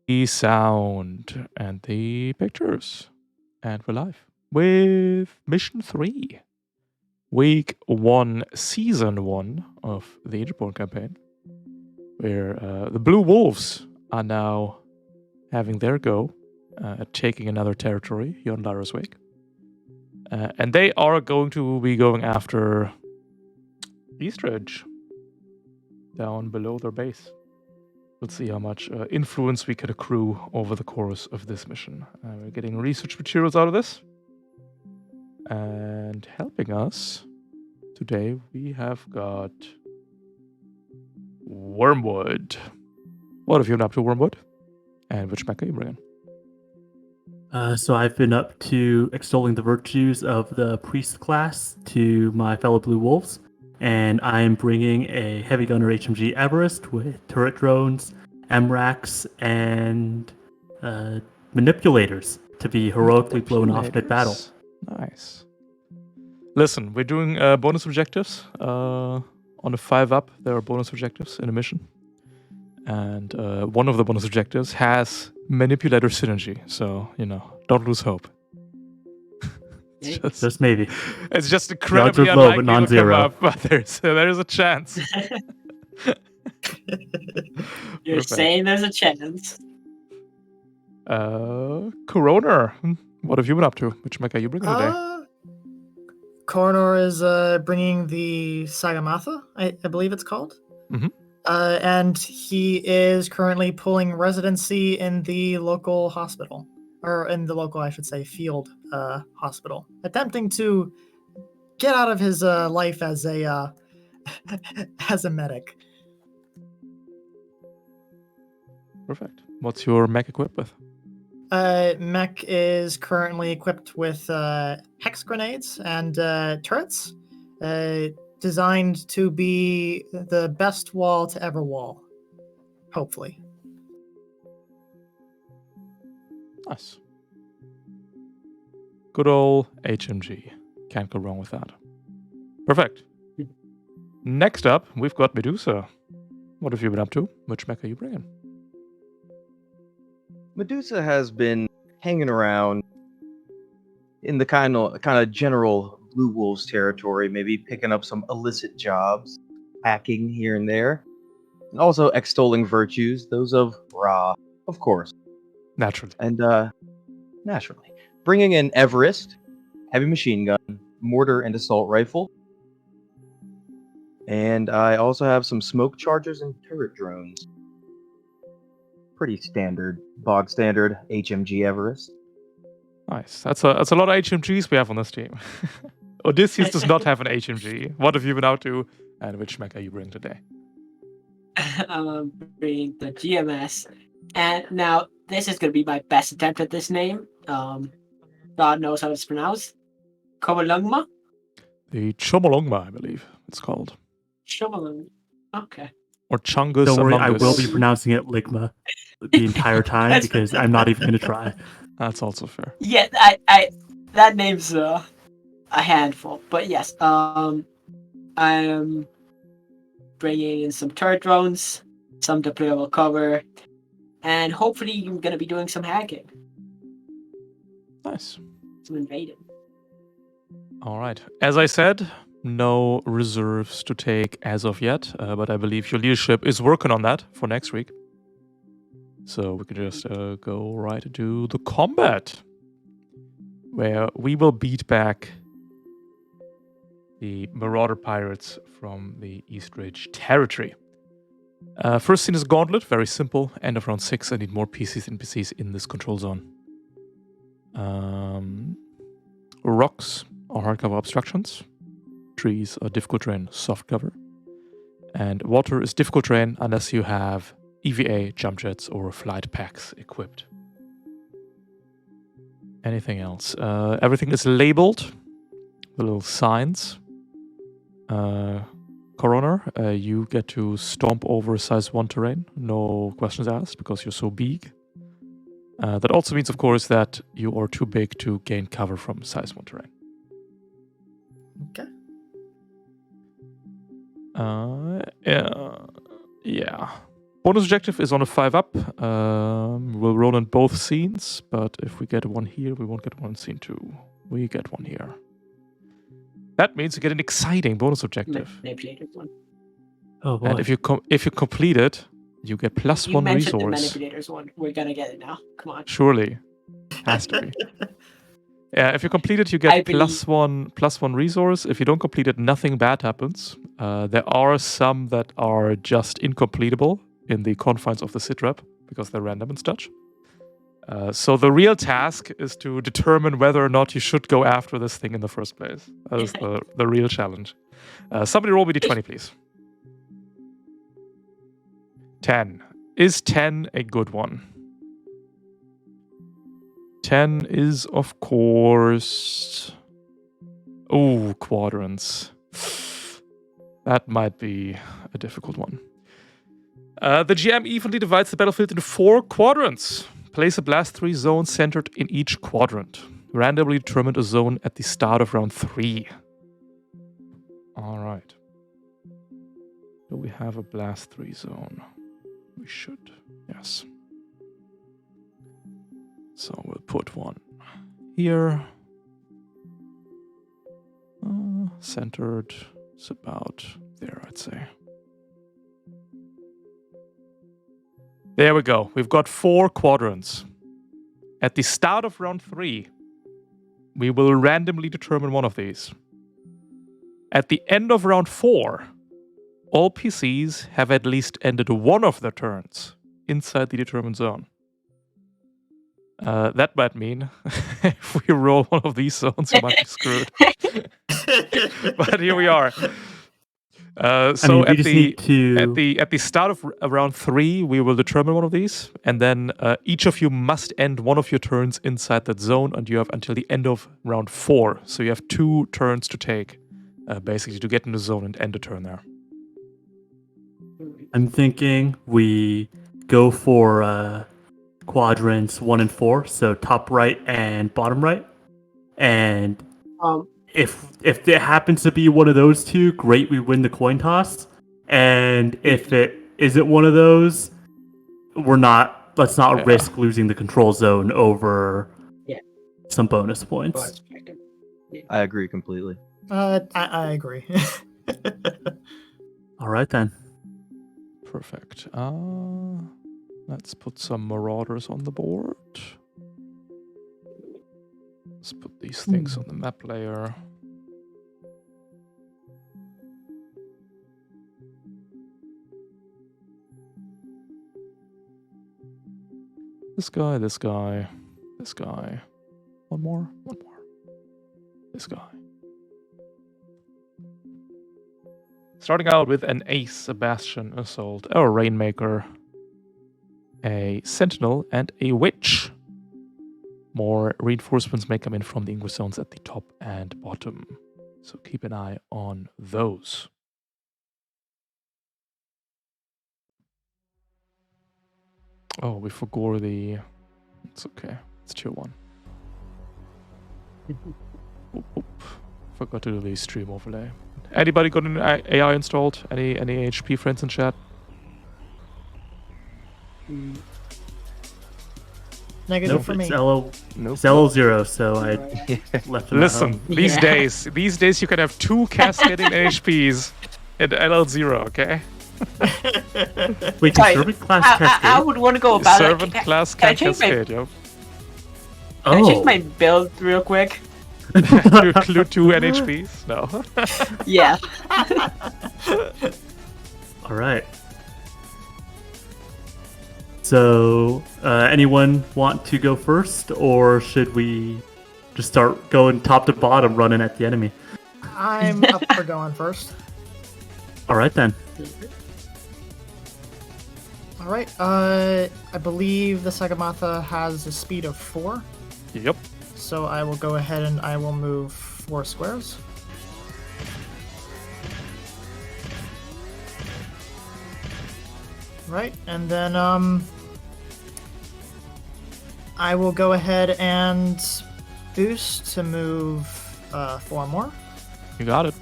sound and the pictures. And we're live with Mission 3, Week 1, Season 1 of the Interpoint campaign, where the Blue Wolves are now having their go at taking another territory here on Lyra's Wake. And they are going to be going after Eastridge, down below their base. Let's see how much influence we can accrue over the course of this mission. We're getting research materials out of this. And helping us today, we have got Wormwood. What have you been up to, Wormwood? And which mech are you bringing? So I've been up to extolling the virtues of the priest class to my fellow Blue Wolves, and I'm bringing a heavy gunner HMG Everest with turret drones, MRACs, and manipulators to be heroically blown off mid-battle. Nice. Listen, we're doing bonus objectives. On a 5-up, there are bonus objectives in a mission. And one of the bonus objectives has manipulator synergy, so, don't lose hope. Just maybe. It's just incredibly low, unlikely but non-zero. to come up, but there's a chance. You're saying there's a chance. Coroner, what have you been up to? Which mech are you bringing today? Coroner is bringing the Sagamatha, I believe it's called. Mm-hmm. And he is currently pulling residency in the local hospital. Or in the local, I should say, field hospital. Attempting to get out of his life as a as a medic. Perfect. What's your mech equipped with? Mech is currently equipped with hex grenades and turrets, designed to be the best wall to ever wall. Hopefully. Nice. Good old HMG. Can't go wrong with that. Perfect. Next up, we've got Medusa. What have you been up to? Which mech are you bringing? Medusa has been hanging around in the kind of general Blue Wolves territory, maybe picking up some illicit jobs, hacking here and there, and also extolling virtues, those of Ra, of course. Naturally. And naturally. Bringing in Everest, heavy machine gun, mortar and assault rifle. And I also have some smoke chargers and turret drones. Pretty standard, bog standard HMG Everest. Nice. That's a lot of HMGs we have on this team. Odysseus does not have an HMG. What have you been out to, and which mech are you bringing today? I'm bringing the GMS, and now this is going to be my best attempt at this name. God knows how it's pronounced. Chomalungma? The Chomolungma, I believe it's called. Chomalungma. Okay. Or Chungus. Don't worry, Among I will Us. be pronouncing it Ligma the entire time because I'm not even going to try. That's also fair. Yeah, I that name's a handful, but yes, I'm bringing in some turret drones, some deployable cover, and hopefully I'm gonna be doing some hacking. Nice. Some invading. All right. As I said, no reserves to take as of yet, but I believe your leadership is working on that for next week. So we can just go right into the combat, where we will beat back the Marauder Pirates from the Eastridge territory. First scene is Gauntlet, very simple. End of round 6, I need more PCs and NPCs in this control zone. Rocks are hardcover obstructions. Trees are difficult terrain, soft cover. And water is difficult terrain unless you have EVA, jump jets, or flight packs equipped. Anything else? Everything is labeled. The little signs. Coroner, you get to stomp over size 1 terrain. No questions asked because you're so big. That also means, of course, that you are too big to gain cover from size 1 terrain. Okay. Yeah. Bonus objective is on a 5-up. We'll roll in both scenes, but if we get one here, we won't get one in scene 2. We get one here. That means you get an exciting bonus objective. Manipulated one. Oh boy. And if you complete it, you get plus You 1 mentioned the resource. manipulators one. We're gonna get it now. Come on. Surely. Has to be. Yeah, if you complete it, you get plus one resource. If you don't complete it, nothing bad happens. There are some that are just incompletable in the confines of the sitrep because they're random and such. So the real task is to determine whether or not you should go after this thing in the first place. That is the real challenge. Somebody roll me d20, please. 10. Is 10 a good one? 10 is, of course... Oh, quadrants. That might be a difficult one. The GM evenly divides the battlefield into 4 quadrants. Place a blast 3 zone centered in each quadrant. Randomly determine a zone at the start of round 3. Alright. Do we have a blast 3 zone? We should, yes. So we'll put one here. Centered. It's about there, I'd say. There we go. We've got 4 quadrants. At the start of round 3, we will randomly determine one of these. At the end of round 4, all PCs have at least ended one of their turns inside the determined zone. That might mean if we roll one of these zones, we might be screwed. But here we are. So at the start of round 3, we will determine one of these, and then each of you must end one of your turns inside that zone, and you have until the end of round 4. So you have 2 turns to take, basically, to get in the zone and end a turn there. I'm thinking we go for quadrants 1 and 4, so top right and bottom right. And if it happens to be one of those 2, great, we win the coin toss. And if it isn't one of those, let's not risk losing the control zone over some bonus points. I agree completely. I agree. All right then. Perfect. Let's put some marauders on the board. Let's put these things on the map layer. This guy, this guy, this guy. One more. This guy. Starting out with an Ace, a Bastion, Assault, a Rainmaker, a Sentinel, and a Witch. More reinforcements may come in from the English zones at the top and bottom. So keep an eye on those. Oh, we forgot the... It's okay. It's tier 1. Oop. Forgot to do the stream overlay. Anybody got an AI installed? Any HP friends in chat? Negative for me. It's LO0, so I left it. Listen, these days you can have 2 cascading HPs in LL0, okay? Wait, can servant class cascade? I would want to go about servant class can cascade, yo. Can I change my build real quick? To include 2 NHPs? No. Yeah. All right. So, anyone want to go first, or should we just start going top to bottom, running at the enemy? I'm up for going first. All right then. All right. I believe the Sagamatha has a speed of 4. Yep. So I will go ahead and I will move 4 squares. Right, and then I will go ahead and boost to move 4 more. You got it.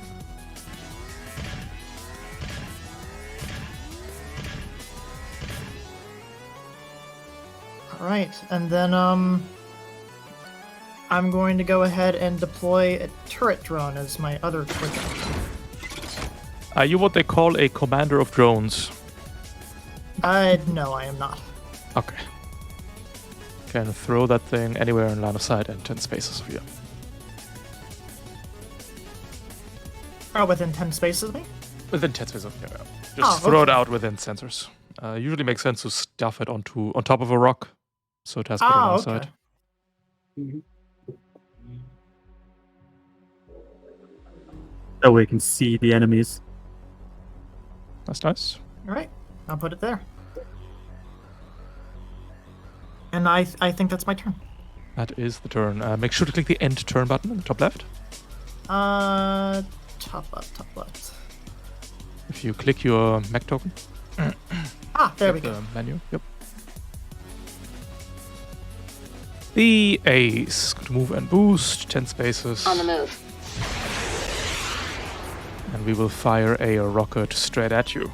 Right, and then I'm going to go ahead and deploy a turret drone as my other quick action. Are you what they call a commander of drones? No, I am not. Okay. Can throw that thing anywhere in line of sight and 10 spaces of you. Oh, within 10 spaces of me? Within 10 spaces of you. Yeah. Just throw it out within sensors. Usually makes sense to stuff it on top of a rock, so it has better line of sight. Okay. Mhm. That way you can see the enemies. That's nice. All right, I'll put it there. And I think that's my turn. That is the turn. Make sure to click the end turn button in the top left. Top left. If you click your mech token. There we go. The menu. Yep. The ace. Go to move and boost. 10 spaces. On the move. And we will fire a rocket straight at you.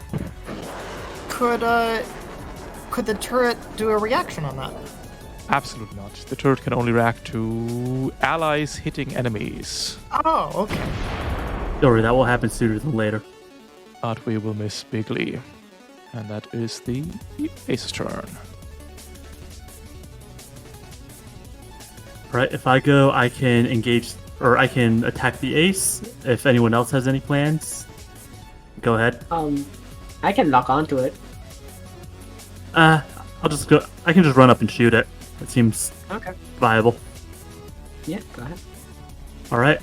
Could the turret do a reaction on that? Absolutely not. The turret can only react to allies hitting enemies. Oh, okay. Don't worry, that will happen sooner than later. But we will miss bigly. And that is the ace's turn. Right, if I go, I can engage, or I can attack the ace. If anyone else has any plans, go ahead. I can lock onto it. I'll just go. I can just run up and shoot it. It seems Okay. viable. Yeah, go ahead. All right.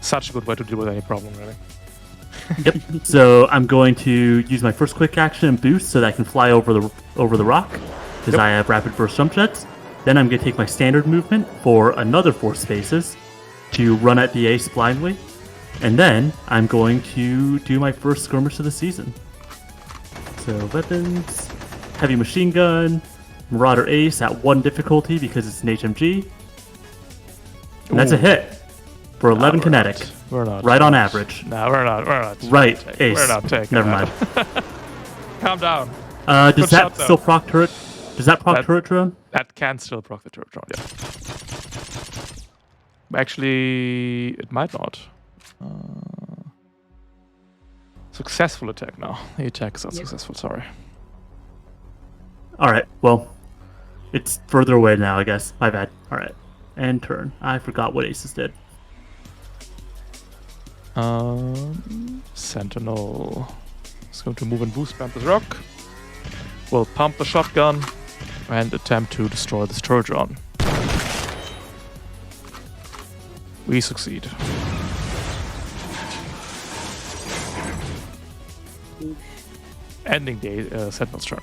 Such a good way to deal with any problem, really. Yep. So I'm going to use my first quick action and boost so that I can fly over the rock because I have rapid burst jump jets. Then I'm going to take my standard movement for another 4 spaces to run at the ace blindly, and then I'm going to do my first skirmish of the season. So weapons, heavy machine gun, Marauder Ace at 1 difficulty because it's an HMG, and that's a hit for 11 We're kinetic. not. We're not. Right on average. No, we're not. Right, ace. We're not taking Never that. mind. Calm down. Does Good that shot, though. still proc turret? Does that proc That- turret drone? That can still proc the turret drone, yeah. Actually, it might not. Successful attack now. The attack is not successful, sorry. All right. Well, it's further away now, I guess. My bad. All right. And turn. I forgot what aces did. Sentinel is going to move and boost behind this rock. We'll pump the shotgun and attempt to destroy this turret drone. We succeed. Ending the Sentinel's turn.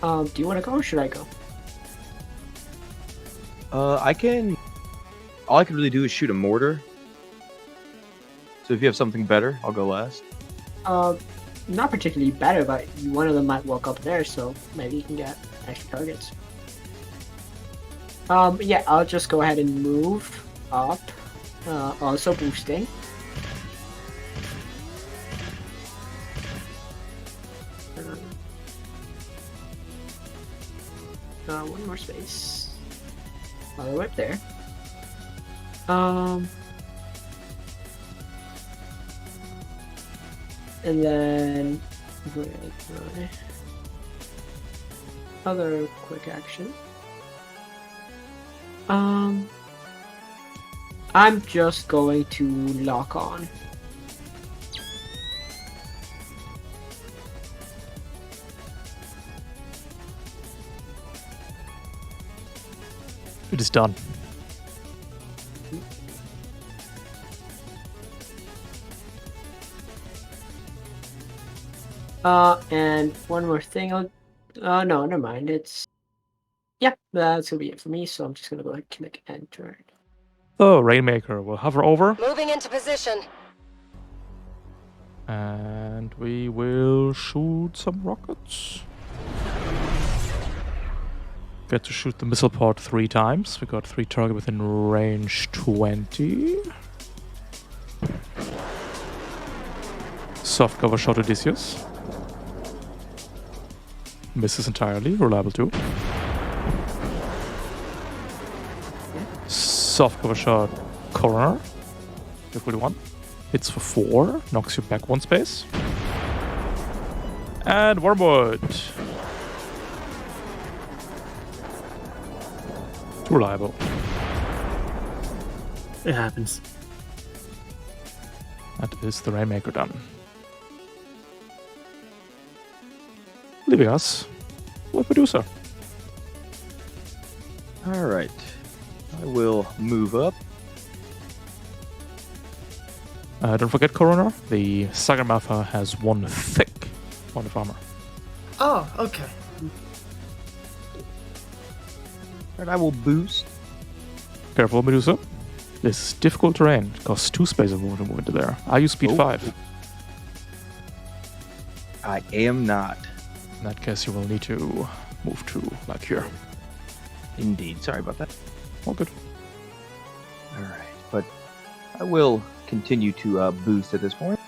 Do you want to go or should I go? I can. All I can really do is shoot a mortar. So if you have something better, I'll go last. Not particularly better, but one of them might walk up there, so maybe you can get extra targets. Yeah, I'll just go ahead and move up. Also boosting. One more space. All the way up there. And then other quick action. I'm just going to lock on. It is done. And one more thing. No, never mind. Yeah, that's gonna be it for me. So I'm just gonna go ahead and click enter. The Rainmaker will hover over Moving into position. and we will shoot some rockets. Get to shoot the missile pod 3 times. We got 3 targets within range 20. Soft cover shot Odysseus. Misses entirely. Reliable 2. Soft cover shot Coroner. Difficulty 1. Hits for 4. Knocks you back 1 space. And Wormwood. Too reliable. It happens. That is the Rainmaker done. Leaving us with Medusa. All right. I will move up. Don't forget, Coroner, the Sagarmatha has 1 thick point of armor. Oh, okay. And I will boost. Careful, Medusa. This is difficult terrain. It costs 2 space of movement to move into there. Are you speed 5? I am not. In that case, you will need to move to, like, here. Indeed. Sorry about that. All good. All right. But I will continue to boost at this point.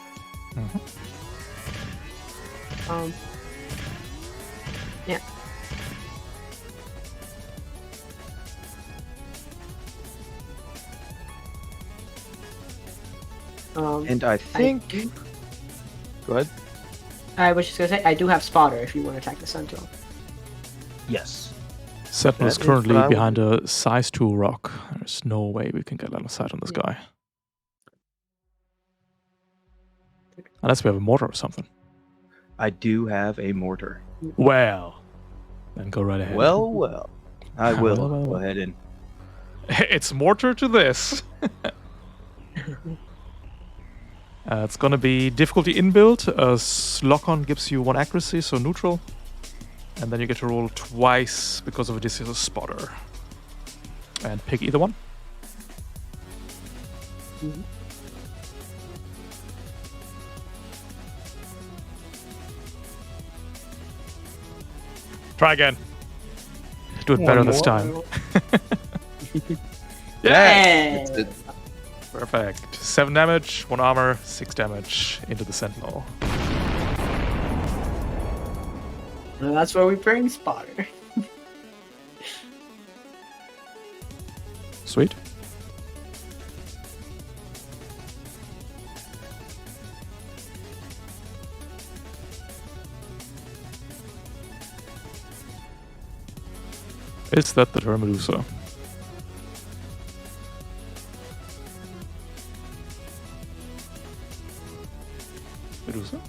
Mm-hmm. Yeah. And I think... Go ahead. I was just gonna say, I do have spotter if you want to attack the Sentinel. Yes. Sentinel is That is currently what I would behind a size 2 rock. There's no way we can get line of sight on this guy. Unless we have a mortar or something. I do have a mortar. Well, then go right ahead. Well. I will Well. go ahead and... It's mortar to this. It's gonna be difficulty inbuilt. Lock-on gives you 1 accuracy, so neutral. And then you get to roll twice because of Odysseus' spotter. And pick either one. Mhm. Try again. Do it better this time. Yeah. That's it. Perfect. 7 damage, 1 armor, 6 damage into the Sentinel. Well, that's where we bring spotter. Sweet. Is that the turn, Medusa? Medusa?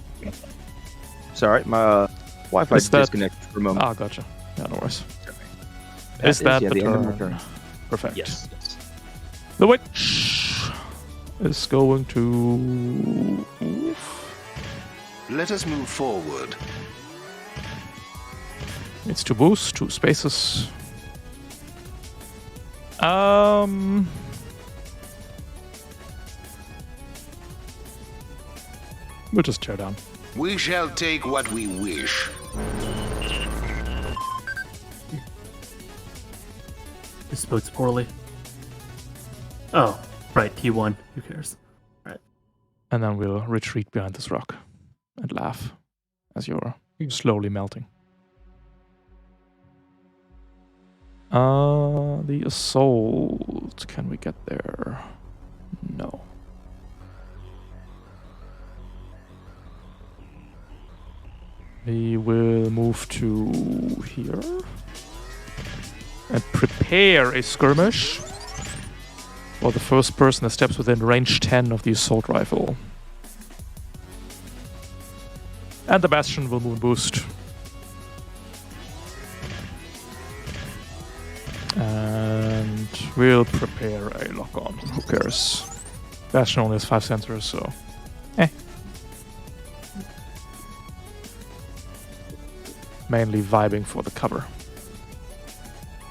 Sorry, my Wi-Fi Is that- disconnected for a moment. Ah, gotcha. Yeah, no worries. That Is that yeah, the the end of my turn? turn? Perfect. Yes. The witch is going to... Let us move forward. It's to boost 2 spaces. We'll just tear down. We shall take what we wish. This bodes poorly. Oh, right, T1. Who cares? And then we'll retreat behind this rock and laugh as you're slowly melting. The assault. Can we get there? No. We will move to here and prepare a skirmish for the first person that steps within range 10 of the assault rifle. And the Bastion will move and boost. And we'll prepare a lock-on. Who cares? Bastion only has 5 sensors, so... Mainly vibing for the cover.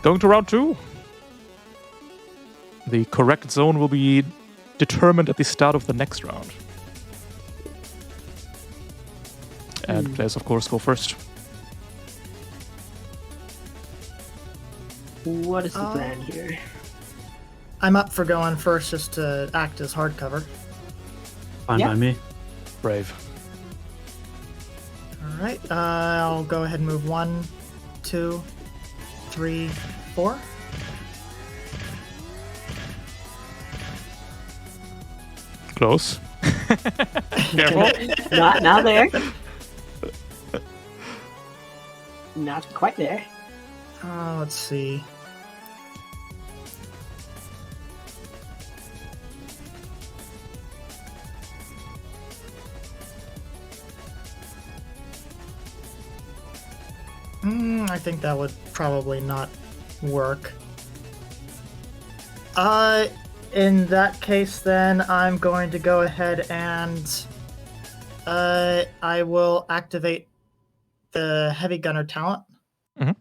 Going to round 2. The correct zone will be determined at the start of the next round. And players, of course, go first. What is the plan here? I'm up for going first just to act as hard cover. Fine Yeah. by me. Brave. right. I'll go ahead and move 1, 2, 3, 4. Close. Careful. Not there. Not quite there. Let's see. I think that would probably not work. In that case, then I'm going to go ahead and I will activate the heavy gunner talent Mhm.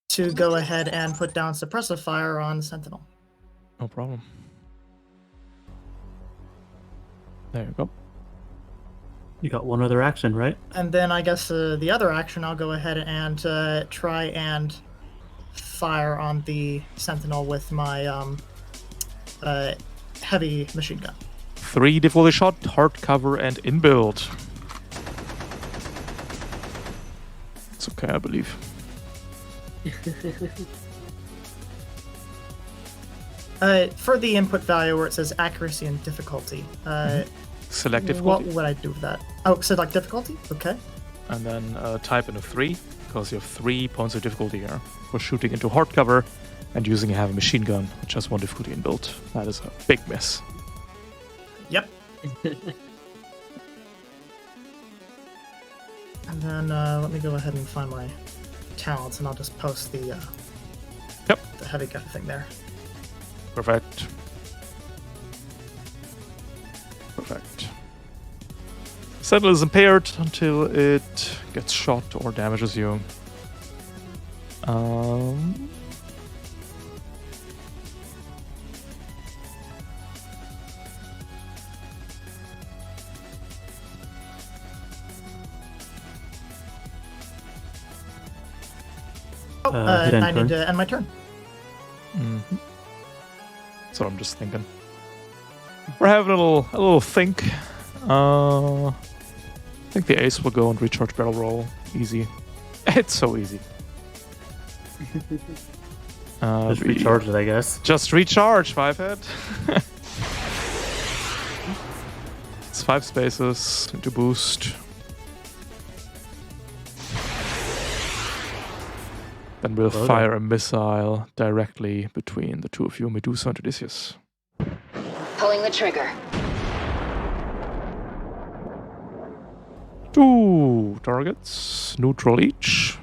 to go ahead and put down suppressive fire on Sentinel. No problem. There you go. You got one other action, right? And then I guess the other action, I'll go ahead and try and fire on the Sentinel with my heavy machine gun. 3 difficulty shot, hard cover, and inbuild. It's okay, I believe. For the input value where it says accuracy and difficulty, Select difficulty. what would I do with that? Oh, select difficulty? Okay. And then type in a 3, because you have 3 points of difficulty here for shooting into hard cover and using a heavy machine gun, which has 1 difficulty inbuilt. That is a big miss. Yep. And then let me go ahead and find my talents, and I'll just post the the heavy gun thing there. Perfect. Perfect. Sentinel is impaired until it gets shot or damages you. Hit end I turn. need to end my turn. So I'm just thinking. We're having a little think. I think the ace will go and recharge barrel roll. Easy. It's so easy. Just recharge it, I guess. Just recharge, 5 head. It's 5 spaces to boost. Then we'll Well fire a missile directly between the two of you, Medusa and Odysseus. Pulling the trigger. 2 targets, neutral each.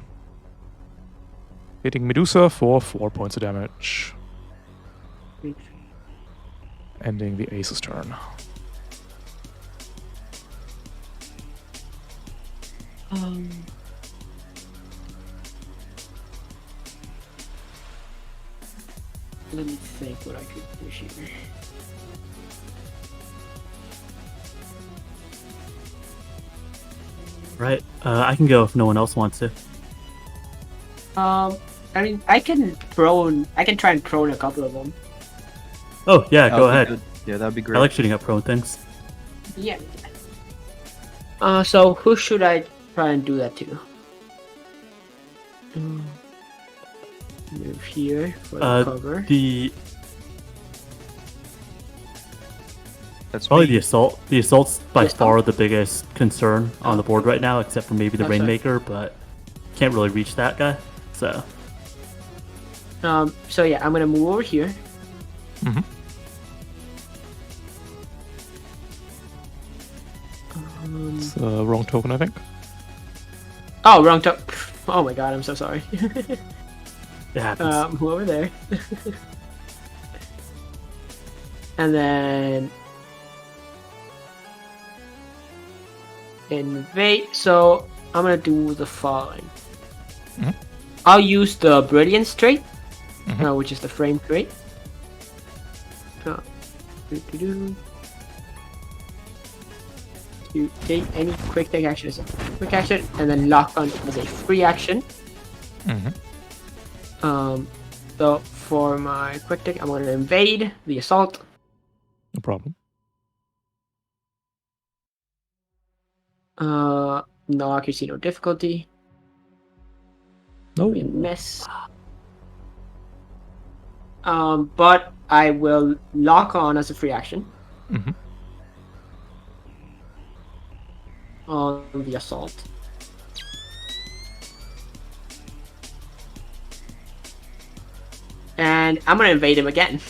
Hitting Medusa for 4 points of damage. Ending the ace's turn. Let me think what I could do here. Right. I can go if no one else wants to. I mean, I can try and prone a couple of them. Oh, yeah, That go would be ahead. good. Yeah, that'd be I great. like shooting up prone things. Yeah. So who should I try and do that to? Move here for the cover. That's Probably me. the assault. The assault's by The far the biggest concern on the board right now, except for maybe the That's right. Rainmaker, but can't really reach that guy. So So yeah, I'm gonna move over here. Mm-hmm. It's the wrong token, I think. Oh, wrong top. Oh my god, I'm so sorry. it happens. Move over there. And then invade. So I'm gonna do the following. Mhm. I'll use the Brilliance trait, Mhm. which is the frame trait. Do-do-do. You take any quick take action as a quick action, and then lock on as a free action. Mm-hmm. So for my quick take, I'm gonna invade the assault. No problem. No accuracy, no difficulty. No. We miss. But I will lock on as a free action Mm-hmm. on the assault. And I'm gonna invade him again.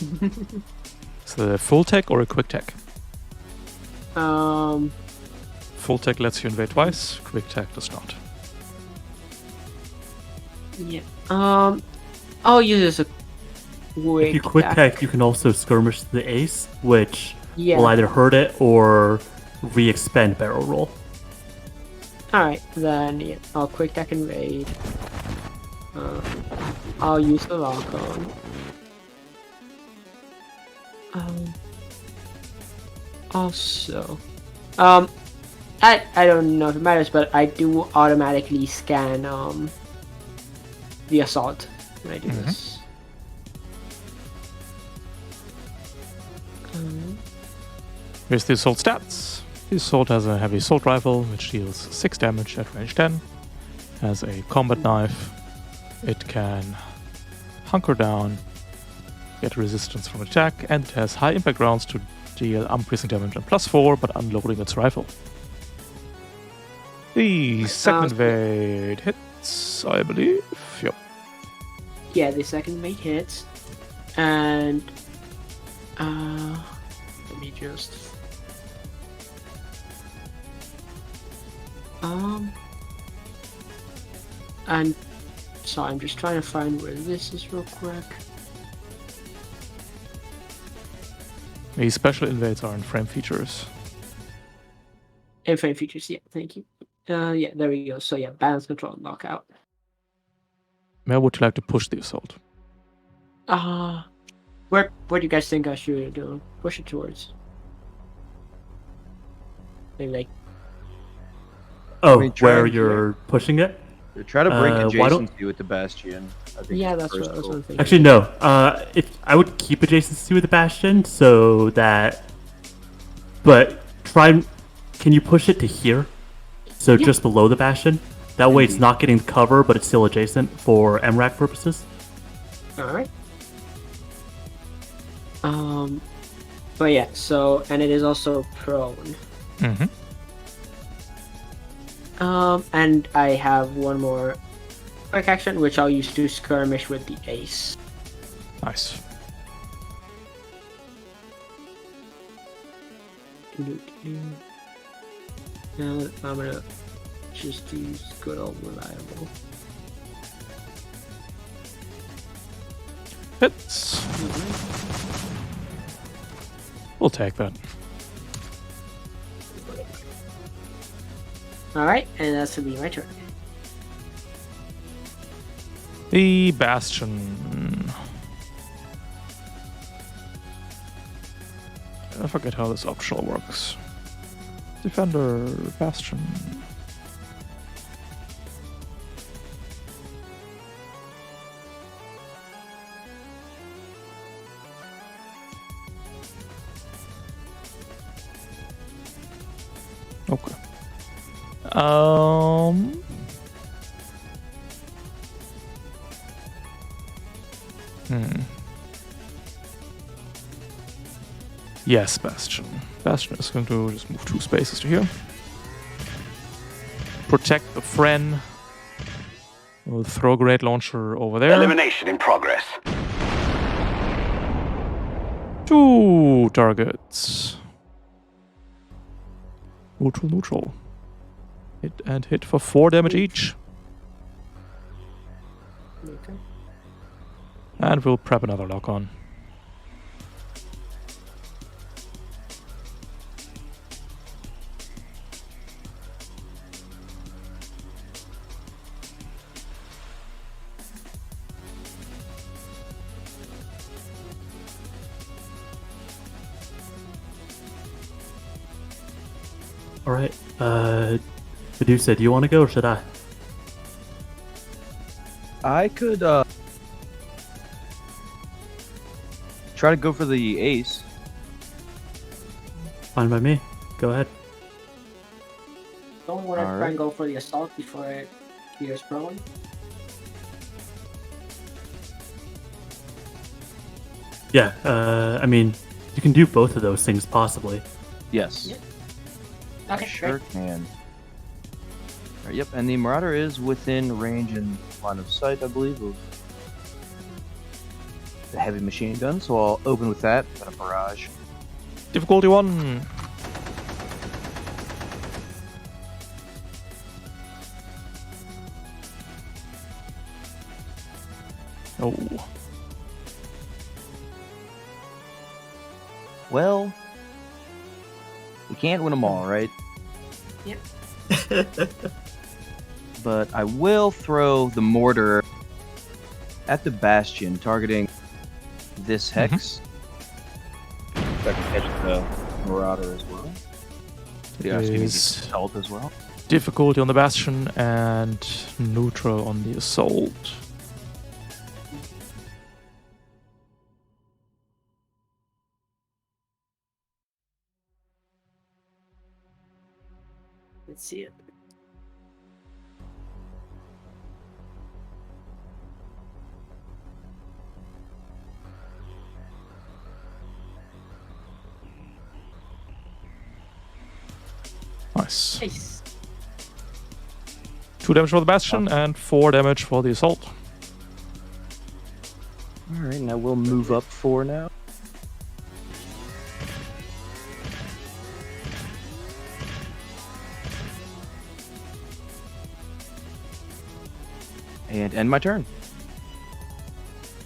Is it a full tech or a quick tech? um, Full tech lets you invade twice. Quick tech does not. yeah. I'll use this a quick. If you quick attack. tech, you can also skirmish the ace, which Yeah. will either hurt it or re-expend barrel roll. All right, then yeah, I'll quick attack invade. I'll use the lock on. Also, I don't know if it matters, but I do automatically scan the assault when I do this. Here's the assault stats. The assault has a heavy assault rifle, which deals 6 damage at range 10. Has a combat knife. It can hunker down, get resistance from attack, and it has high impact rounds to deal unpiercing damage and +4, but unloading its rifle. The second invade hits, I believe. Yep. Yeah, the second mate hits, and let me just and so I'm just trying to find where this is real quick. The special invades are in frame features. And frame features, yeah, thank you. Yeah, there we go. So yeah, balance control and lockout. Where would you like to push the assault? Where do you guys think I should push it towards? Maybe like Oh, mean, try where and- you're pushing it? Try to break why don't- adjacency with the Bastion. I think yeah, is the that's first what goal. I'm thinking. Actually, no. If I would keep adjacency with the Bastion, so that. But try. Can you push it to here? So Yeah. just below the Bastion. That way, it's not getting cover, but it's still adjacent for MRAC purposes. All right. But yeah, so and it is also prone. Mm-hmm. And I have one more quick action, which I'll use to skirmish with the ace. Nice. Now I'm gonna just use good old reliable. Hits. We'll take that. All right, and that's gonna be my turn. The Bastion. I forget how this optional works. Defender, Bastion. Okay. Yes, Bastion. Bastion is going to just move 2 spaces to here. Protect the friend. We'll throw a great launcher over there. Elimination in progress. 2 targets. Neutral, neutral. Hit and hit for 4 damage each. Okay. And we'll prep another lock on. All right. Medusa, do you want to go or should I? I could try to go for the ace. Fine by me. Go ahead. Don't want to try Alright. and go for the assault before it veers prone. Yeah, I mean, you can do both of those things possibly. Yes. Yeah. Okay, Sure great. can. Alright, yep, and the Marauder is within range and line of sight, I believe, of the heavy machine gun, so I'll open with that. Got a barrage. Difficulty 1. Oh. Well, we can't win them all, right? But I will throw the mortar at the bastion, targeting this hex. So I can catch the Marauder as well. Yeah, so you can use Is assault as well. difficulty on the Bastion and neutral on the Assault. Let's see it. Nice. Nice. 2 damage for the Bastion and 4 damage for the Assault. Alright, now we'll move up 4 now. And end my turn.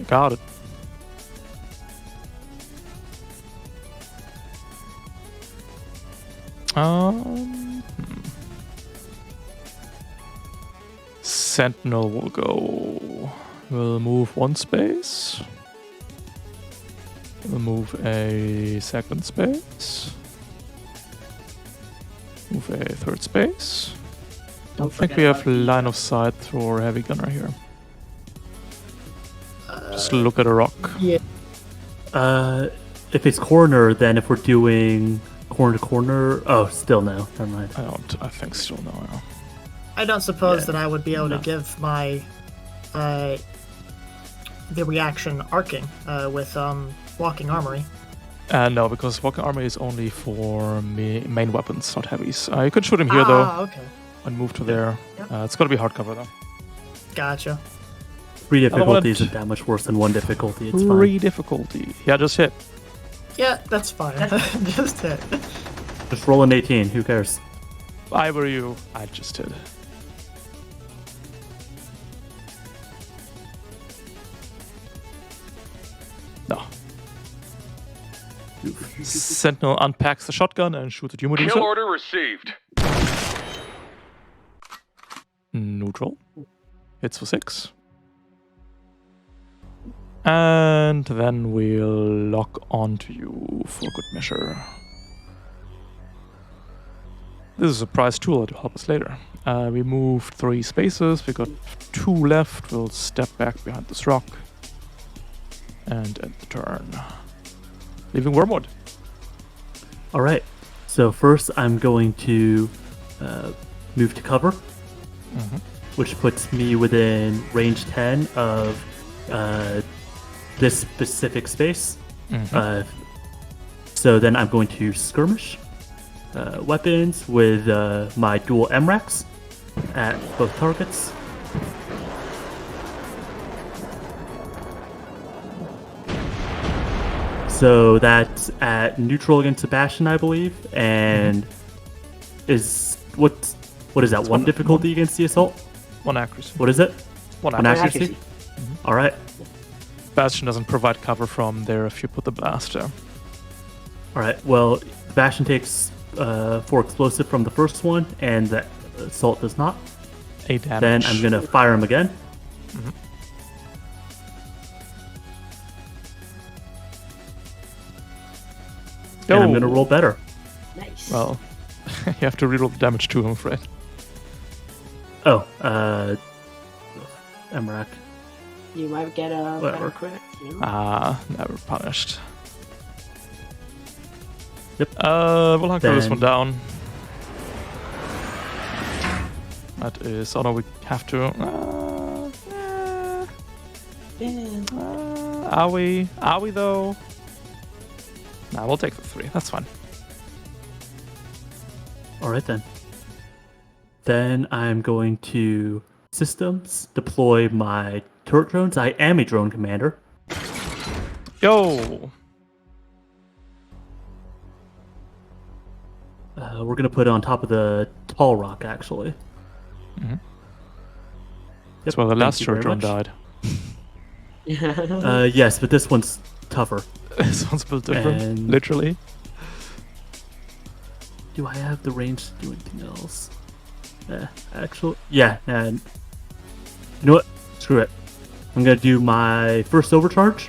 Got it. Sentinel will go. We'll move 1 space. We'll move a 2nd space. Move a 3rd space. I Don't think forget we have about the, line of sight for heavy gunner here. Just look at a rock. If it's corner, then if we're doing corner to corner, oh, still no. Never mind. I think still no. Yeah. I don't suppose Yeah, that I would be able no. to give my the reaction arcing with walking armory. No, because walking armor is only for main weapons, not heavies. You could shoot him here though, Okay, and move to there. Yep. It's gonna be hard cover though. gotcha. 3 don't want difficulty it- isn't that much worse than 1 difficulty. It's 3 fine. difficulty. Yeah, just hit. Yeah, that's fine. Just hit. Just roll an 18. Who cares? If I were you, I'd just hit. No. Sentinel unpacks the shotgun and shoots at you, Kill Medusa. order received. Neutral. Hits for 6. And then we'll lock onto you for good measure. This is a surprise tool that will help us later. We moved 3 spaces, we got 2 left. We'll step back behind this rock and end the turn. Leaving Wormwood. All right. So first, I'm going to move to cover, which puts me within range 10 of this specific space. So then I'm going to skirmish weapons with my dual MRACs at both targets. So that's at neutral against Sebastian, I believe, and is what is that? It's 1 one- difficulty against the assault? 1 accuracy. What is it? 1 One accuracy. accuracy. All right. Bastion doesn't provide cover from there if you put the blast there. All right. Well, Bastion takes 4 explosive from the first one, and the assault does not. 8 damage. Then I'm gonna fire him again. And I'm gonna roll better. Nice. Well, you have to reroll the damage too, I'm afraid. Oh, MRAC. You might get a Whatever. better crit. You know? Never punished. Yep. We'll hunker this Then- one down. That is... Oh no, we have to... Are we? Are we though? Nah, we'll take the 3. That's fine. All right then. Then I'm going to systems, deploy my turret drones. I am a drone commander. Yo! We're going to put it on top of the tall rock, actually. That's where the thank last you short very drone much. died. Yes, but this one's tougher. This one's built different, And- literally. Do I have the range to do anything else? Actually, yeah, and you know what? Screw it. I'm gonna do my first overcharge.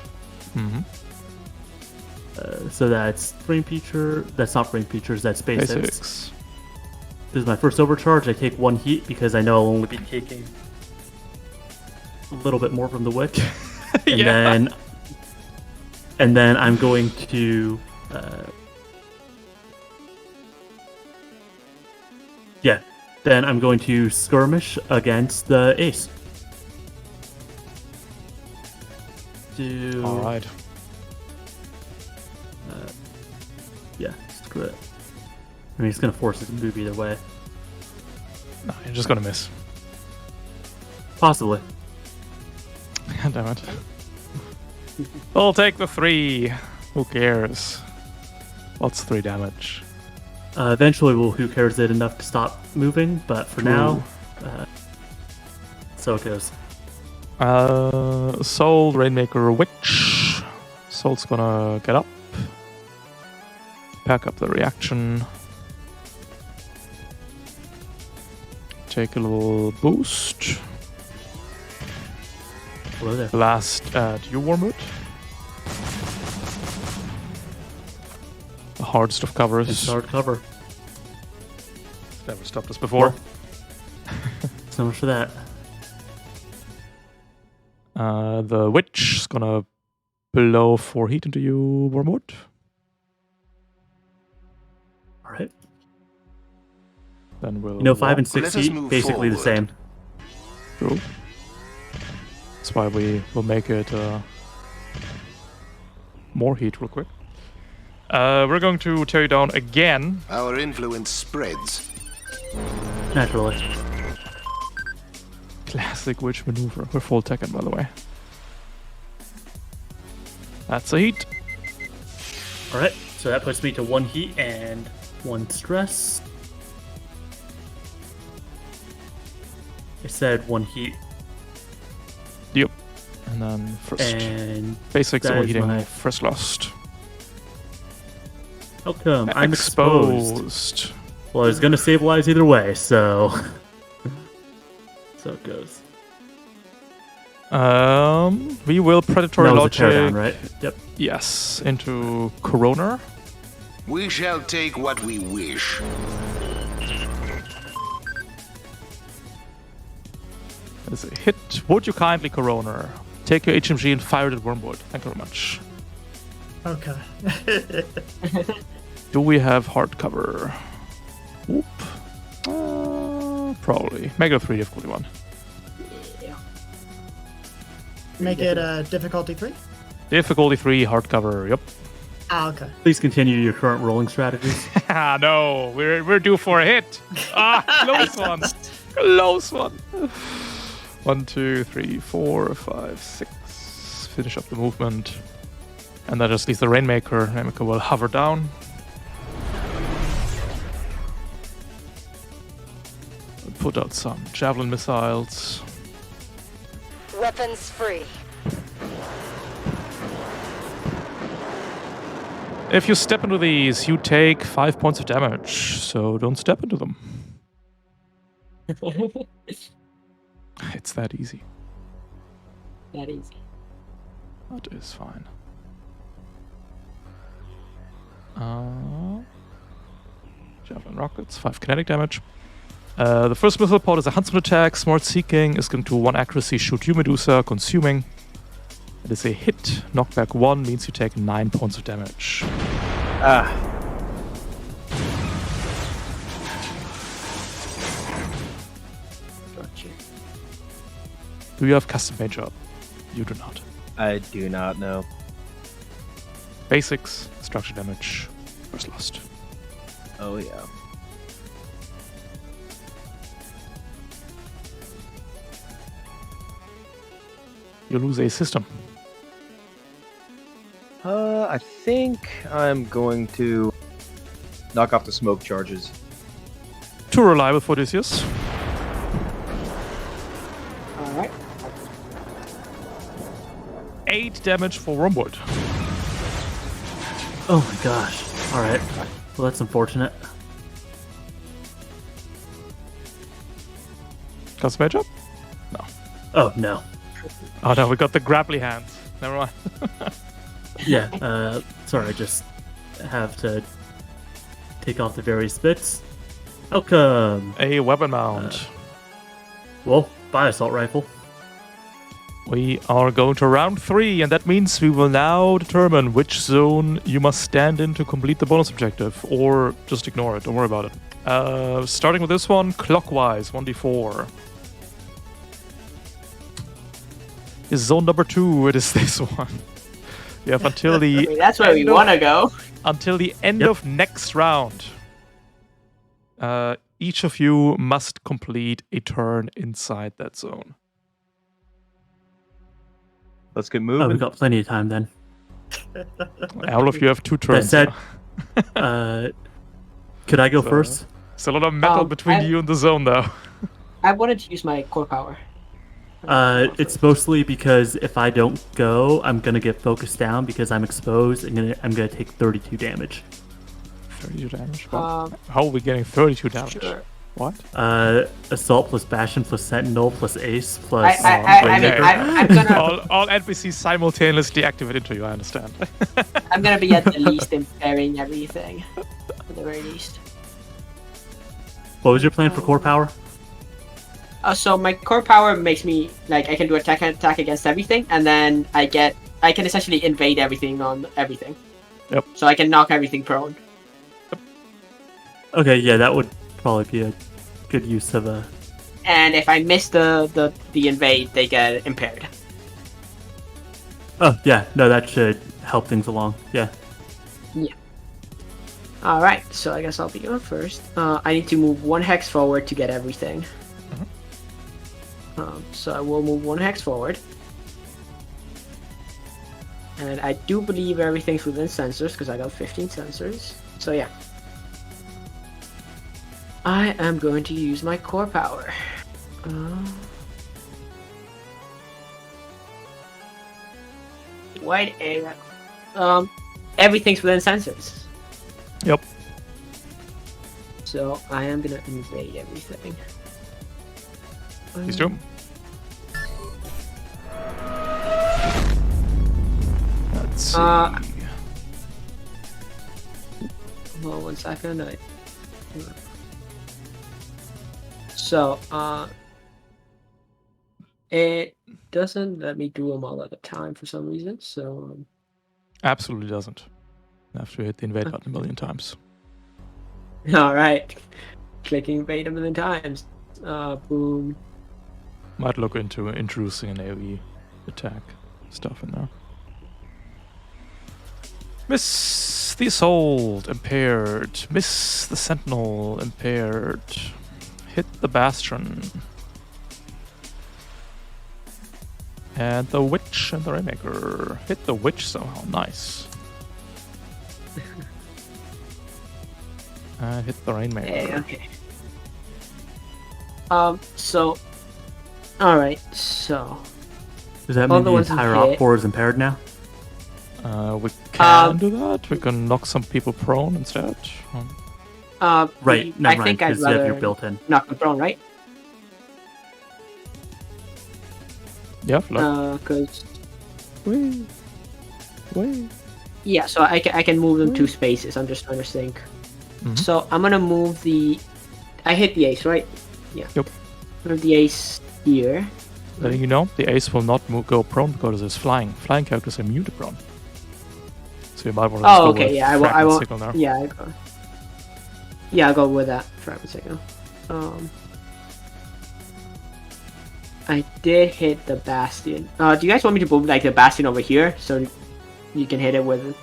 Mm-hmm. So that's frame feature. That's not frame features. That's basics. Basics. This is my first overcharge. I take 1 heat because I know I'll only be taking a little bit more from the wick. And then I'm going to then I'm going to skirmish against the ace. Alright. Yeah, screw it. I mean, it's gonna force it to move either way. No, you're just gonna miss. Possibly. Damn it. We'll take the 3. Who cares? What's 3 damage? Eventually, who cares it enough to stop moving, but for now, so it goes. Soul, Rainmaker, Witch. Soul's gonna get up. Pack up the reaction. Take a little boost. Hello there. Blast at you, Wormwood. The hard stuff covers. It's hard cover. Never stopped us before. So much for that. The witch is gonna blow 4 heat into you, Wormwood. All right. Then we'll. You know, 5 and Let 6 us heat, move basically the forward. same. True. That's why we will make it more heat real quick. We're going to tear you down again. Our influence spreads. Naturally. Classic witch maneuver. We're full Tekken, by the way. That's a heat. All right. So that puts me to 1 heat and 1 stress. I said 1 heat. Yep. And then first And basics that are is hitting my- first lost. how come? I'm exposed. Exposed. Well, I was going to stabilize either way, so... so it goes. We will predatory That was a logic. teardown, right? Yep. Yes, into Corona. We shall take what we wish. As a hit, would you kindly, Corona, take your HMG and fire it at Wormwood? Thank you very much. Okay. Do we have hard cover? Whoop. Probably. Make it a 3 difficulty 1. Yeah. Make it difficulty 3. Difficulty 3, hard cover. Yep. Ah, okay. Please continue your current rolling strategies. No, we're due for a hit. Close one. Close one. 1, 2, 3, 4, 5, 6. Finish up the movement. And that just leaves the Rainmaker. Rainmaker will hover down. Put out some javelin missiles. Weapons free. If you step into these, you take 5 points of damage. So don't step into them. It's that easy. That easy. That is fine. Javelin rockets, 5 kinetic damage. The first missile pod is a huntsman attack. Smart Seeking is going to 1 accuracy, shoot you, Medusa, consuming. It is a hit. Knockback 1 means you take 9 points of damage. Do you have custom paint job? You do not. I do not know. Basics, structure damage, first lost. Oh yeah. You lose a system. I think I'm going to knock off the smoke charges. Too reliable for Odysseus. All right. 8 damage for Wormwood. Oh my gosh. Alright. Well, that's unfortunate. Custom paint job? Oh, no. Oh no, we got the grapply hands. Never mind. Yeah, sorry, I just have to take off the various bits. Welcome! A weapon mount. Well, bye, assault rifle. We are going to round 3, and that means we will now determine which zone you must stand in to complete the bonus objective, or just ignore it, don't worry about it. Starting with this one, clockwise, 1d4. Is zone number 2, it is this one. You have until I the mean, that's where we want to go. until the end Yep. of next round. Each of you must complete a turn inside that zone. Let's get Oh, moving. we got plenty of time then. All of you have 2 That turns. said, now. could I go So- first? It's a lot of metal between you and the zone, though. I wanted to use my core power. It's mostly because if I don't go, I'm gonna get focused down because I'm exposed and I'm gonna take 32 damage. 32 damage? Um, How are we getting 32 damage? Sure. What? Assault plus Bastion plus Sentinel plus Ace plus. I mean, okay. I'm gonna all NPCs simultaneously activate into you, I understand. I'm gonna be at the least impairing everything, at the very least. What was your plan for core power? So my core power makes me like I can do attack against everything, and then I can essentially invade everything on everything. Yep. So I can knock everything prone. Okay, yeah, that would probably be a good use of a. And if I miss the invade, they get impaired. Oh yeah, no, that should help things along. Yeah. All right, so I guess I'll be going first. I need to move 1 hex forward to get everything. So I will move 1 hex forward. And I do believe everything's within sensors because I got 15 sensors. So yeah. I am going to use my core power. Wide area. Everything's within sensors. Yep. So I am gonna invade everything. Please do. Let's see. Hold on 1 second. So, it doesn't let me do them all at a time for some reason. So, Absolutely doesn't. You have to hit the invade button a million times. all right, clicking invade a million times. Boom. Might look into introducing an AoE attack stuff in there. Miss the assault, impaired. Miss the sentinel, impaired. Hit the bastion. And the witch and the rainmaker. Hit the witch somehow, nice. And hit the rainmaker. Hey, okay. So, all right. So, Does that All mean the the ones you entire hit. op core is impaired now? We can do that. We can knock some people prone instead. Right, I never mind, think I'd because you have your rather built-in. knock them prone, right? Yeah, look. Because Wait. yeah, so I can move them 2 spaces. I'm just trying to think. Mhm. So I'm gonna move the. I hit the ace, right? Yeah. Yep. Move the ace here. Letting you know, the ace will not go prone because it's flying. Flying characters are immune to prone. So you might want to Oh, go okay. with Yeah, I fragment won't. signal there. Yeah, I'll go with that fragment signal. I did hit the bastion. Do you guys want me to move like the bastion over here so you can hit it with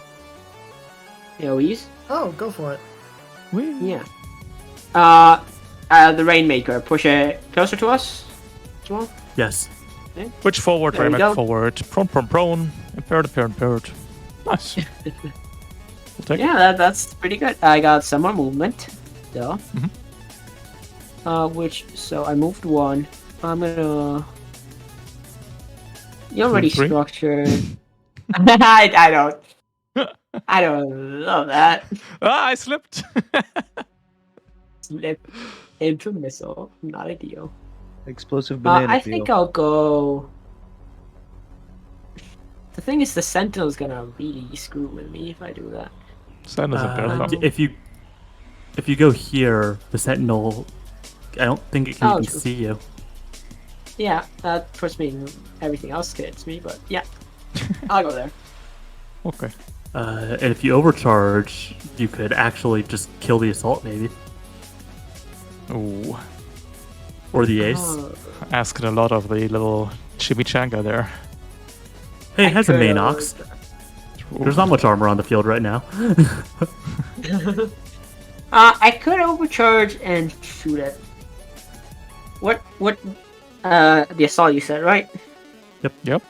AoEs? Oh, go for it. Yeah. The Rainmaker, push it closer to us as well. Yes. Which forward, There you Raymond? go. Forward. Prone. Impaired. Nice. We'll take it. Yeah, that's pretty good. I got some more movement, though. So I moved one. I'm gonna. You're already Three? structured. I don't. I don't love that. Ah, I slipped. Slip into missile. Not ideal. Explosive banana I peel. think I'll go. The thing is, the Sentinel's gonna really screw with me if I do that. Send us a bear If you go here, the Sentinel, I don't think it can Oh, even true. see you. Yeah, that puts me in everything else hits me, but yeah. I'll go there. Okay. And if you overcharge, you could actually just kill the assault, maybe, Ooh. or the ace. Oh, Asking a lot of the little chimichanga there. Hey, it I has a main could- ox. There's not much armor on the field right now. I could overcharge and shoot it. What? The assault you said, right? Yep.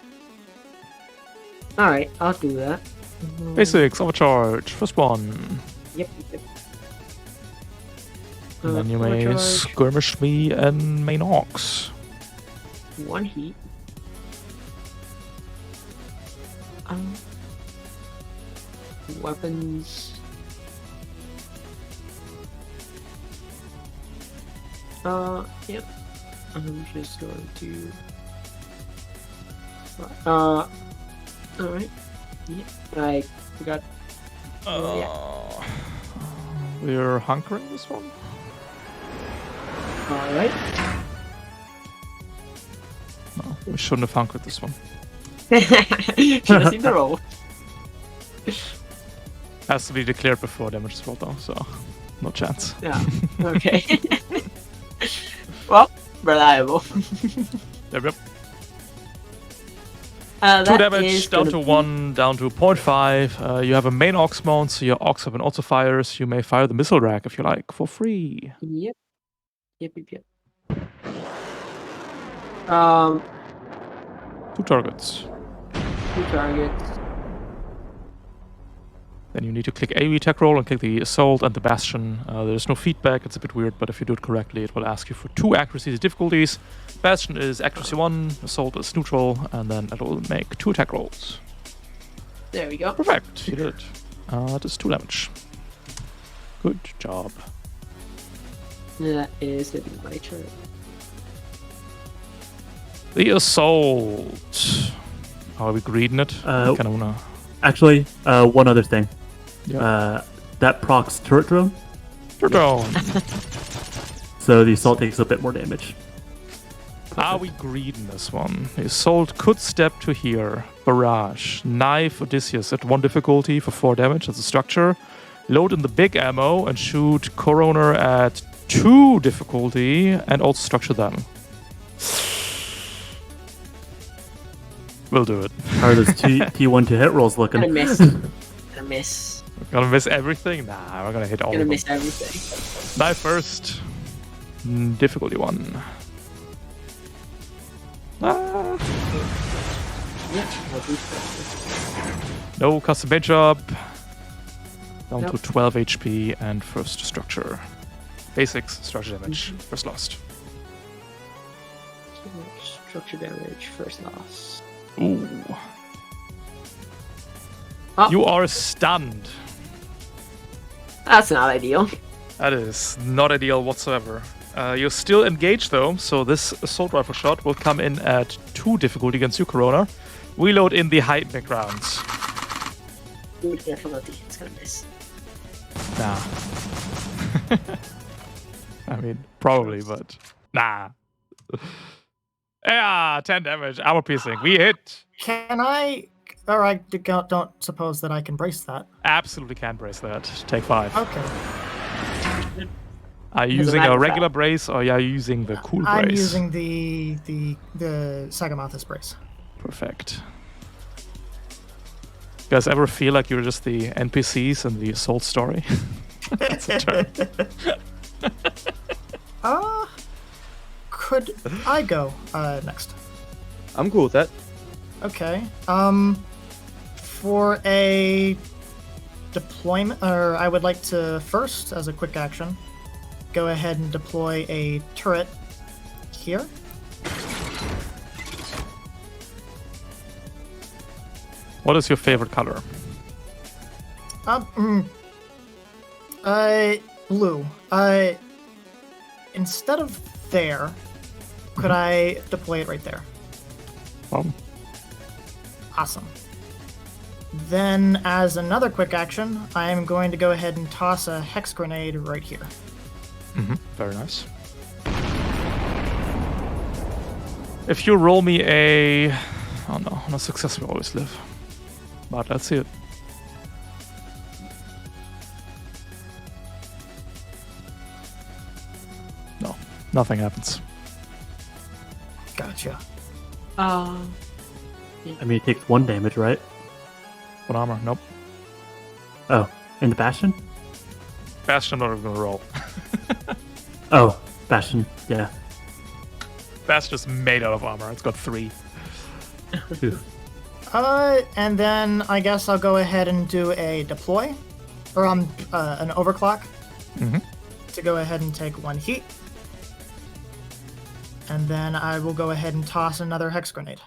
Alright, I'll do that. Basics, overcharge. First one. Yep. And then you may Overcharge, skirmish me and main ox. one heat. Weapons. Yep. I'm just going to. Alright. Yep. I forgot. We're hunkering this one. Alright. No, we shouldn't have hunkered this one. Should have seen the roll. Has to be declared before damage is rolled though, so no chance. Yeah. Okay. Well, reliable. Yep. 2 That damage, is down gonna to be- 1, down to 0.5. You have a main ox mount, so your ox weapon also fires. You may fire the missile rack if you like, for free. Yep. Yep. 2 targets. 2 targets. Then you need to click AoE attack roll and click the assault and the bastion. There's no feedback, it's a bit weird, but if you do it correctly, it will ask you for 2 accuracy difficulties. Bastion is accuracy 1, assault is neutral, and then it will make 2 attack rolls. There we go. Perfect, you did it. That is 2 damage. Good job. That is gonna be my turn. The assault. Are we greeding it? Uh, Kinda wanna... Actually, one other thing. Yeah. That procs turret drone, Turn down. so the assault takes a bit more damage. Are we greeding this one? The assault could step to here. Barrage. Knife Odysseus at 1 difficulty for 4 damage. That's a structure. Load in the big ammo and shoot Coroner at 2 difficulty and also structure them. We'll do it. How are those T1 to hit rolls looking? Gonna miss. Gonna miss. We're gonna miss everything? Nah, we're gonna hit all Gonna of them. miss everything. Knife first. Difficulty 1. Ah. Yeah, I'll do so. No custom paint job. Down Nope. to 12 HP and first structure. Basics, structure damage, first lost. Structure damage, first loss. Ooh. Oh. You are stunned. That's not ideal. That is not ideal whatsoever. You're still engaged though, so this assault rifle shot will come in at 2 difficulty against you, Corona. Reload in the high backgrounds. Good difficulty. It's gonna miss. Nah. I mean, probably, but nah. Yeah, 10 damage, armor piercing. We hit. Can I? All right, don't suppose that I can brace that. Absolutely can brace that. Take 5. Okay. Are you As a using matter a of regular fact. brace or are you using the cool brace? I'm using the Sagamother's brace. Perfect. You guys ever feel like you're just the NPCs in the Assault story? That's a term. Could I go next? I'm cool with that. Okay. For a deployment, or I would like to first, as a quick action, go ahead and deploy a turret here. What is your favorite color? Blue. Instead of there, could I deploy it right there? Well, Awesome. Then, as another quick action, I am going to go ahead and toss a hex grenade right here. very nice. If you roll me a... Oh no, on a success we always live. But let's see it. No, nothing happens. Gotcha. I mean, it takes 1 damage, right? One armor, nope. Oh, in the Bastion? Bastion not even gonna roll. Oh, Bastion, yeah. Bastion's made out of armor, it's got 3. Ooh. And then I guess I'll go ahead and do a deploy, or an overclock, to go ahead and take 1 heat. And then I will go ahead and toss another hex grenade.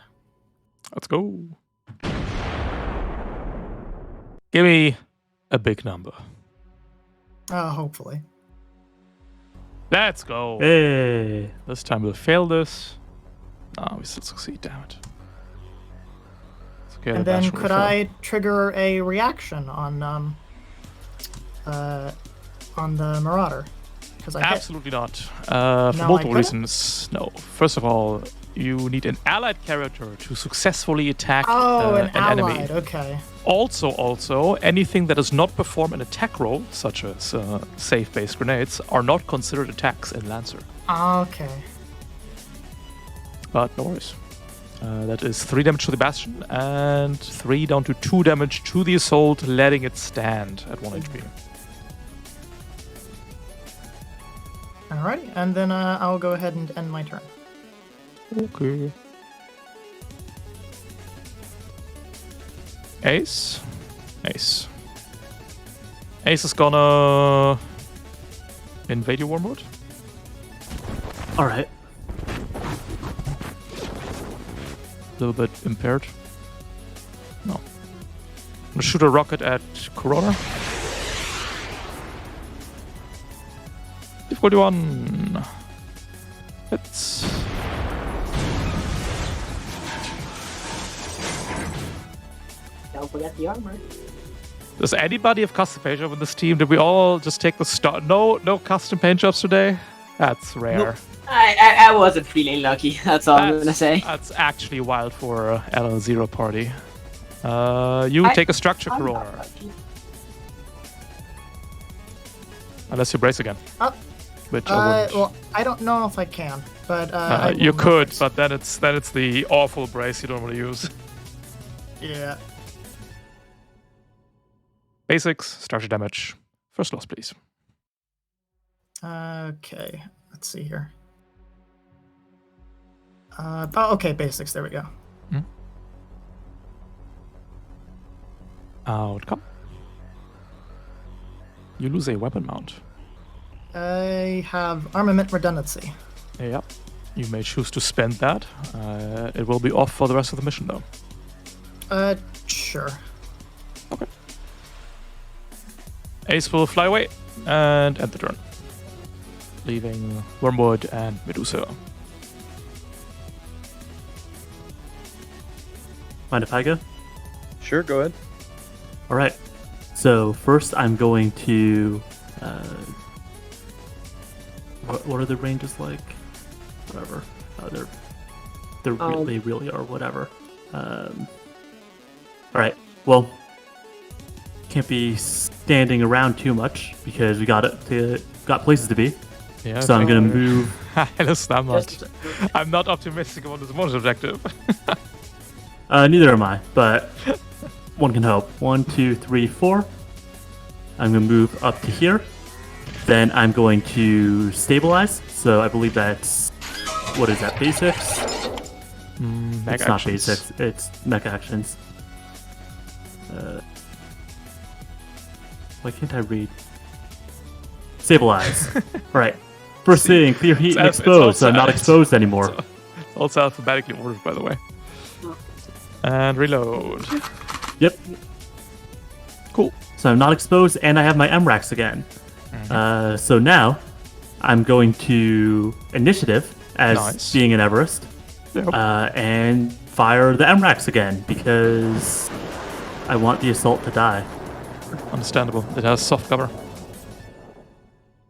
Let's go. Give me a big number. Hopefully. Let's go. Hey! This time we'll fail this. No, we still succeed, damn it. It's okay, And the then Bastion will could fail. I trigger a reaction on the Marauder? Because I hit. Absolutely not. For No, I multiple couldn't? reasons, no. First of all, you need an allied character to successfully attack an enemy. allied. Okay. Also, anything that does not perform an attack roll, such as safe-based grenades, are not considered attacks in Lancer. Okay. But no worries. That is 3 damage to the Bastion and 3 down to 2 damage to the Assault, letting it stand at 1 HP. Alrighty, and then I'll go ahead and end my turn. Okay. Ace. Ace is gonna invade your war mode. Alright. A little bit impaired. No. I'm gonna shoot a rocket at Corona. Difficulty 1. Hits. Don't forget the armor. Does anybody have custom paint job in this team? Did we all just take the start? No custom paint jobs today? That's rare. I wasn't feeling lucky. That's all I'm gonna say. That's actually wild for a LL0 party. You take a structure, I'm Corona. not lucky. Unless you brace again. Oh. Which I wouldn't. Well, I don't know if I can, but I You will could, not. but then it's the awful brace you don't want to use. Yeah. Basics, structure damage. First loss, please. Okay. Let's see here. Okay, basics. There we go. Outcome. You lose a weapon mount. I have armament redundancy. Yep. You may choose to spend that. It will be off for the rest of the mission, though. Sure. Okay. Ace will fly away and end the turn, leaving Wormwood and Medusa. Mind if I go? Sure, go ahead. Alright. So, first I'm going to... what are the ranges like? Whatever. They really are whatever. Alright, well... Can't be standing around too much because we got places to be. Yeah, So I'm gonna sure. move. Listen, Just- I'm not optimistic about this bonus objective. Neither am I, but one can hope. 1, 2, 3, 4. I'm gonna move up to here. Then I'm going to stabilize. So I believe that's what is that? Basics? Mech It's not actions. basics. It's mech actions. Why can't I read? Stabilize. All right. First thing, clear heat and It's exposed. So I'm not also- exposed anymore. It's also alphabetically ordered, by the way. And reload. Yep. Cool. So I'm not exposed, and I have my MRAX again. So now I'm going to initiative as Nice. being an Everest, Yep. and fire the MRAX again because I want the assault to die. Understandable. It has soft cover.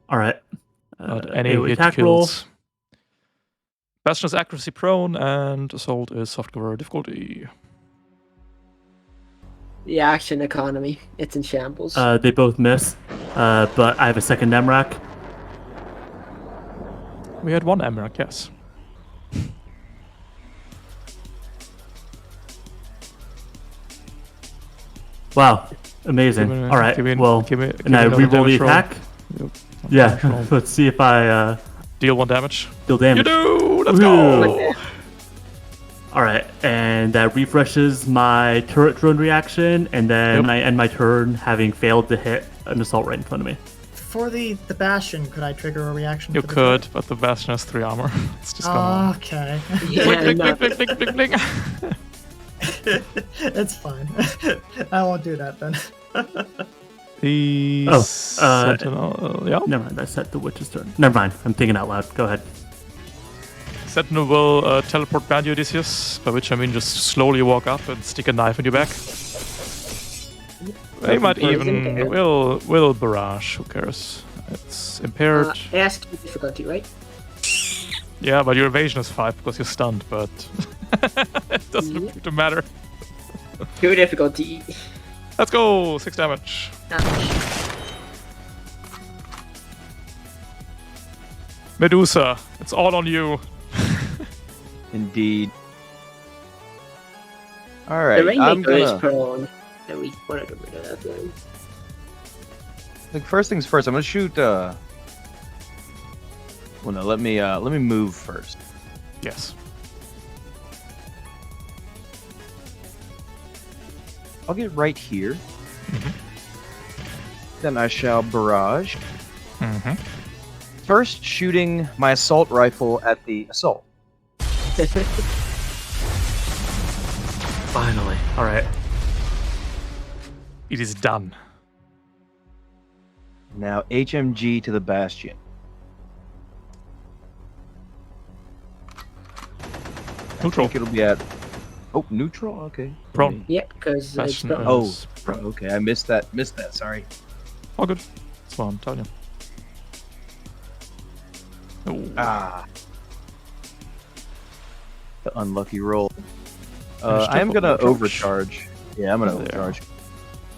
All right. But any AoE hit attack roll. kills. Bastion is accuracy prone, and assault is soft cover difficulty. The action economy. It's in shambles. They both miss, but I have a second MRAC. We had one Emmerich, yes. Wow, amazing. Give me- All right, give me- well, give me- and I give me another reroll the damage roll. attack. Yep. Yeah, Roll. let's see if I Deal 1 damage. deal You damage. do! Let's Woohoo. go! All right, and that refreshes my turret drone reaction, and then Yep. I end my turn having failed to hit an assault right in front of me. For the Bastion, could I trigger a reaction? You for the could, but the Bastion has 3 armor. It's just gonna... Okay. yeah, Blink, no. blink, blink, blink, blink, blink. It's fine. I won't do that then. The Oh, Sentinel... yeah? Never mind, I set the witch's turn. Never mind, I'm thinking out loud. Go ahead. Sentinel will teleport behind you, Odysseus, by which I mean just slowly walk up and stick a knife in your back. They might Poison even... there. will barrage, who cares? It's impaired. Ask difficulty, right? Yeah, but your evasion is 5 because you're stunned, but... it doesn't Yeah. appear to matter. 2 difficulty. Let's go! 6 damage. Medusa, it's all on you. Indeed. All The right, I'm Rainmaker is gonna. prone. Then we want to get rid of that then. Like first things first, I'm gonna shoot. Well, no, let me move first. Yes. I'll get right here. Then I shall barrage. Mm-hmm. First, shooting my assault rifle at the assault. Finally. All right. It is done. Now HMG to the Bastion. I Neutral. think it'll be at. Oh, neutral. Okay. Prone. Yeah, because it's Bastion, prone. Oh, is prone. okay. I missed that. Missed that. Sorry. All good. That's what I'm telling you. Oh. Ah. The unlucky roll. Finish I am triple gonna overcharge. overcharge. Yeah, I'm gonna There. overcharge.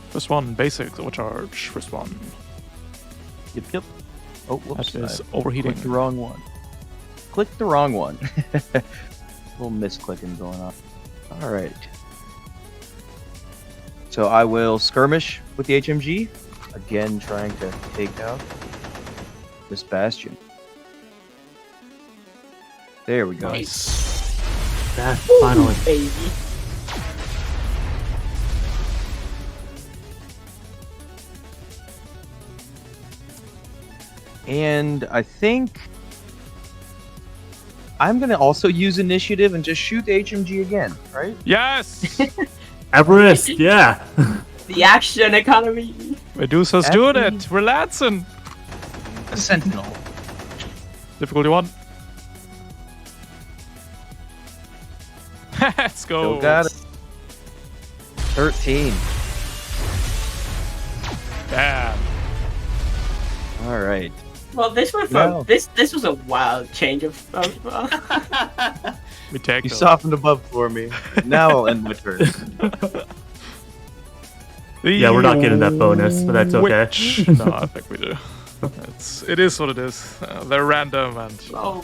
First one, basic overcharge. First one. Yep, yep. Oh, whoops. That is I overheating. clicked the wrong one. Clicked the wrong one. Little misclicking going on. All right. So I will skirmish with the HMG. Again, trying to take out this Bastion. There we go. Nice. That finally. Baby. And I think I'm gonna also use initiative and just shoot the HMG again, right? Yes! Everest, yeah. The action economy. Medusa's doing it! Relaxing! A Sentinel. Difficulty 1. Let's go! Still got it. 13. Damn. All right. Well, this was No. this was a wild change of. We take You those. softened above for me. Now I'll end my turn. Yeah, we're not getting that bonus, but that's okay. Witch. No, I think we do. It is what it is. They're random and Oh,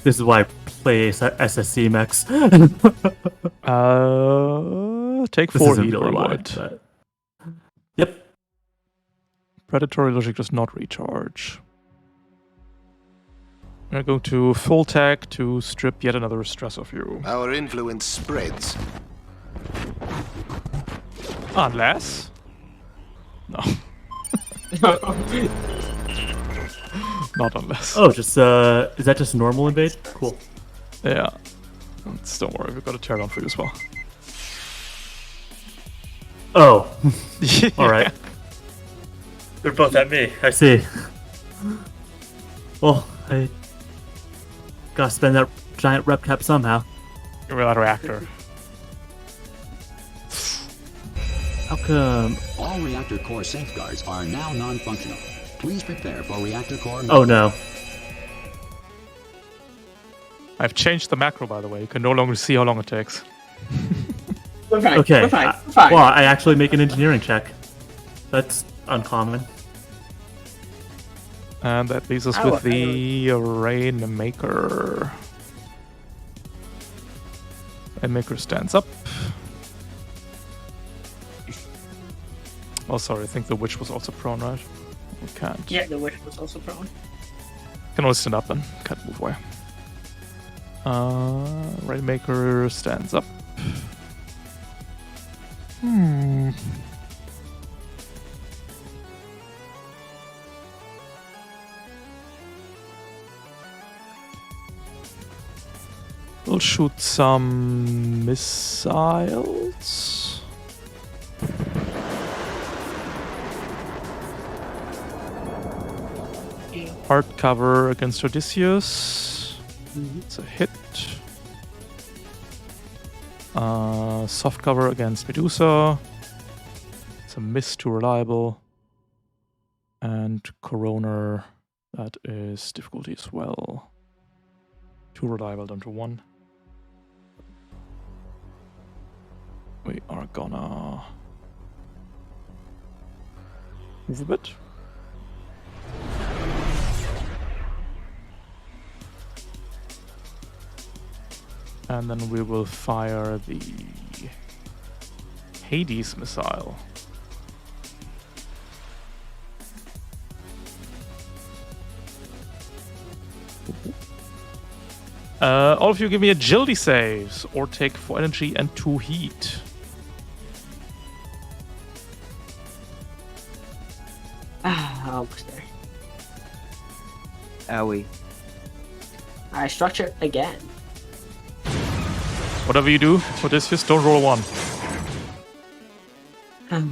This is why I play SSC mechs. take This 4 isn't heat really or why, what? but... Yep. Predatory logic does not recharge. We're going to full tag to strip yet another stress of you. Our influence spreads. Unless... No. Not unless. Oh, just, is that just normal invade? Cool. Yeah. Don't worry, we've got a tear down for you as well. Oh. Alright. They're both at me. I see. Well, I gotta spend that giant rep cap somehow. Give me that reactor. How come? All reactor core safeguards are now non-functional. Please prepare for reactor core. Oh no. I've changed the macro, by the way. You can no longer see how long it takes. we're fine. Okay. We're fine. We're fine. Well, I actually make an engineering check. That's uncommon. And that leaves us Oh, with the Rainmaker. Rainmaker stands up. Oh, sorry, I think the Witch was also prone, right? We can't. Yeah, the witch was also prone. Can only stand up then. Can't move away. Rainmaker stands up. We'll shoot some missiles. Hard cover against Odysseus. It's a hit. Soft cover against Medusa. It's a miss, too reliable. And Coroner, that is difficulty as well. Too reliable down to 1. We are gonna move a bit. And then we will fire the Hades missile. All of you give me agility saves or take 4 energy and 2 heat. Almost there. Owie. I structure again. Whatever you do, Odysseus, don't roll a 1.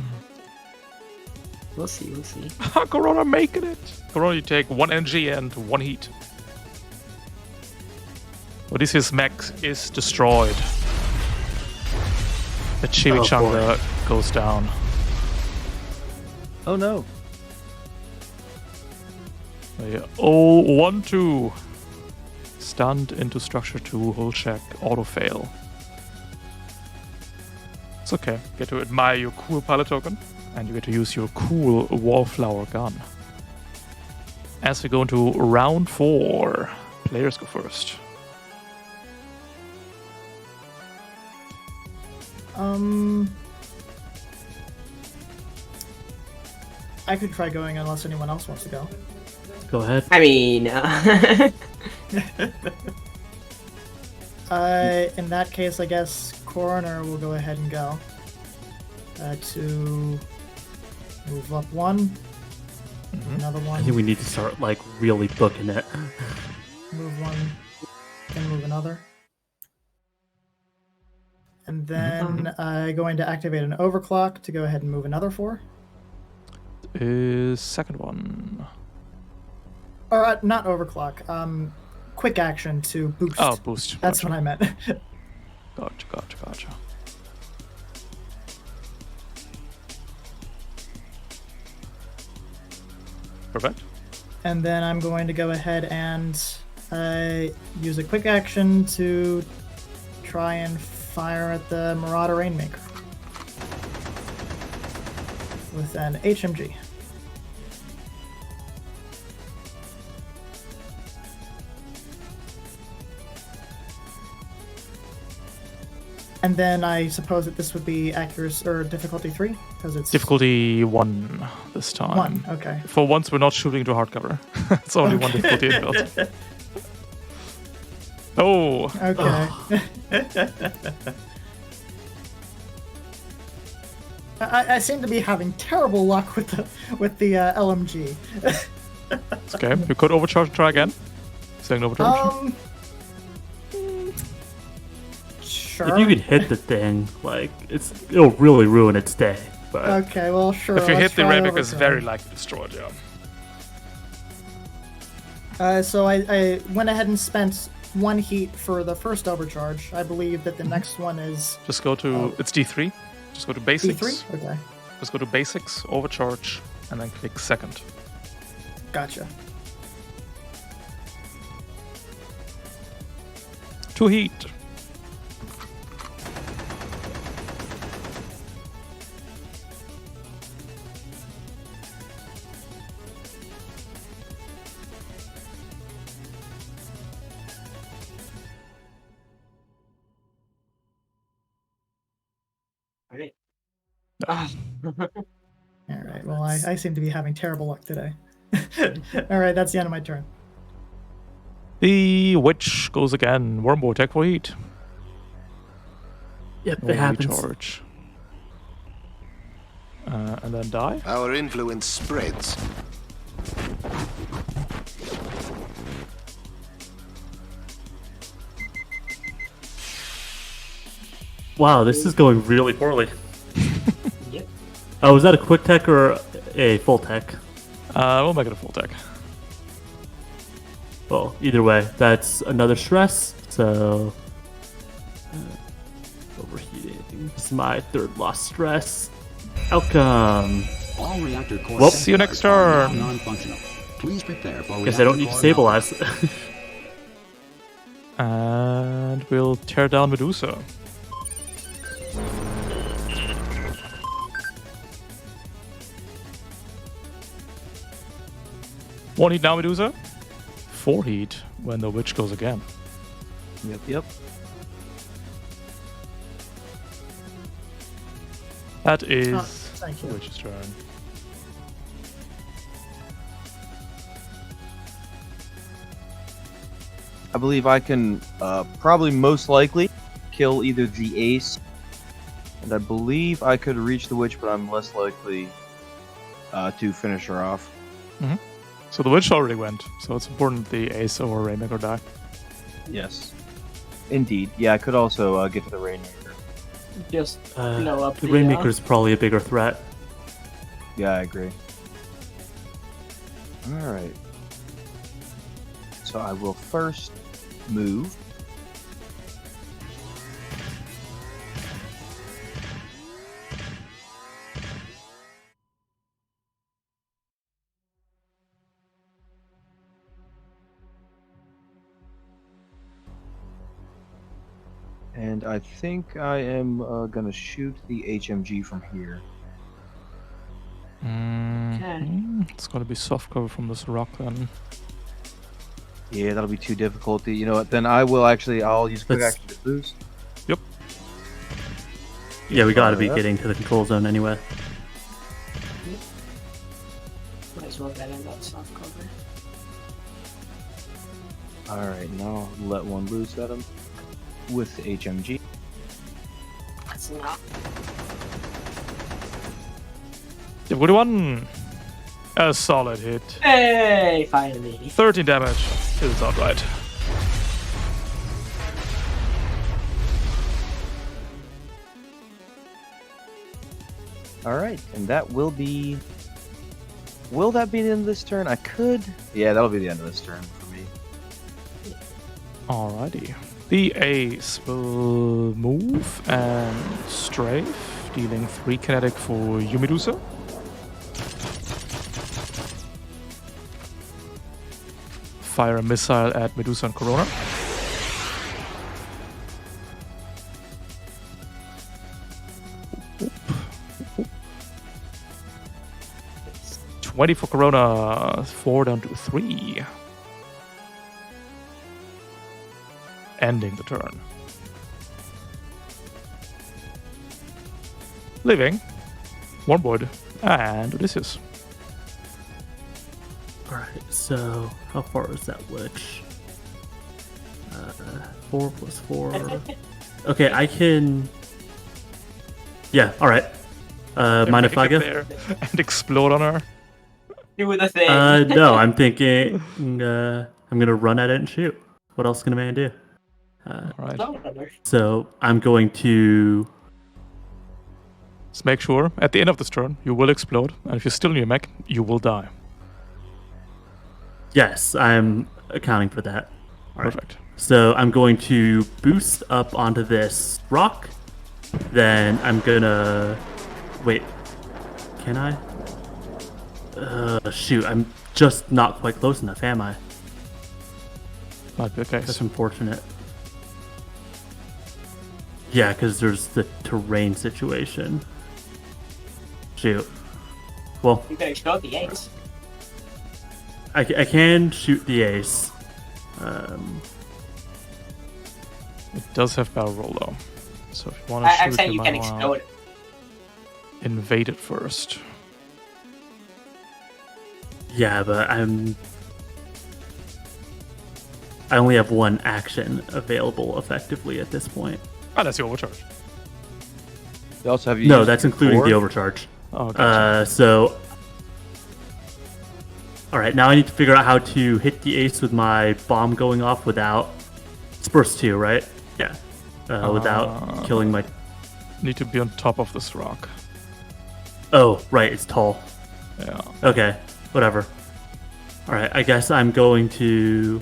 We'll see, we'll see. Corona making it! Corona, you take 1 energy and 1 heat. Odysseus' mech is destroyed. The chimichanga goes down. Oh no. Oh, 1-2. Stunned into structure 2, hull check, auto fail. It's okay. Get to admire your cool pilot token, and you get to use your cool wallflower gun. As we go into round 4, players go first. I could try going unless anyone else wants to go. Go ahead. I mean, In that case, I guess Coroner will go ahead and go. To move up 1. Another 1. I think we need to start, like, really booking it. Move 1. Then move another. And then going to activate an overclock to go ahead and move another 4. Is second one. Or not overclock. Quick action to boost. Oh, boost. That's Gotcha. what I meant. Gotcha. Perfect. And then I'm going to go ahead and use a quick action to try and fire at the Marauder Rainmaker with an HMG. And then I suppose that this would be accuracy or difficulty 3 because it's Difficulty 1 this time. 1. Okay. For once, we're not shooting to hardcover. It's only one difficulty inbuilt. Oh, Okay. I seem to be having terrible luck with the LMG. it's okay. You could overcharge and try again. Saying overcharge. Sure. If you could hit the thing, like it'll really ruin its day. But Okay, well, sure. if you let's hit the try Raybek, it's overcharge. very likely destroyed, yeah. So I went ahead and spent 1 heat for the first overcharge. I believe that the next one is Just go to, it's D3. Just go to basics. D3. Okay, Just go to basics, overcharge, and then click second. gotcha. 2 heat. Alright. All right. Well, I seem to be having terrible luck today. All right, that's the end of my turn. The witch goes again. Wormboy, attack for heat. yep, Or it happens. recharge. And then die. Our influence spreads. Wow, this is going really poorly. Yep. Oh, was that a quick tech or a full tech? We'll make it a full attack. Well, either way, that's another stress. So overheating. This is my third lost stress. Outcome. All reactor core Well, see you next sensors are now turn. non-functional. Please prepare for Guess I don't need to core stabilize. And we'll tear down Medusa. One heat now, Medusa. 4 heat when the witch goes again. Yep. That is Thank the you. witch's turn. I believe I can probably most likely kill either the ace, and I believe I could reach the witch, but I'm less likely to finish her off. So the witch already went, so it's important the ace or Rainmaker die. Yes. Indeed. Yeah, I could also get to the Rainmaker. Just blow up the the Rainmaker is probably a bigger threat. Yeah, I agree. Alright. So I will first move. And I think I am gonna shoot the HMG from here. It's gonna be soft cover from this rock then. Yeah, that'll be too difficult. You know what? Then I will actually. I'll use quick Let's- action to boost. Yeah, we gotta be Yep. getting to the control zone anyway. Might as well get in that soft cover. All right, now I'll let one loose at him with the HMG. That's not. Difficulty 1. A solid hit. Hey, finally. 13 damage. It's outright. All right, and that will be. Will that be the end of this turn? I could. Yeah, that'll be the end of this turn for me. Alrighty. The ace will move and strafe, dealing 3 kinetic for you, Medusa. Fire a missile at Medusa and Corona. Oop. 20 for Corona, 4 down to 3. Ending the turn. leaving Wormwood and Odysseus. Alright, so how far is that witch? 4 plus 4. Okay, I can. Yeah, alright. Mind if I go? There and explode on her. Do the thing. No, I'm thinking I'm gonna run at it and shoot. What else can a man do? All right. So I'm going to. Let's make sure at the end of this turn you will explode, and if you're still in your mech, you will die. Yes, I'm accounting for that. All right. Perfect. So I'm going to boost up onto this rock. Then I'm gonna wait. Can I? Shoot, I'm just not quite close enough, am I? Might be the case. That's unfortunate. Yeah, because there's the terrain situation. Shoot. Well, You better show the ace. I can shoot the ace. It does have barrel roll though, so if you want to I'm shoot, saying you you can might explode want it. to invade it first. Yeah, but I only have one action available effectively at this point. Oh, that's the overcharge. They also have you No, use that's including four? the overcharge. Oh, gotcha. So, all right, now I need to figure out how to hit the ace with my bomb going off without. It's burst 2, right? Yeah. Without killing my. Need to be on top of this rock. Oh, right, it's tall. Yeah. Okay, whatever. All right, I guess I'm going to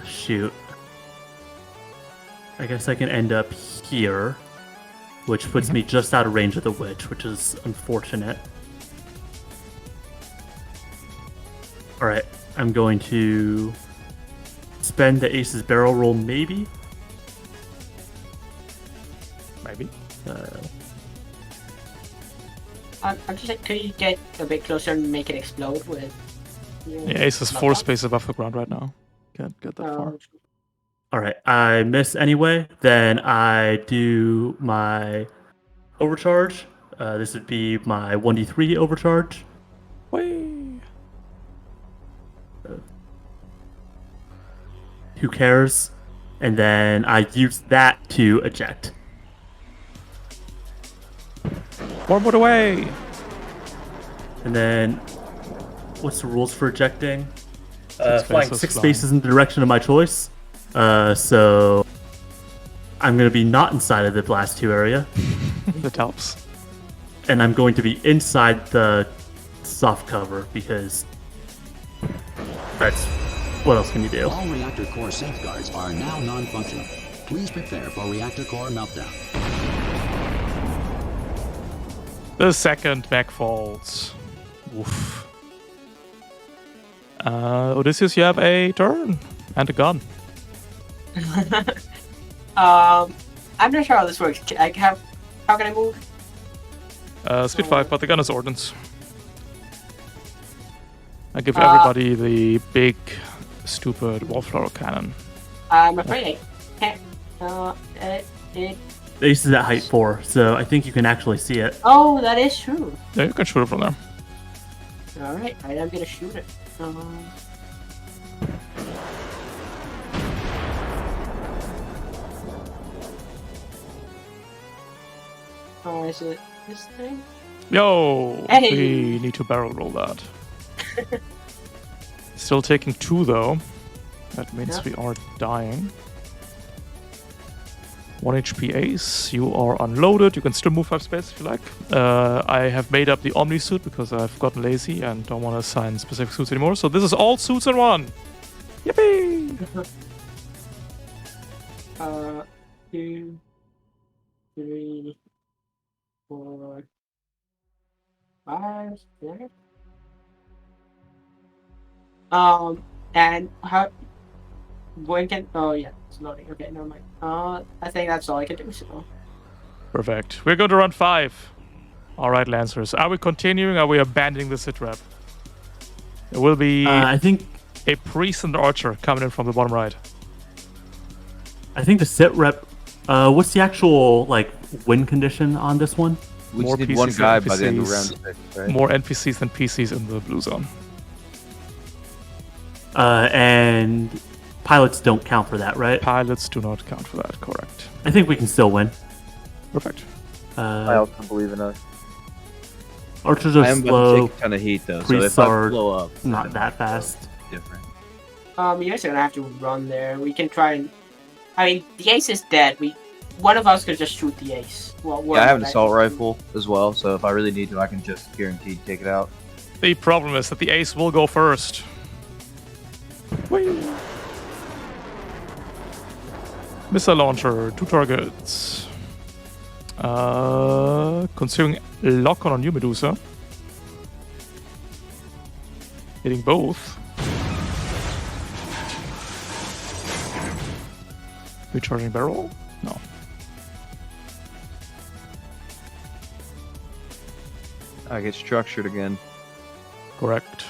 shoot. I guess I can end up here, which puts me just out of range of the witch, which is unfortunate. All right, I'm going to spend the ace's barrel roll, maybe. Maybe. I'm just like, could you get a bit closer and make it explode with? Yeah, Ace is 4 space above the ground right now. Can't get that far. All right, I miss anyway. Then I do my overcharge. This would be my 1d3 overcharge. Whee! Who cares? And then I use that to eject. Wormwood away! And then, what's the rules for ejecting? Six Flying spaces, 6 flying. spaces in the direction of my choice. So I'm going to be not inside of the blast 2 area. That helps. And I'm going to be inside the soft cover because that's what else can you do? All reactor core safeguards are now non-functional. Please prepare for reactor core meltdown. The second mech falls. Oof. Odysseus, you have a turn and a gun. I'm not sure how this works. How can I move? Speed 5, but the gun is ordnance. I give everybody the big, stupid wallflower cannon. I'm afraid I can't. It. The ace is at height 4, so I think you can actually see it. Oh, that is true. Yeah, you can shoot it from there. All right, I am gonna shoot it. Oh, is it this thing? Yo! Hey! We need to barrel roll that. Still taking 2 though. That means we are dying. 1 HP ace, you are unloaded. You can still move 5 space if you like. I have made up the Omni suit because I've gotten lazy and don't want to assign specific suits anymore. So this is all suits in one. Yippee! 2, 3, 4, 5, 6. And how? When can? Oh yeah, it's loading. Okay, never mind. I think that's all I can do. So. Perfect. We're going to run 5. All right, Lancers. Are we continuing? Are we abandoning the sit rep? There will be I think a priest and archer coming in from the bottom right. the sit rep What's the actual win condition on this one? We More just need one PCs guy than by the end of NPCs. round 6, right? More NPCs than PCs in the blue zone. And pilots don't count for that, right? Pilots do not count for that, correct. I think we can still win. Perfect. I also believe in us. Archers are I am about to slow, take a ton of heat though, so priests if I are blow up, not then that it's fast. different. You guys are gonna have to run there. We can try and. I mean, the ace is dead. One of us could just shoot the ace. Well, Yeah, I have an one assault actually- rifle as well, so if I really need to, I can just guaranteed take it out. The problem is that the ace will go first. Whee! Missile launcher, 2 targets. Considering lock on new Medusa. Hitting both. Recharging barrel? No. I get structured again. Correct.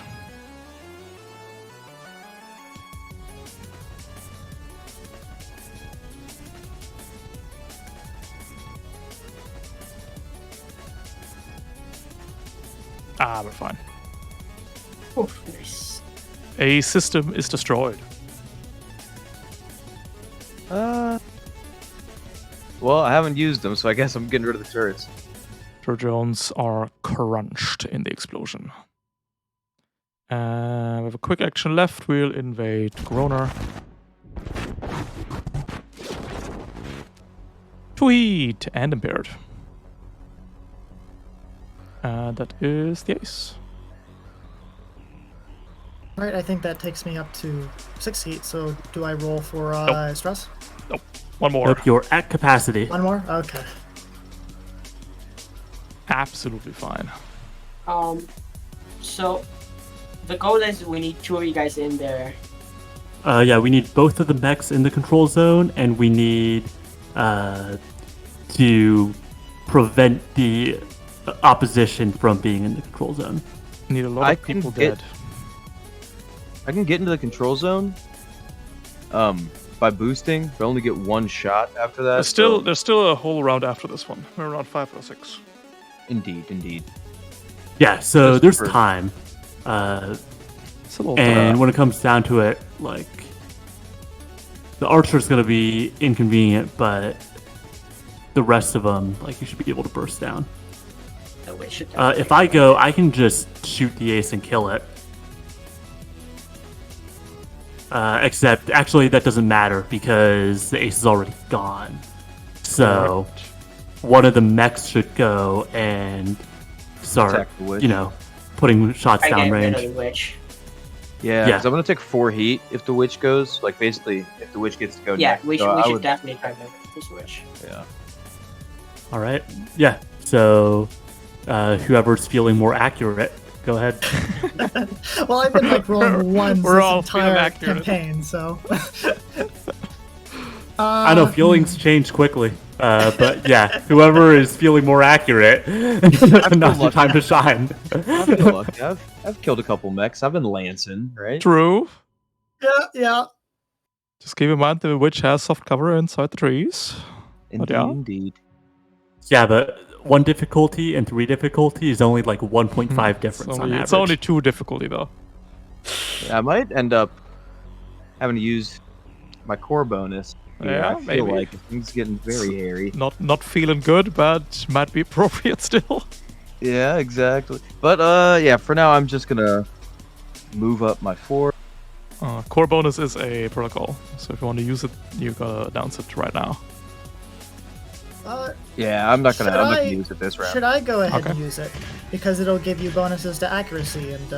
Ah, we're fine. Oof, nice. A system is destroyed. Well, I haven't used them, so I guess I'm getting rid of the turrets. Sir Jones are crunched in the explosion. We have a quick action left. We'll invade Groner. Tweet and impaired. That is the ace. Right, I think that takes me up to 6 heat. So do I roll for Nope. stress? Nope. One more. Nope, you're at capacity. One more? Okay. Absolutely fine. So the goal is we need 2 of you guys in there. Yeah, we need both of the mechs in the control zone, and we need to prevent the opposition from being in the control zone. Need a lot I of people can get- dead. I can get into the control zone by boosting, but only get one shot after that. There's still a whole round after this one. We're around 5 or 6. Indeed. Yeah, so Just there's for- time. It's a little And when it comes down to it, the archer's going to be inconvenient, but the rest of them, you should be able to burst down. The witch should If I go, I can just shoot the ace and kill it. Except, actually, that doesn't matter because the ace is already gone. So, one of the mechs should go and start, Attack the witch. putting shots I get rid downrange. of the witch. Yeah, Yeah. because I'm gonna take 4 heat if the witch goes. Basically, if the witch gets to go Yeah, next. we So should, we I should would- definitely try to this witch. Yeah. All right. Yeah. So, whoever's feeling more accurate, go ahead. Well, I've been rolling ones We're this all feeling entire accurate. campaign, so. I know feelings change quickly, but yeah, whoever is feeling more accurate, now's the time to shine. I feel lucky. I've killed a couple mechs. I've been lancing, right? True. Yeah. Just keep in mind the witch has soft cover inside the trees. Indeed. Yeah, but 1 difficulty and 3 difficulty is only 1.5 difference on average. It's only 2 difficulty though. Yeah, I might end up having to use my core bonus. Yeah, I feel maybe. like things getting very hairy. Not feeling good, but might be appropriate still. Yeah, exactly. But yeah, for now I'm just gonna move up my 4. Core bonus is a protocol, so if you want to use it, you gotta announce it right now. Yeah, I'm not Should gonna I- use it this round. Should I go ahead Okay. and use it? Because it'll give you bonuses to accuracy and.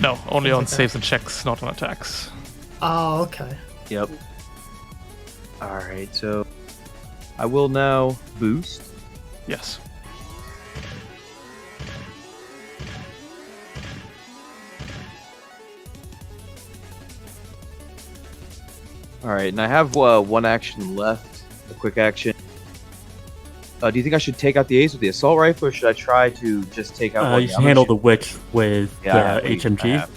No, only Things on like that. saves and checks, not on attacks. Oh, okay. Yep. Alright, so I will now boost. Yes. Alright, and I have one action left, a quick action. Do you think I should take out the ace with the assault rifle, or should I try to just take out one? You should handle the witch with I have the to- HMG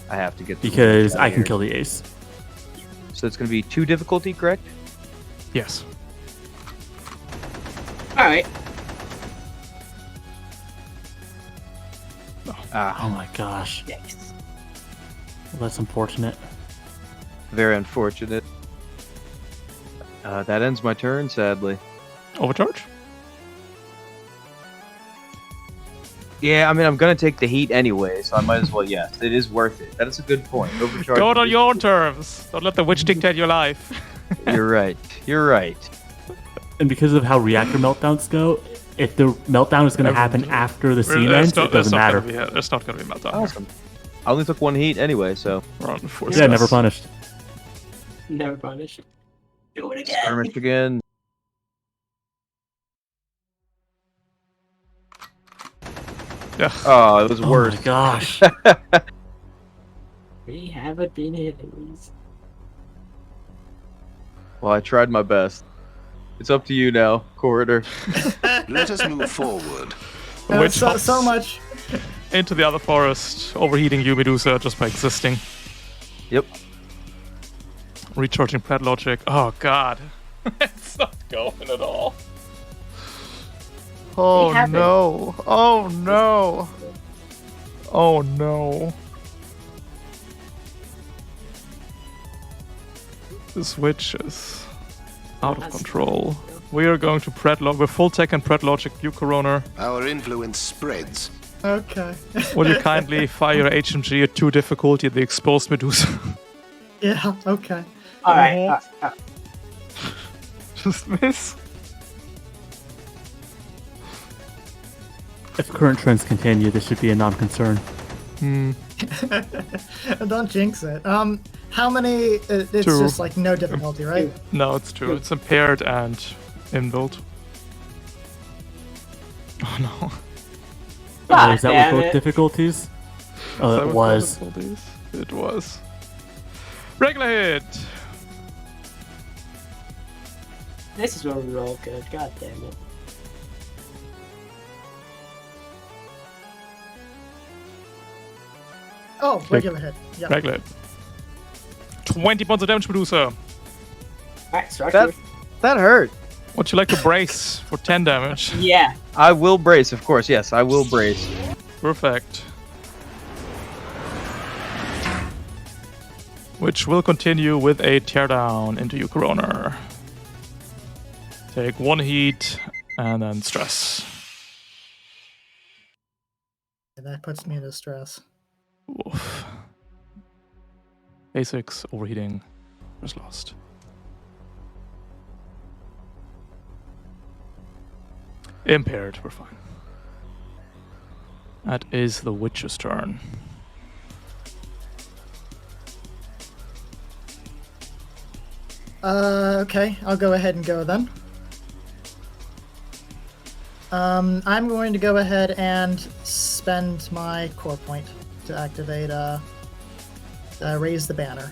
I have to get the because witch out I of can here. kill the ace. So it's going to be 2 difficulty, correct? Yes. Alright. Oh my gosh. Yikes. Well, that's unfortunate. Very unfortunate. That ends my turn, sadly. Overcharge? Yeah, I mean, I'm gonna take the heat anyway, so I might as well. Yes, it is worth it. That is a good point. Overcharge. Go it on your own terms. Don't let the witch dictate your life. You're right. You're right. And because of how reactor meltdowns go, if the meltdown is going to happen after the scene ends, it doesn't matter. There's not going to be a meltdown. Awesome. I only took one heat anyway, so. We're on four Yeah, never punished. Never punished. Do it again. Skirmish again. Yeah. Oh, it was worse. Oh my gosh. We haven't been enemies. Well, I tried my best. It's up to you now, Corridor. Let us move forward. The witch so hops much. into the other forest, overheating you, Medusa, just by existing. Yep. Recharging pet logic. Oh god. It's not going at all. Oh happened. no. Oh no. Oh no. This witch is out of That's- control. We are going to pret logic. We're full tech and pret logic, you Corona. Our influence spreads. Okay. Will you kindly fire your HMG at 2 difficulty at the exposed Medusa? Yeah. Okay. Alright. Just miss. If current trends continue, this should be a non-concern. Don't jinx it. How many? It's 2. just like no difficulty, right? No, it's true. It's impaired and inbuilt. Oh no. Oh, is that damn with both it. difficulties? Oh, That it with was. difficulties? It was. Regular hit! This is where we roll good. God damn it. Oh, regular hit. Yeah. Regular hit. 20 points of damage, Medusa. Alright, start That that hurt. Would you like to brace for 10 damage? Yeah. I will brace, of course. Yes, I will brace. Perfect. Which will continue with a teardown into you, Corona. Take 1 heat and then stress. That puts me into stress. Oof. Basics, overheating, was lost. Impaired, we're fine. That is the witch's turn. Okay, I'll go ahead and go then. I'm going to go ahead and spend my core point to activate raise the banner,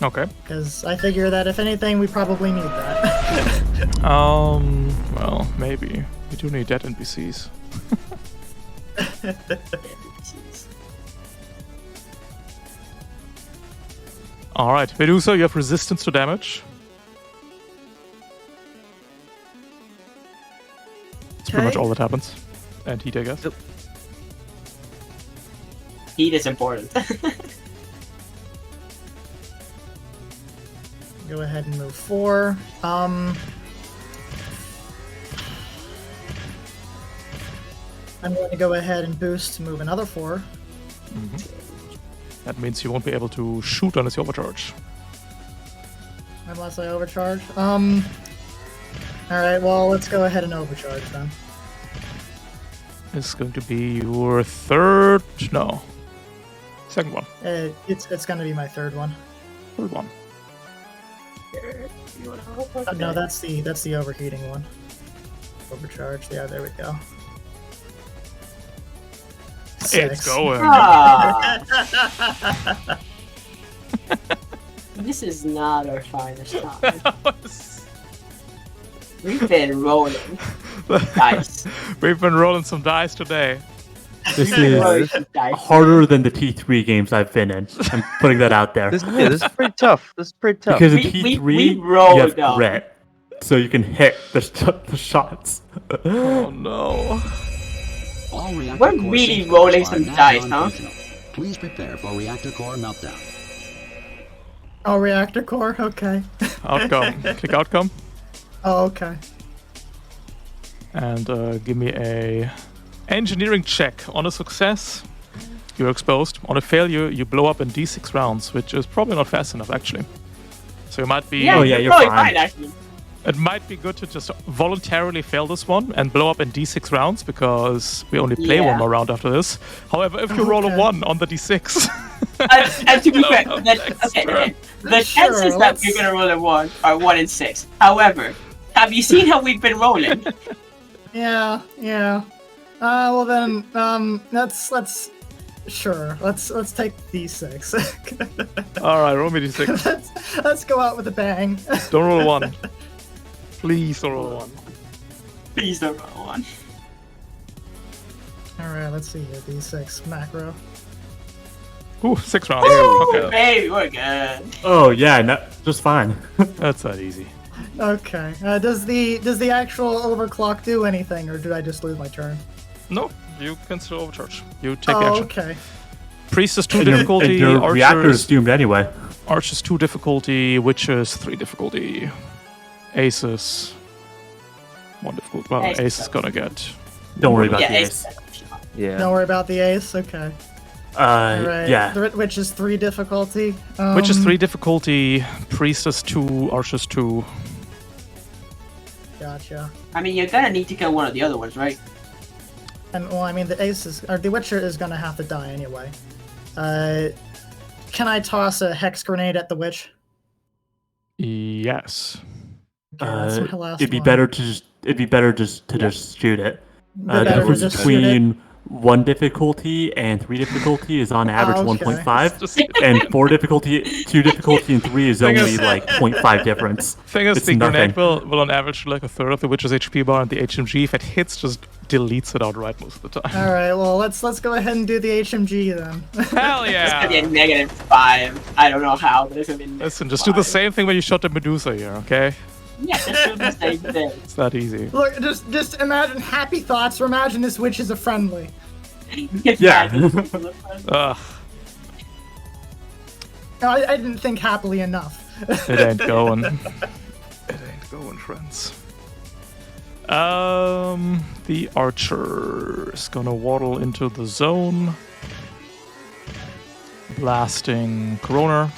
Okay. because I figure that if anything, we probably need that. Well, maybe. We do need dead NPCs. Alright, Medusa, you have resistance to damage. That's pretty much Okay. all that happens. And heat, I guess. Yep. Heat is important. Go ahead and move 4. I'm going to go ahead and boost to move another 4. That means you won't be able to shoot unless you overcharge. Unless I overcharge. Alright, well, let's go ahead and overcharge then. This is going to be your third... No. Second one. It's going to be my third one. Third one. No, that's the overheating one. Overcharge. Yeah, there we go. It's 6. going. Ah. This is not our finest time. We've been rolling dice. We've been rolling some dice today. This Rolling is some dice. harder than the T3 games I've been in. I'm putting that out there. This is pretty tough. This is pretty tough. Because in We T3, you rolled have up. threat. so you can hit the shots. Oh no. All reactor We're core really safeguards rolling are some now dice, huh? non-functional. Please prepare for reactor core meltdown. Oh, reactor core. Okay. Outcome. Click outcome. Oh, okay. And give me a engineering check. On a success, you're exposed. On a failure, you blow up in D6 rounds, which is probably not fast enough, actually. So you might be... Oh, yeah, you're probably fine. actually. It might be good to just voluntarily fail this one and blow up in D6 rounds, because we only play Yeah. one more round after this. However, if you roll a Okay. 1 on the D6... And to be fair, No, okay. The Sure, chances that let's- we're gonna roll a 1 are 1 in 6. However, have you seen how we've been rolling? Yeah. Well then, sure. Let's take D6. Alright, roll me D6. let's go out with a bang. Don't roll a 1. Please don't roll a 1. Please don't roll 1. All right. Let's see here. D6 macro. Ooh, 6 rounds. Ooh, Okay. baby, we're good. Oh yeah, no, just fine. That's not easy. Okay. Does the actual overclock do anything, or did I just lose my turn? No, you can still overcharge. You take Oh, action. okay. Priest is 2 And your difficulty, reactor is doomed anyway. Archers 2 difficulty, Witches 3 difficulty, Aces 1 difficulty. Well, Ace Ace is gonna get... Don't worry about Yeah, the it's ace. Yeah. Don't worry about the ace. Okay. All right. Yeah. Which is 3 difficulty. Witches 3 difficulty, Priestess 2, Archers 2. Gotcha. I mean, you're gonna need to kill one of the other ones, right? And well, I mean, the ace is, or the Witcher is gonna have to die anyway. Can I toss a hex grenade at the witch? Yes. Okay, that's my last It'd be one. better to just shoot it. The better to difference just shoot it. between 1 difficulty and 3 difficulty is on average Okay. 1.5, Just, and 4 difficulty, 2 difficulty, and 3 is Thing only is- like 0.5 difference. thing is, It's the grenade nothing. will on average do like a third of the Witcher's HP bar, and the HMG, if it hits, just deletes it outright most of the time. All right. Well, let's go ahead and do the HMG then. Hell It's gonna be a yeah! -5. I don't know how, but it's gonna be a Listen, just do the -5. same thing when you shot the Medusa here, okay? Yeah, just do the same thing. It's that easy. Look, just imagine happy thoughts, or imagine this witch is a friendly. Yeah. Ugh, No, I didn't think happily enough. it ain't going. It ain't going, friends. The archer is gonna waddle into the zone, blasting Corona.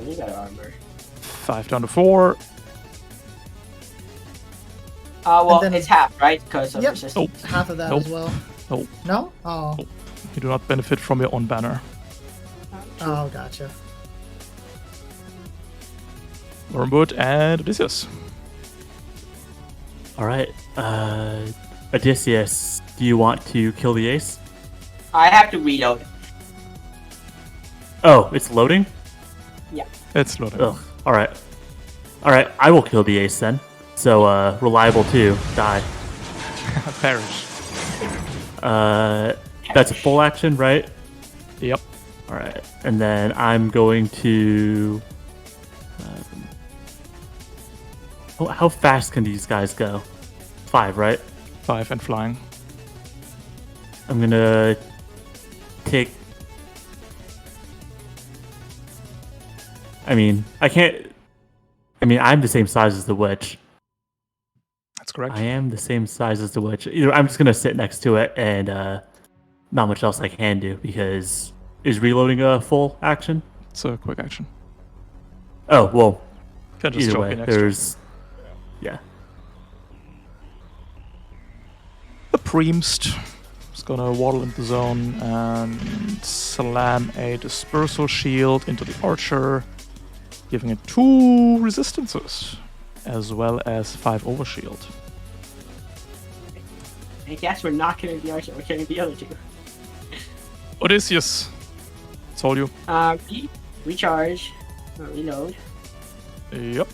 You got armor. 5 down to 4. Well, then- it's half, right? Because of Yep. resistance. Half of that Nope. as well. Nope. No? Oh. You do not benefit from your own banner. Oh, gotcha. Wormwood and Odysseus. All right, Odysseus, do you want to kill the ace? I have to reload it. Oh, it's loading? It's loaded. Ugh. All right. I will kill the ace then. So, reliable 2, die. Perish. That's a full action, right? Yep. All right, and then I'm going to. How fast can these guys go? 5, right? 5 and flying. I'm gonna take. I mean, I can't. I mean, I'm the same size as the witch. That's correct. I am the same size as the witch. Either I'm just gonna sit next to it, and not much else I can do because is reloading a full action? It's a quick action. Oh well. Can just Either jump way, in extra. there's. Yeah. The Priest is gonna waddle into the zone and slam a dispersal shield into the archer, giving it 2 resistances, as well as 5 overshield. I guess we're not killing the archer, we're killing the other two. Odysseus, it's all you. Recharge. Reload. Yep.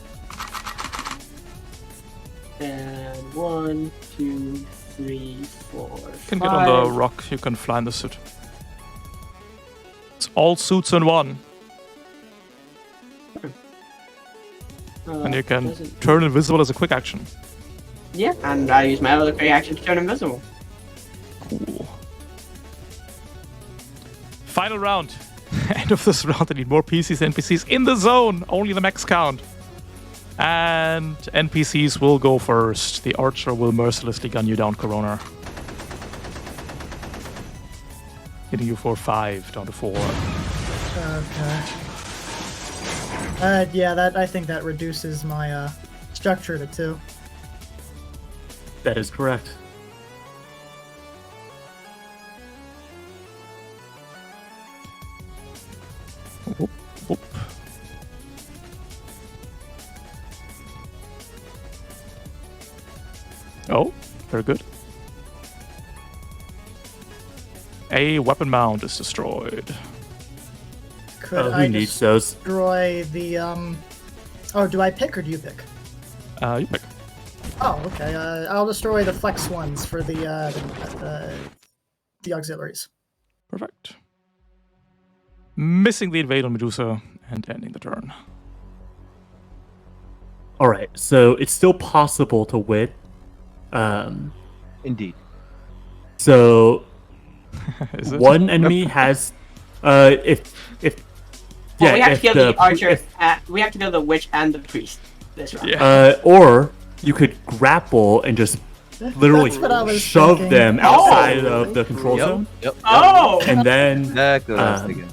And 1, 2, 3, 4, You can get on the rock, you can fly in the suit. It's all suits in one. And you can doesn't- turn invisible as a quick action. Yeah, and I use my other quick action to turn invisible. Cool. Final round. End of this round. I need more PCs and NPCs in the zone. Only the max count. And NPCs will go first. The archer will mercilessly gun you down, Corona. Hitting you for 5, down to 4. Okay. Yeah, I think that reduces my structure to 2. That is correct. Whoop, whoop. Oh, very good. A weapon mount is destroyed. Could Who I needs those? destroy the Oh, do I pick or do you pick? You pick. Oh, okay. I'll destroy the flex ones for the auxiliaries. Perfect. Missing the invade on Medusa and ending the turn. All right, so it's still possible to win. Indeed. So Is it? one enemy has, if Well, we have if to kill the the archer. if- We have to kill the witch and the priest. This round. Yeah. or you could grapple and just literally That's what I was shove thinking. them Oh! outside of the control zone, Yep. Oh! and then Exactly what I was Um, thinking.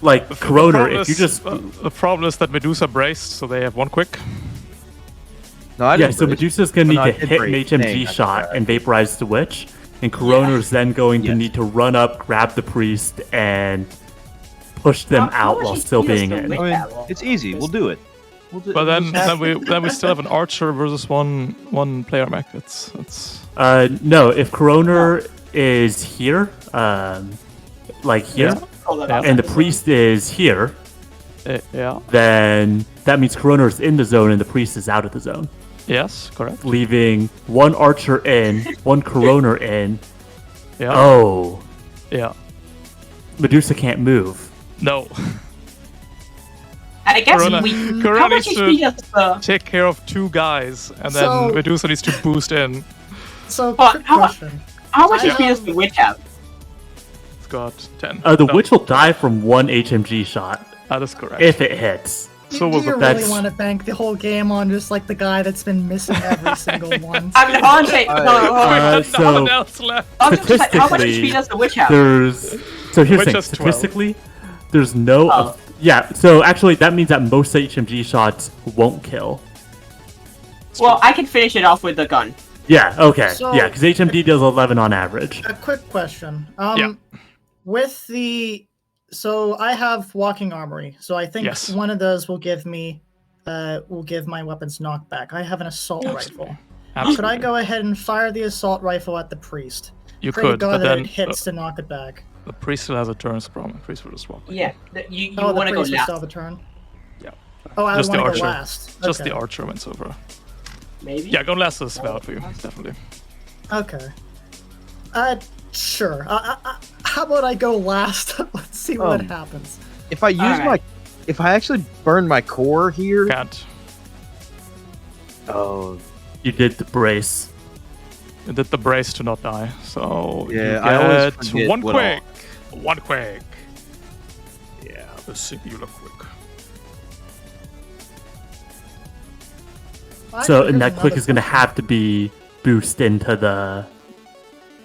like Corona, if you just the problem is that Medusa braced, so they have one quick. No, I yeah, didn't so brace. Medusa's gonna Oh, need no, I to did hit an brace. HMG Dang, I shot forgot. and vaporize the witch, and Corona's then going to Yes. need to run up, grab the priest, and push them How out much while is still PS being the in. witch? I mean, that long. it's easy. We'll do it. But then we still have an archer versus one player mech. It's No, if Corona is here, like here, Yeah. Hold on, Yeah. and the priest is here, yeah. then that means Corona is in the zone and the priest is out of the zone, Yes, correct. leaving one archer in, one Corona in. Yeah. Oh, Yeah. Medusa can't move. No. I guess Corona- we. Corona How much needs HP to- does Take care of 2 guys, and then So- Medusa needs to boost in. So, Oh, quick how much- question. how much I, HP does the witch have? It's got 10. The No, witch will die from one HMG shot That is correct. if it hits. Do, So do will you the really that's- want to bank the whole game on just like the guy that's been missing every single one? I mean, honestly, no, Uh, no one so else left. how much statistically, HP does the witch have? There's so here's Which the thing. is 12. Statistically, there's no. Oh. Yeah. So actually, that means that most HMG shots won't kill. Well, I can finish it off with the gun. Yeah. Okay. So- yeah, because HMD does 11 on average. A quick question. Yeah. With the so I have walking armory, so I think Yes. one of those will give me will give my weapons knockback. I have an assault rifle. Absolutely. Should I go ahead and fire the assault rifle at the priest? You Pray to could, God but that then it hits to knock it back. the priest still has a turn problem. Priest will just walk. Yeah, you Oh, the want to go priest will last, still have a turn. Yeah. Oh, I Just the want to go archer. last. Just Okay. the archer wins over. maybe? Yeah, going last is valid for you, definitely. Okay. Sure. How about I go last? Let's see what happens. If I use Alright. if I actually burn my core here, Can't. oh, You did the brace. You did the brace to not die, so Yeah, you I always get forget one what quick. One quick. Yeah, the singular quick. So Actually, and that here's click another is going to question. have to be boost into the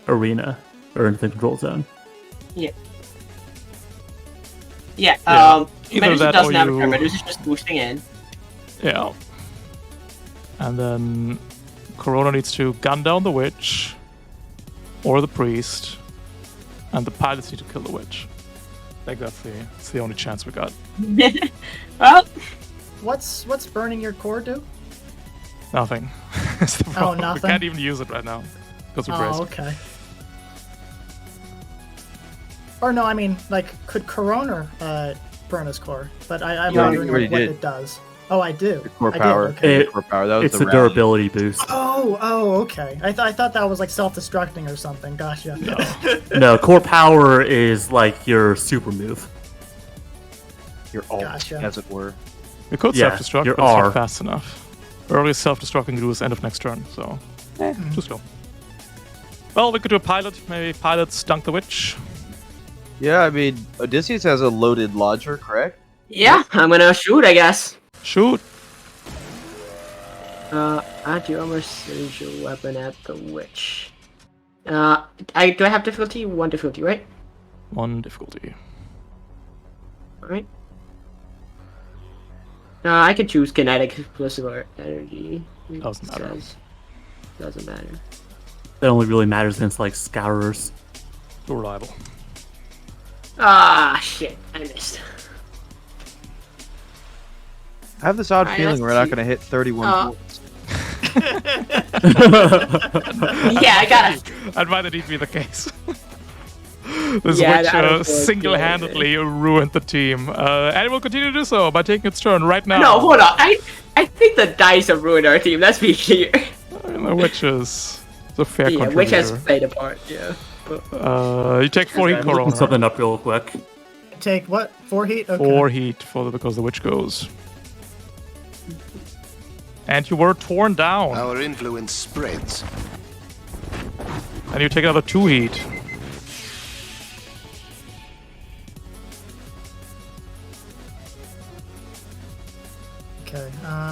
arena or into the control zone. Yeah, Yeah, either Medusa that doesn't or have a you- turn. Medusa's just boosting in. Yeah. And then Corona needs to gun down the witch or the priest, and the pilots need to kill the witch. I think that's the only chance we got. Well, What's burning your core do? Nothing. That's the problem. nothing? We can't even use it right now because we braced. Oh, okay. Or no, I mean, like, could Corona burn his core? But I'm Yeah, wondering you already what did. it does. Oh, I do. the core I did, power. okay. It- Core power. That was It's the a rally. durability boost. Oh, okay. I thought that was like self-destructing or something. Gotcha. No, core power is like your super move. Your alt, Gotcha. as it were. You could Yeah, self-destruct, your but it's R. not fast enough. Earliest self-destruct you can do is end of next turn, so too slow. Well, we could do a pilot. Maybe pilot stunk the witch. Yeah, I mean, Odysseus has a loaded launcher, correct? Yeah, I'm gonna shoot, I guess. Shoot. Add your armor signature weapon at the witch. Do I have difficulty? 1 difficulty, right? 1 difficulty. Alright. I can choose kinetic, explosive, or energy. Doesn't matter. Doesn't matter. That only really matters against like scourers. Too reliable. Ah, shit. I missed. I have this odd Alright, feeling let's we're not see. going to hit 31 points. Yeah, I got it. That might indeed be the case. This Yeah, witch that was single-handedly ruined the team. And it will continue to do so by taking its turn right now. No, hold on. I think the dice have ruined our team. Let's be clear. The witch is a fair Yeah, contributor. which has played a part. Yeah. You take 4 heat, I'm looking Corona. something up real quick. Take what? 4 heat? Okay. 4 heat because the witch goes. And you were torn down. Our influence spreads. And you take another 2 heat. Okay,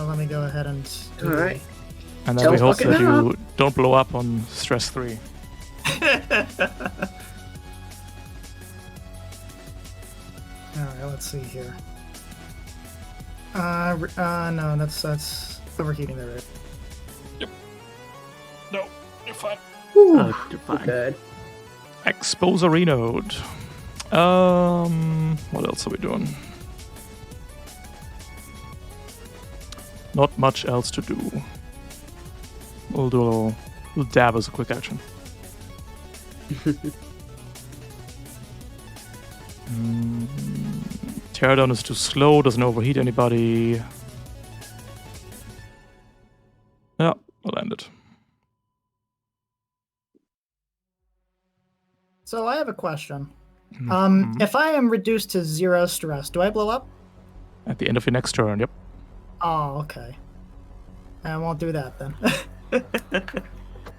let me go ahead and do the- Alright. And then we Don't hope fuck it that you up. don't blow up on stress 3. Alright, let's see here. No, that's overheating there. Right? No, you're fine. Oh, you're fine. Good. Exposory node. What else are we doing? Not much else to do. We'll do a little dab as a quick action. Pterodon is too slow, doesn't overheat anybody. Yeah, we'll end it. So I have a question. Mhm. If I am reduced to 0 stress, do I blow up? At the end of your next turn, yep. Oh, okay. I won't do that then.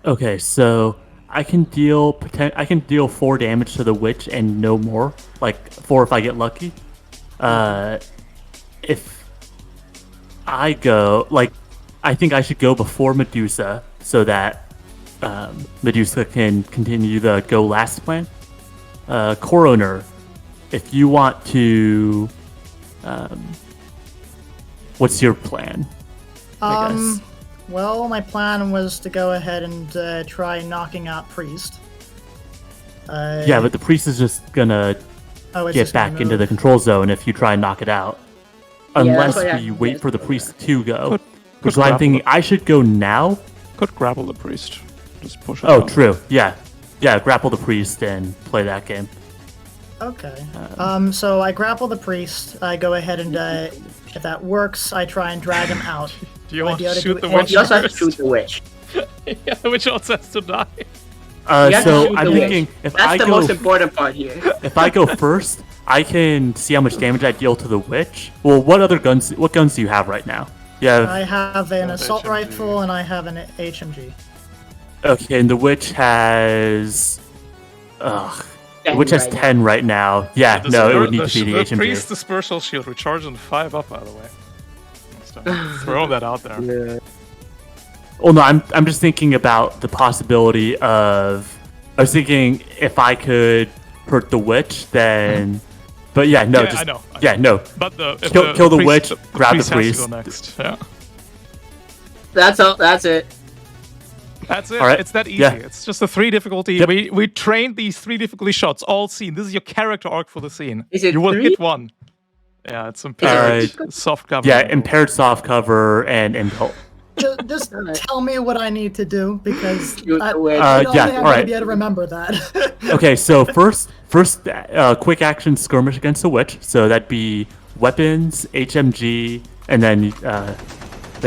Okay, so I can deal 4 damage to the witch and no more, like 4 if I get lucky. If I go, like, I think I should go before Medusa so that Medusa can continue the go last plan. Coroner, if you want to, what's your plan? I guess. Well, my plan was to go ahead and try knocking out Priest. Yeah, but the priest is just gonna it's get just gonna back into the move. control zone if you try and knock it out. Yeah, Unless that's what we I- wait for the priest to go. Could Which is why I'm grapple thinking I should go now. Could grapple the priest. Just push it Oh, down. true. Yeah. Yeah, grapple the priest and play that game. Okay. So I grapple the priest. I go ahead and, if that works, I try and drag him out. Do you My want to idea to shoot do the it- witch You also have to first? shoot the witch. Yeah, the witch also has to die. You have to So shoot I'm the witch. thinking if That's I the go most important part here. if I go first, I can see how much damage I deal to the witch. Well, what guns do you have right now? Yeah. I have an Yeah, assault HMG. rifle and I have an HMG. Okay, and the witch has. Ugh. The 10 witch has right now. 10 right now. Yeah, The no, it spur- would need to be the The priest HMG. dispersal shield recharges on 5 up, by the way. Just throw that out there. Well, no, I'm just thinking about the possibility of. I was thinking if I could hurt the witch, then. But yeah, no, Yeah, just I know. yeah, no. But if Kill the priest- witch, grab the has to priest. go next. Yeah. That's all. That's it. That's it. All right. It's that easy. Yeah. It's just a 3 difficulty. Yep. We trained these 3 difficulty shots all scene. This is your character arc for the scene. Is it you will 3? hit 1. Yeah, it's impaired. Soft cover. Yeah, impaired soft cover and impulse. Just Alright. tell me what I need to do because Shoot I the witch. don't think yeah, I'm gonna alright. be able to remember that. Okay, so first, quick action skirmish against the witch. So that'd be weapons, HMG, and then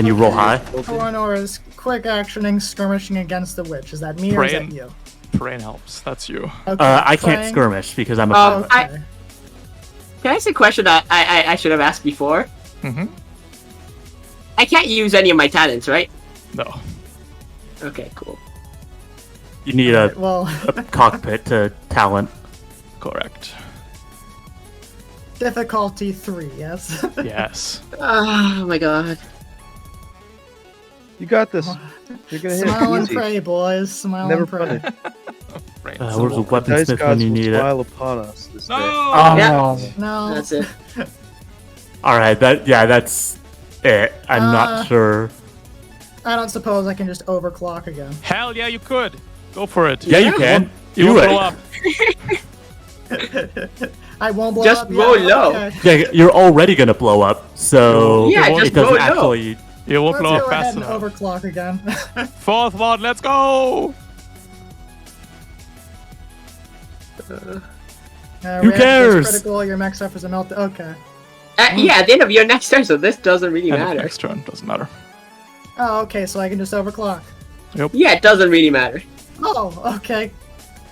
you roll high. Coroner's quick actioning, skirmishing against the witch. Is that me or is that Brain. you? Brain helps. That's you. Okay, I can't praying. skirmish because I'm a Um, pilot. Okay. Can I ask a question that I should have asked before? Mm-hmm. I can't use any of my talents, right? No. Okay, cool. You need Alright, well, a cockpit to talent. Correct. difficulty 3, yes? Yes. Oh my god. You got this. You're gonna hit Smile and easy. pray, boys. Smile Never and pray. punished. Brain Where's symbol. the The dice weaponsmith when gods you will need it? smile upon us this day. Oh. Yeah. No. That's it. All right. That's it. I'm not sure. I don't suppose I can just overclock again. Hell yeah, you could. Go for it. Yeah, you can. You Do will it. blow up. I won't blow Just up. roll yeah, low. Okay. Yeah, you're already gonna blow up, so Yeah, it just doesn't roll low. actually. You won't Let's blow go up ahead fast and enough. overclock again. Fourth one, let's go! Who React is cares? Critical, your max effort is a melt. Okay. Yeah, at the end of your next turn, so this doesn't really And matter. next turn, doesn't matter. Oh, okay, so I can just overclock. Yeah, it doesn't really matter. Oh, okay.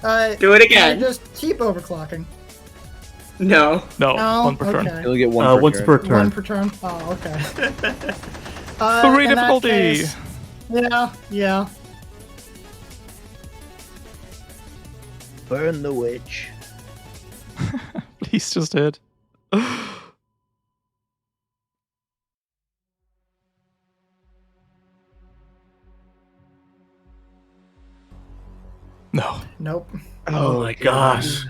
Do it Can I again. just keep overclocking? No. No, No, one per turn. okay. You'll get one Once turn. per turn. One per turn? Oh, okay. Three in that difficulty. case- Yeah. Burn the witch. Please just hit. No. Nope. Oh my gosh.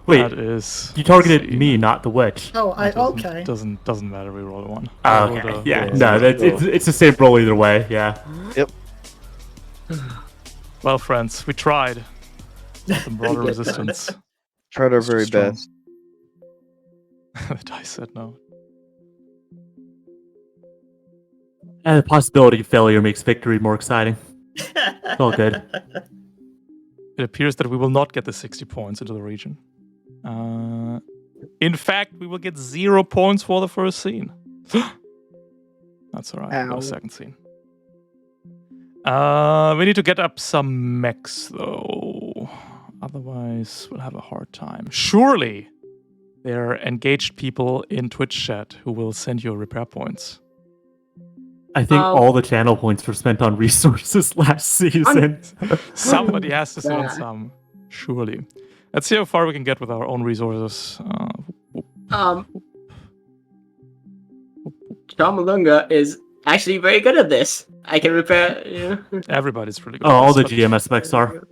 Wait, That is. you targeted insane. me, not the witch. Oh, Doesn't- okay. Doesn't matter. We roll a one. Oh, We okay. rolled a- Yeah. we rolled No, a- it's the same roll either way. Yeah. Well, friends, we tried. The broader resistance. Tried our It's very strong. best. The dice said no. And the possibility of failure makes victory more exciting. It's all good. It appears that we will not get the 60 points into the region. In fact, we will get 0 points for the first scene. That's alright. We got Ow. a second scene. We need to get up some mechs, though. Otherwise, we'll have a hard time. Surely, there are engaged people in Twitch chat who will send you repair points. I think all the channel points were spent on resources last season. Somebody has to send Yeah. some. Surely. Let's see how far we can get with our own resources. Chamalunga is actually very good at this. I can repair. Yeah. Everybody's really good. Oh, at all this, the GMS specs are.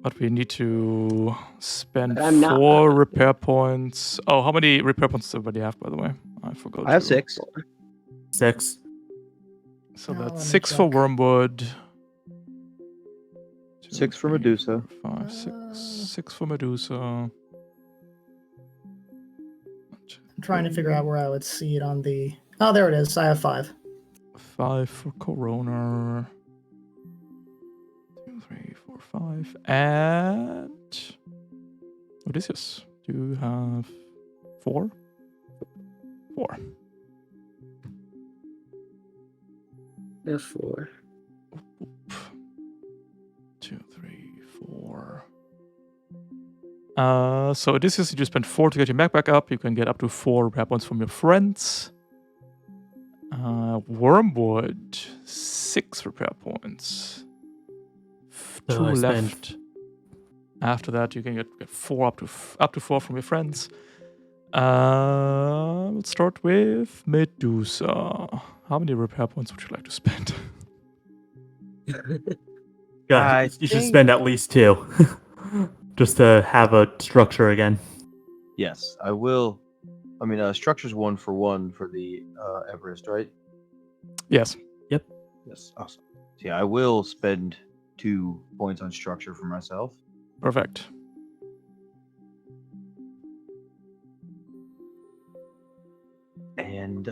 But we need to spend I'm not- 4 repair points. Oh, how many repair points does everybody have, by the way? I forgot. I have to- 6. 6. So Oh, let that's me 6 for check. Wormwood. 6 for Medusa. 5, 6. 6 for Medusa. I'm trying to figure out where I would see it on the. Oh, there it is. I have 5. 5 for Corona. 2, 3, 4, 5. And Odysseus. Do you have 4? 4. There's 4. 2, 3, 4. So Odysseus, you just spend 4 to get your mech back up. You can get up to 4 repair points from your friends. Wormwood, 6 repair points. 2 So I spend- left. After that, you can get 4 up to 4 from your friends. Let's start with Medusa. How many repair points would you like to spend? Yeah, I you should think- spend at least 2. Just to have a structure again. Yes, I will. I mean, structure's 1 for 1 for the Everest, right? Yes. Yes, awesome. So yeah, I will spend 2 points on structure for myself. Perfect. And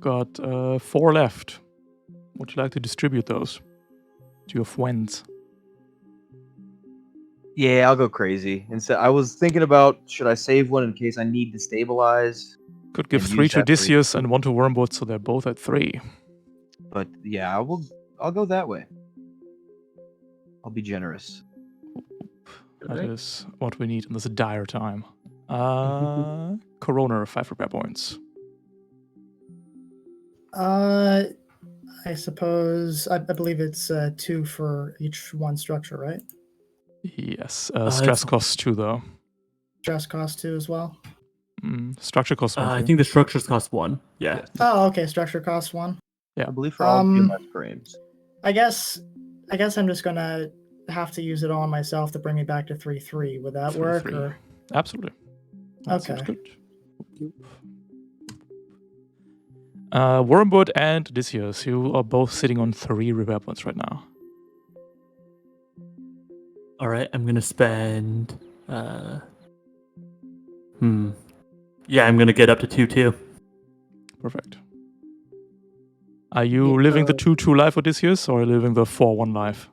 Got 4 left. Would you like to distribute those to your friends? yeah, I'll go crazy. Instead, I was thinking about should I save one in case I need to stabilize. Could give And 3 use to that for- Odysseus and 1 to Wormwood, so they're both at 3. But yeah, I'll go that way. I'll be generous. That Alright. is what we need in this dire time. Corona, 5 repair points. I suppose I believe it's 2 for each one structure, right? Yes. it's- Stress costs 2, though. Stress cost 2 as well. Structure costs 1. I for you. think the structures cost 1. Yeah. Yes. Oh, okay. Structure cost 1. I believe for all GMS frames. I guess I'm just gonna have to use it all on myself to bring me back to 3-3. Would that work? 3-3. Or Absolutely. That seems Okay. good. Wormwood and Odysseus, you are both sitting on 3 repair points right now. All right, I'm gonna spend. Yeah, I'm gonna get up to 2-2. Perfect. Are you living the 2-2 life, Odysseus, or are you living the 4-1 life?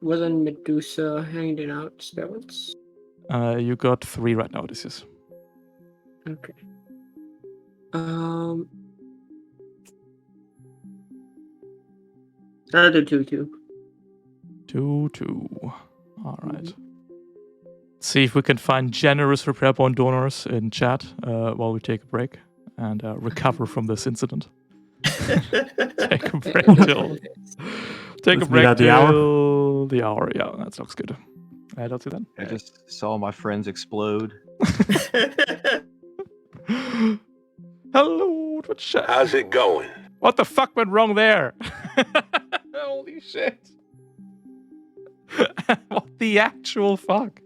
Wasn't Medusa handing out spells? You got 3 right now, Odysseus. Okay. I'll do 2-2. 2-2. All right. See if we can find generous repair point donors in chat while we take a break and recover from this incident. Take a break till. Take a Let's meet break at the till the hour. Yeah, that looks good. Don't do that. I just saw my friends explode. Hello, what shit? How's it going? What the fuck went wrong there? Holy shit. What the actual fuck?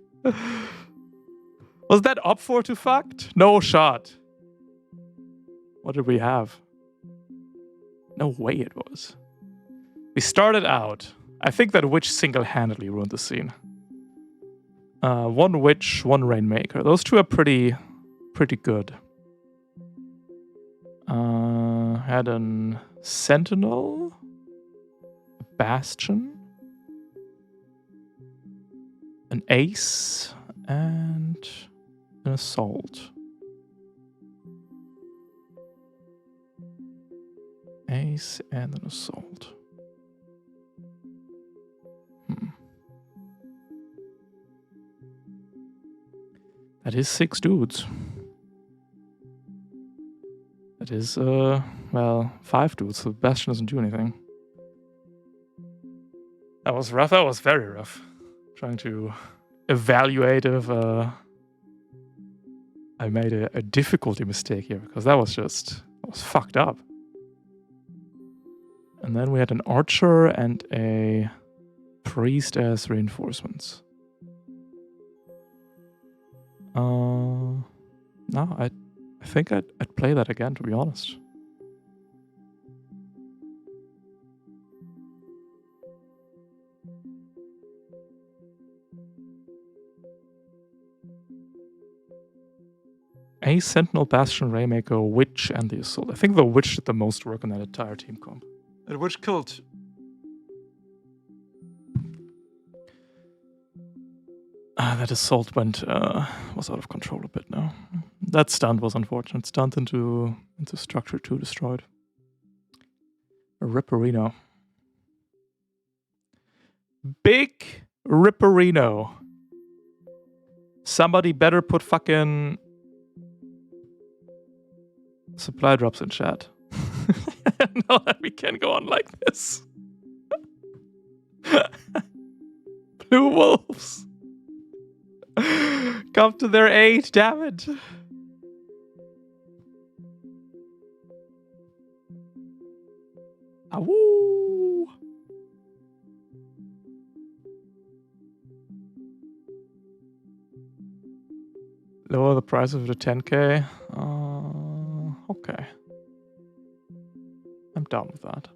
Was that up for to fucked? No shot. What did we have? No way it was. We started out. I think that witch single-handedly ruined the scene. 1 witch, 1 rainmaker. Those 2 are pretty good. Had an sentinel, a bastion, an ace, and an assault. Ace and an assault. That is 6 dudes. That is, 5 dudes, so the Bastion doesn't do anything. That was rough. That was very rough. Trying to evaluate if I made a difficulty mistake here, because that was fucked up. And then we had an archer and a priest as reinforcements. No, I think I'd play that again, to be honest. A Sentinel, Bastion, Rainmaker, Witch, and the Assault. I think the Witch did the most work on that entire team comp. The Witch killed. That Assault was out of control a bit now. That stunt was unfortunate. Stunt into Structure 2 destroyed. A Ripperino. Big Ripperino. Somebody better put fucking supply drops in chat. Now that we can go on like this. Blue wolves. Come to their aid, damn it. Awoo. Lower the price of the 10k. Okay. I'm down with that.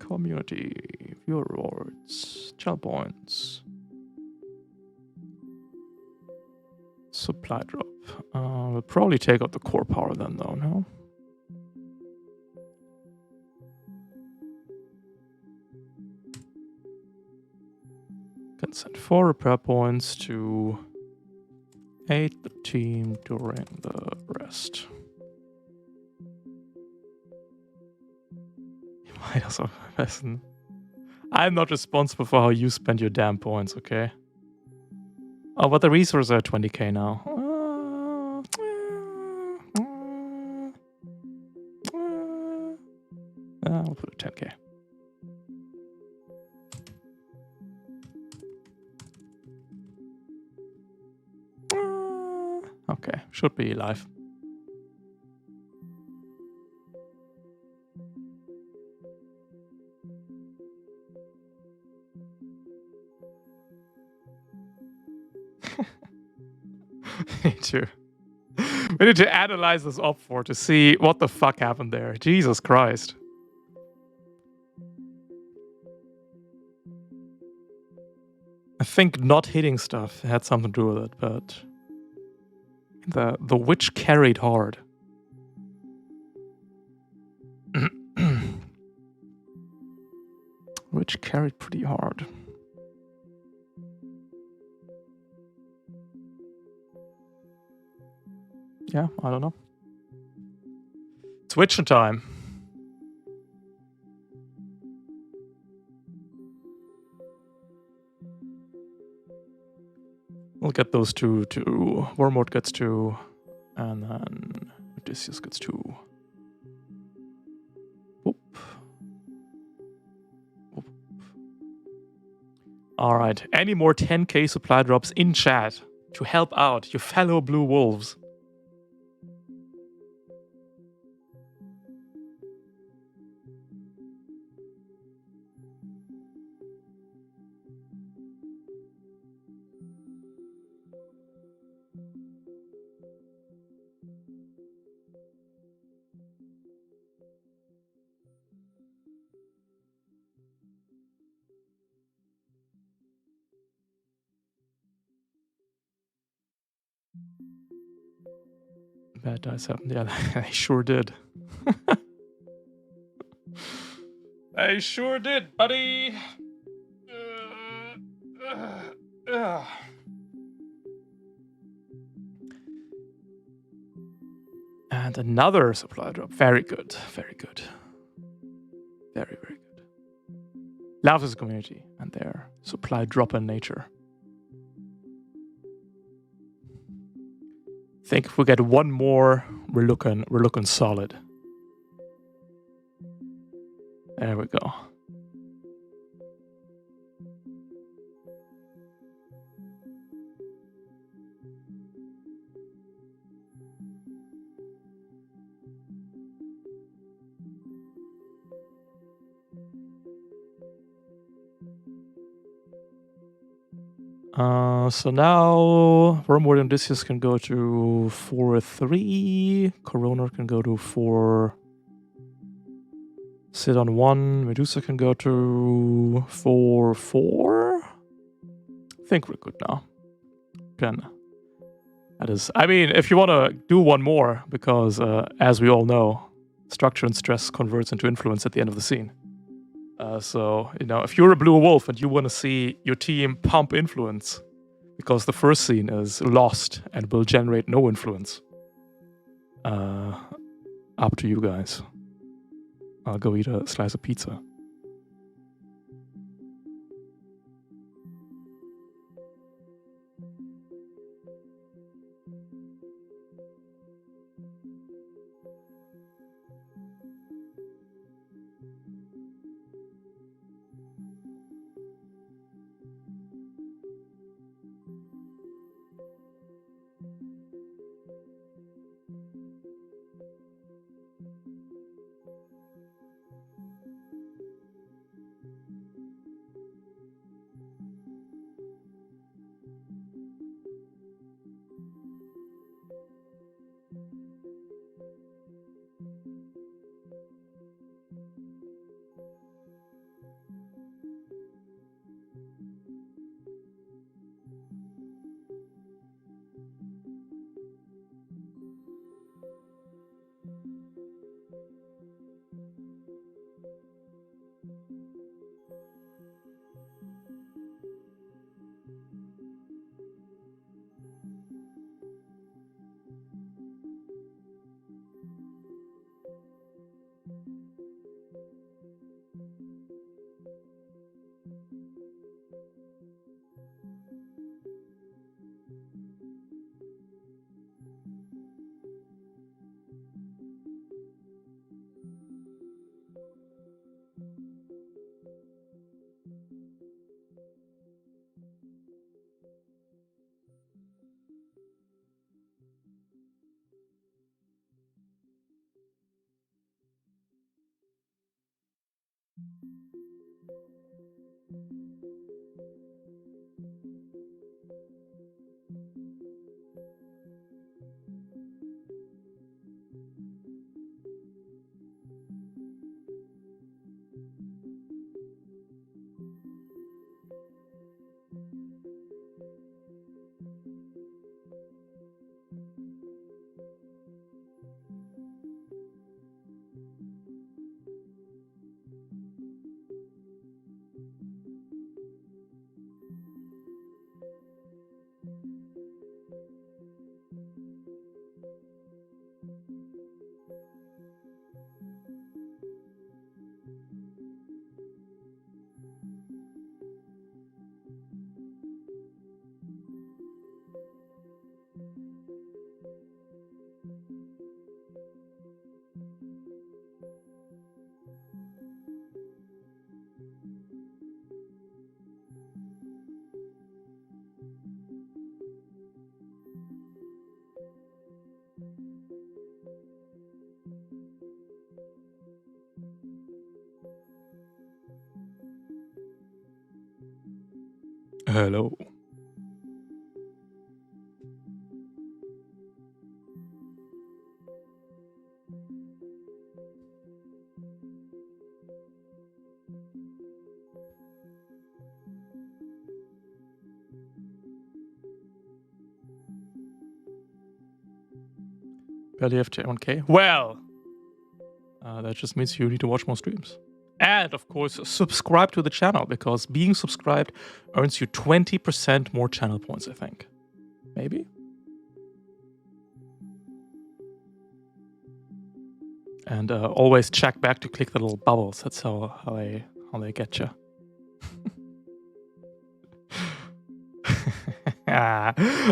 Community, viewer rewards, channel points, supply drop. We'll probably take out the core power then, though, no? Can send 4 repair points to aid the team during the rest. You might also listen. I'm not responsible for how you spend your damn points, okay? Oh, but the resources are 20k now. I'll put it 10k. Okay, should be live. Me too. We need to analyze this op for to see what the fuck happened there. Jesus Christ. I think not hitting stuff had something to do with it, but the witch carried hard. Witch carried pretty hard. Yeah, I don't know. It's witching time. We'll get those two. Wormwood gets 2, and then Odysseus gets 2. Whoop. Whoop. All right. Any more 10k supply drops in chat to help out your fellow blue wolves? Bad dice happened. Yeah, I sure did. I sure did, buddy. And another supply drop. Very good. Very good. Very, very good. Love this community and their supply drop in nature. Think if we get one more, we're looking solid. There we go. So now Wormwood and Odysseus can go to 4-3. Corona can go to 4. Sit on 1. Medusa can go to 4-4. I think we're good now. That is. I mean, if you want to do one more, because as we all know, structure and stress converts into influence at the end of the scene. So, if you're a blue wolf and you want to see your team pump influence, because the first scene is lost and will generate no influence, up to you guys. I'll go eat a slice of pizza. Hello. Barely FJ1K. Well, that just means you need to watch more streams. And of course, subscribe to the channel because being subscribed earns you 20% more channel points, I think. Maybe? And always check back to click the little bubbles. That's how they get you.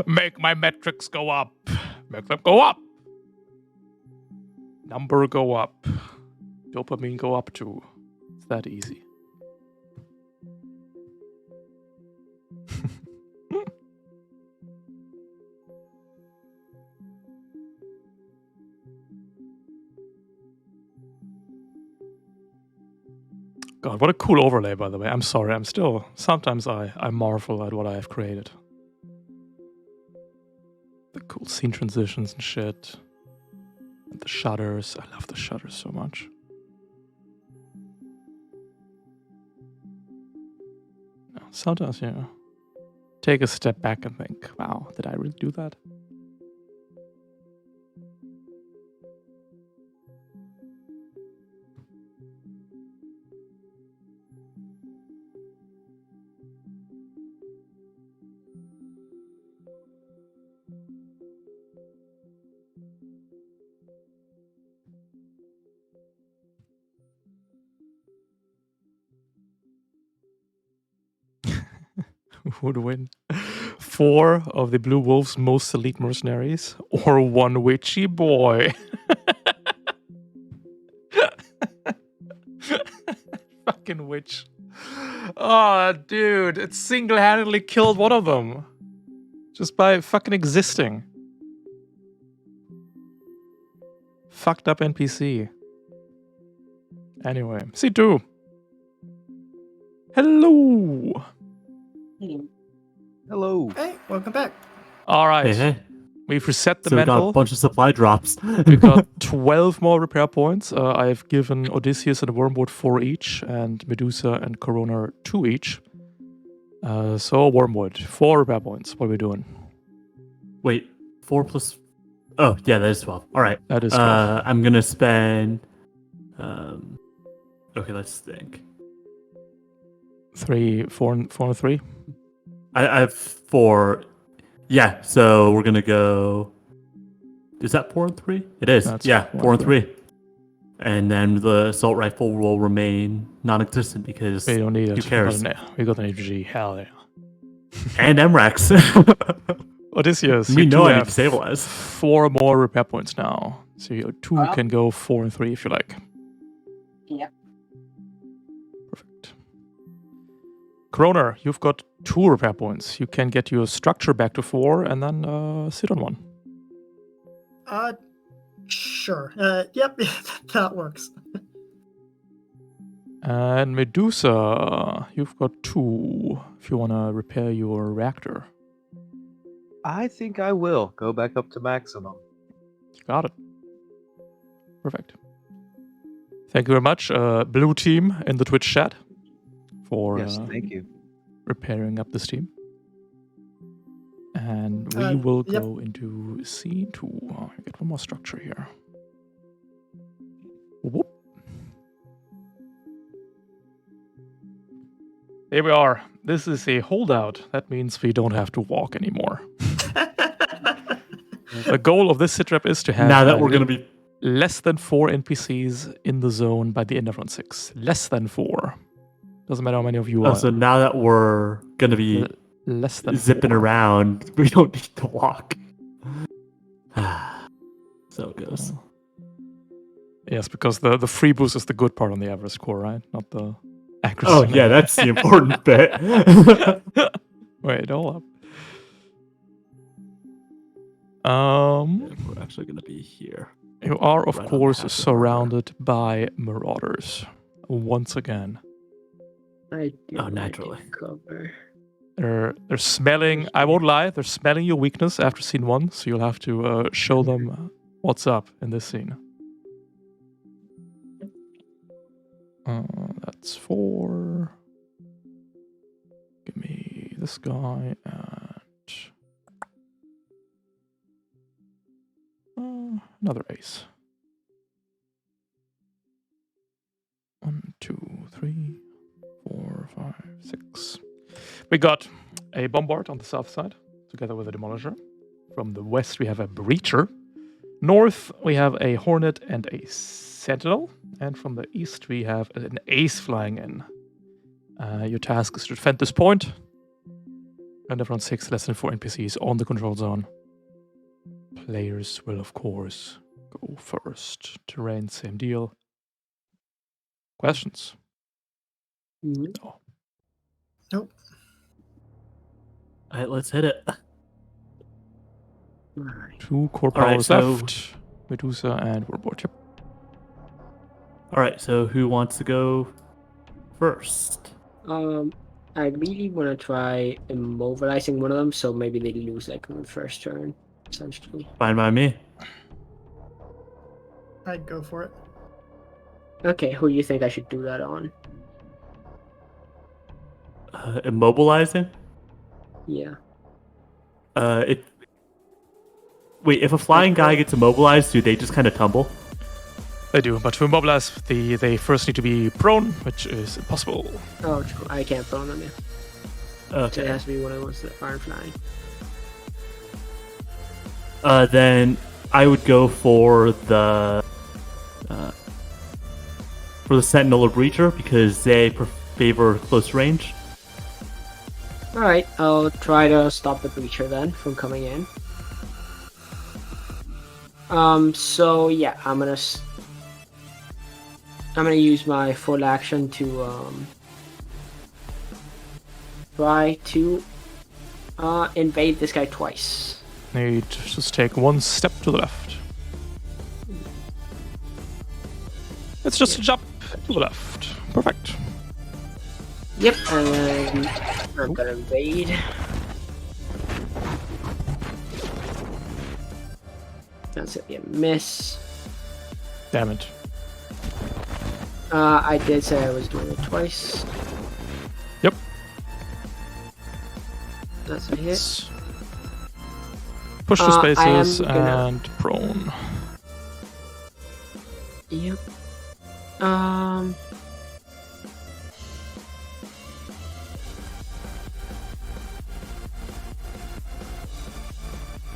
Make my metrics go up. Make them go up. Number go up. Dopamine go up too. It's that easy. God, what a cool overlay, by the way. I'm sorry, sometimes I marvel at what I have created. The cool scene transitions and shit. And the shutters. I love the shutters so much. Sometimes, take a step back and think, wow, did I really do that? Who would win? 4 of the Blue Wolves' most elite mercenaries, or 1 witchy boy? Fucking witch. Oh, dude, it single-handedly killed one of them. Just by fucking existing. Fucked up NPC. Anyway, C2. Hello. Hello. Hey, welcome back. All right. Hey. We've reset the So we got mental. a bunch of supply drops. We've got 12 more repair points. I've given Odysseus and Wormwood 4 each, and Medusa and Corona 2 each. So Wormwood, 4 repair points. What are we doing? Wait, 4 plus... Oh, yeah, that is 12. All right. That is 12. I'm going to spend... Okay, let's think. 3, 4, and 3. I have 4. Yeah, so we're going to go... Is that 4 and 3? It is. That's yeah, 4 4 and and 3. And then the assault rifle will remain non-existent because We don't need it. who cares? We got an AG. Hell yeah. And MREX. Odysseus, We you know do I need have to stabilize. 4 more repair points now. So you 2 Well. can go 4 and 3 if you like. Yep. Perfect. Kroner, you've got 2 repair points. You can get your structure back to 4 and then sit on 1. Sure. Yep, that works. And Medusa, you've got 2 if you want to repair your reactor. I think I will go back up to maximum. Got it. Perfect. Thank you very much, Blue Team in the Twitch chat, for Yes, thank you. repairing up the steam. And we will go into scene 2. Oh, I get one more structure here. Whoop. Here we are. This is a holdout. That means we don't have to walk anymore. The goal of this sitrep is to have Now that we're going to be... less than 4 NPCs in the zone by the end of round 6. Less than 4. Doesn't matter how many of you Oh, are. so now that we're going to be Less than zipping 4. around, we don't need to walk. So it goes. Yes, because the free boost is the good part on the Everest core, right? Not the accuracy. Oh, yeah, that's the important bit. Wait, hold up. We're actually going to be here. You are, of Right on course, half the surrounded by marauders. Once again. I do Oh, naturally. cover. They're smelling. I won't lie. They're smelling your weakness after scene 1, so you'll have to show them what's up in this scene. That's 4. Give me this guy and another ace. 1, 2, 3, 4, 5, 6. We got a bombard on the south side, together with a demolisher. From the west, we have a breacher. North, we have a hornet and a sentinel. And from the east, we have an ace flying in. Your task is to defend this point. And everyone 6 less than 4 NPCs on the control zone. Players will, of course, go first. Terrain, same deal. Questions? No. Nope. All right, let's hit it. 2 core All right, powers so- left. Medusa and Warboard. Yep. All right, so who wants to go first? I really want to try immobilizing one of them, so maybe they lose like on the first turn, essentially. Fine by me. I'd go for it. Okay, who do you think I should do that on? Immobilizing? Yeah. If a flying guy gets immobilized, do they just kind of tumble? They do, but to immobilize, they first need to be prone, which is impossible. Oh, true. I can't prone them yet. So it Okay. has to be one of the ones that aren't flying. Then I would go for the Sentinel or Breacher because they favor close range. Alright, I'll try to stop the breacher then from coming in. So yeah, I'm gonna use my full action to try to invade this guy twice. Need to just take 1 step to the left. It's just a jump to the left. Perfect. Yep, and then I'm gonna invade. That's gonna be a miss. Damn it. I did say I was doing it twice. Yep. That's a hit. Let's push the I am spaces gonna- and prone. Yep.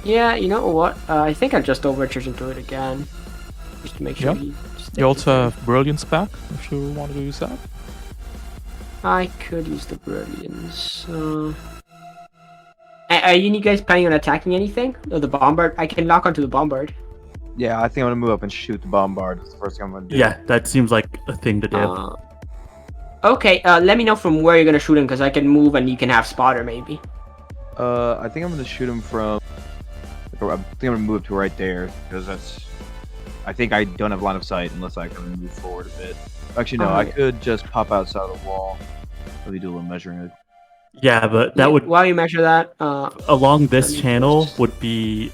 Yeah, you know what? I think I'll just overcharge into it again. Just to make sure Yeah. he stays You also there. have Brilliance back, if you want to use that. I could use the brilliance. Are you guys planning on attacking anything? Or the bombard? I can lock onto the bombard. Yeah, I think I'm gonna move up and shoot the bombard. That's the first thing I'm gonna do. Yeah, that seems like a thing to do. Okay, let me know from where you're gonna shoot him, because I can move and you can have spotter maybe. I think I'm gonna shoot him from. I think I'm gonna move to right there because that's. I think I don't have line of sight unless I can move forward a bit. Actually, no, I Alright. could just pop outside the wall. Let me do a little measuring. Yeah, but that Yeah, would while you measure that, along this let me channel just- would be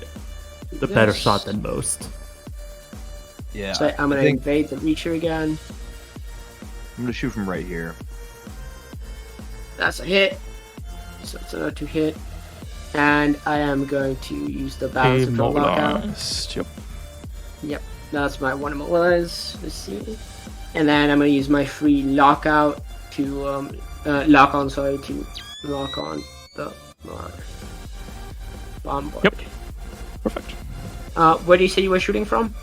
the better Yes. shot than most. Yeah, so I'm I gonna think invade the breacher again. I'm gonna shoot from right here. That's a hit. So it's another 2 hit. And I am going to use the balance control lockout. Immobilized. Yep. Yep, that's my one immobilize. Let's see. And then I'm gonna use my free lockout to lock on the bombard. Yep. Perfect. Where do you say you were shooting from?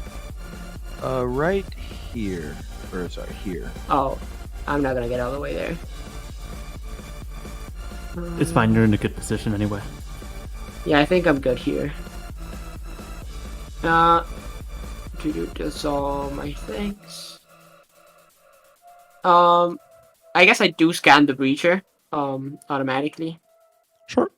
Right here. Or sorry, here. Oh, I'm not gonna get out of the way there. It's fine, you're in a good position anyway. Yeah, I think I'm good here. To do just all my things. I guess I do scan the breacher, automatically. Sure.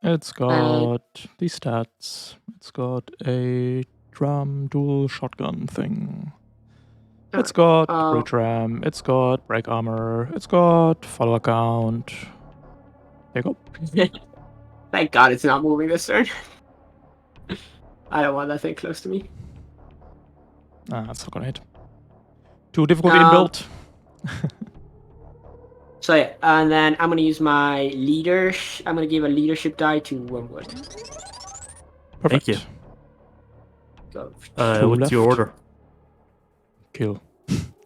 It's got these stats. It's got a drum dual shotgun thing. It's got Uh, breach ram, it's got break armor, it's got follower count. There you go. Thank God it's not moving this turn. I don't want that thing close to me. That's not gonna hit. Too difficult Um, inbuilt. So yeah, and then I'm gonna use my leader. I'm gonna give a leadership die to Wormwood. Perfect. Thank you. Go Two What's your left. order? Kill.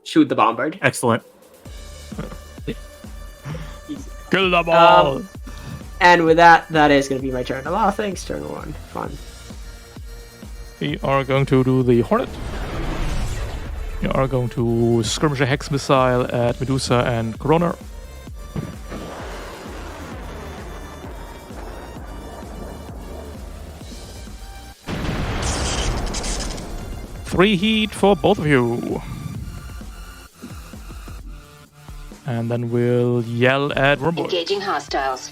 shoot the bombard. Excellent. Kill them all! And with that, that is gonna be my turn. A lot of things. Turn 1. Fun. We are going to do the Hornet. We are going to skirmish a Hex missile at Medusa and Corona. Three heat for both of you. And then we'll yell at Wormwood. Engaging hostiles.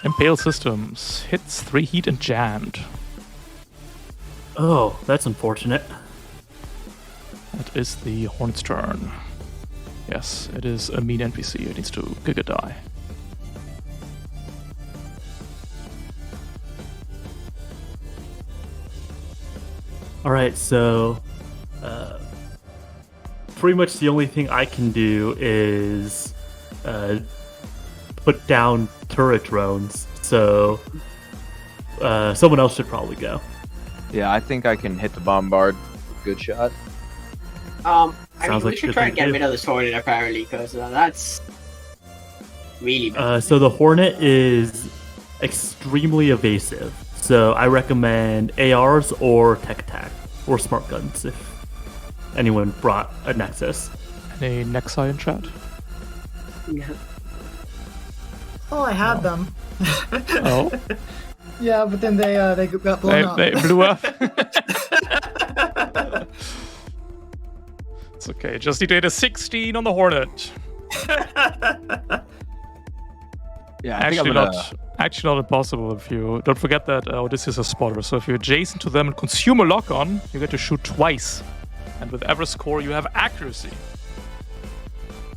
Impale Systems. Hits 3 heat and jammed. Oh, that's unfortunate. That is the Hornet's turn. Yes, it is a mean NPC. It needs to kick a die. All right, so pretty much the only thing I can do is put down turret drones. So someone else should probably go. Yeah, I think I can hit the bombard. Good shot. I mean, Sounds we like a should good try thing and to get do. rid of the Hornet apparently, because that's really bad. So the Hornet is extremely evasive. So I recommend ARs or Tech Tac or Smart Guns if anyone brought a Nexus. Any Nexi in chat? Oh, I had them. Oh, Yeah, but then they got blown up. they blew up. It's okay. Just need to hit a 16 on the Hornet. Yeah, Actually not impossible if you don't forget that this is a spotter. So if you're adjacent to them and consume a lock on, you get to shoot twice. And with every score you have accuracy.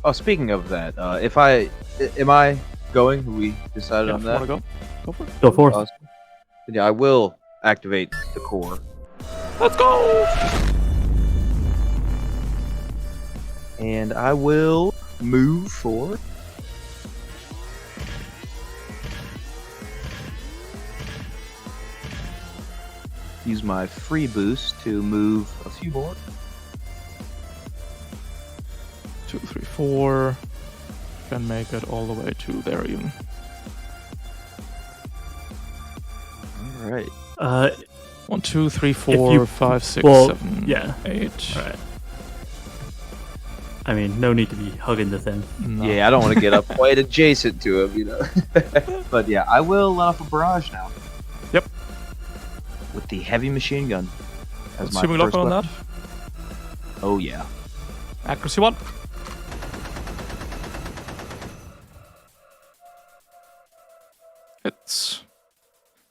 Oh, speaking of that, am I going? Have we decided Yeah, on if you that? wanna go for it. Go forth. Awesome. Yeah, I will activate the core. Let's go! And I will move forward. Use my free boost to move a few more. 2, 3, 4. Can make it all the way to there even. All right. 1, 2, 3, you- 4, 5, 6, well, 7, yeah. 8. All right. I mean, no need to be hugging the thing. No. Yeah, I don't want to get up quite adjacent to him, you know. But yeah, I will let off a barrage now. Yep. With the heavy machine gun. As my Assuming lock first on weapon. that. Oh yeah. Accuracy 1. Hits.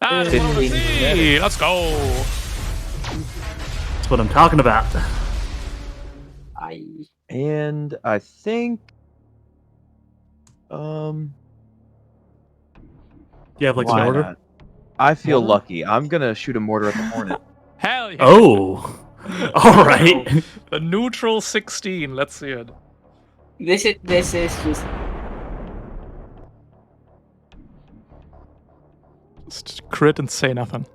And 15. accuracy! Let's go! That's what I'm talking about. And I think Do you have like why an order? not? I feel Mortar? lucky. I'm gonna shoot a mortar at the Hornet. Hell yeah! Oh, all right. The neutral 16. Let's see it. This is just Just crit and say nothing.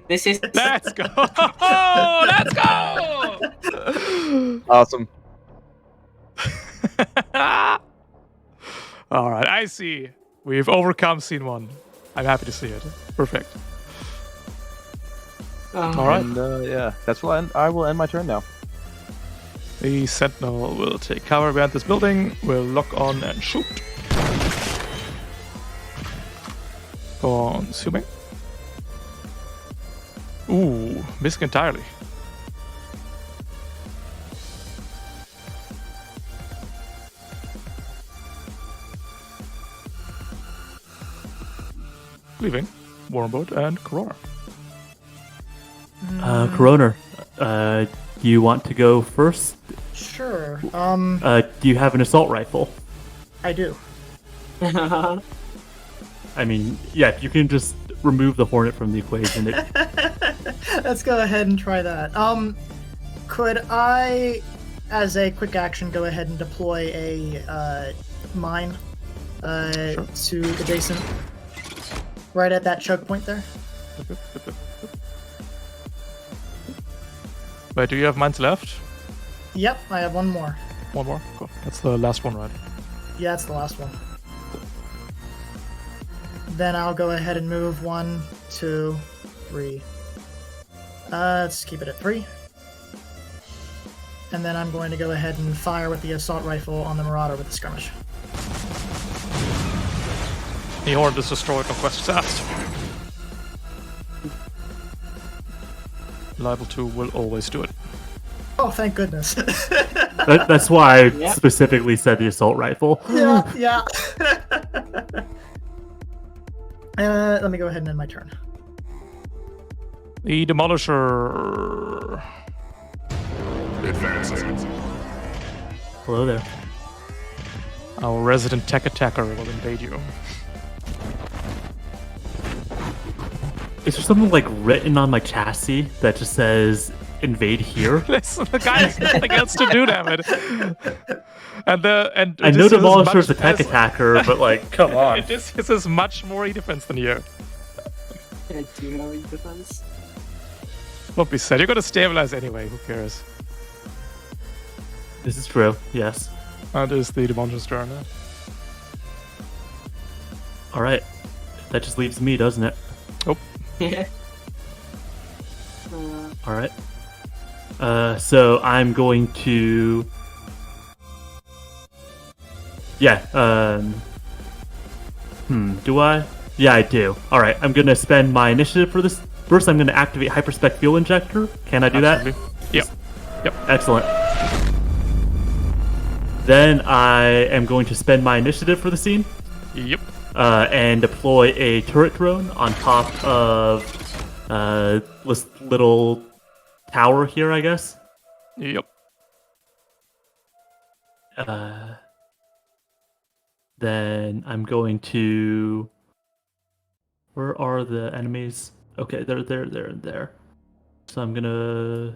this is Let's go! Let's go! Awesome. All right, I see. We've overcome scene 1. I'm happy to see it. Perfect. All right. And yeah, that's what I will end my turn now. The Sentinel will take cover behind this building, will lock on and shoot. Consuming. Ooh, missing entirely. Leaving Wormwood and Corona. Corona, Do you want to go first? Sure. Do you have an assault rifle? I do. I mean, yeah, you can just remove the Hornet from the equation. Let's go ahead and try that. Could I, as a quick action, go ahead and deploy a mine to adjacent, right at that choke point there? Wait, do you have mines left? Yep, I have one more. One more? Cool. That's the last one, right? Yeah, that's the last one. Then I'll go ahead and move 1, 2, 3. Let's keep it at 3. And then I'm going to go ahead and fire with the assault rifle on the Marauder with the skirmish. The Hornet is destroyed, no questions asked. Liable 2 will always do it. Oh, thank goodness. That's why I Yep. specifically said the assault rifle. yeah. Let me go ahead and end my turn. The Demolisher. Hello there. Our resident tech attacker will invade you. Is there something like written on my chassis that just says "invade here"? Listen, the guy has nothing else to do, damn it. And I know Odysseus is Demolisher is a much- tech attacker, but like, come on. Odysseus is much more E-defense than you. I do have a defense. Won't be said. You're gonna stabilize anyway. Who cares? This is true. Yes. That is the Demolisher's turn. All right. That just leaves me, doesn't it? Yeah. All right. So I'm going to. Yeah. Do I? Yeah, I do. All right. I'm gonna spend my initiative for this. First, I'm gonna activate Hyperspec Fuel Injector. Can I do Absolutely. that? Yep. Excellent. Then I am going to spend my initiative for the scene. Yep. And deploy a turret drone on top of this little tower here, I guess. Yep. Then I'm going to. Where are the enemies? Okay, they're there. So I'm gonna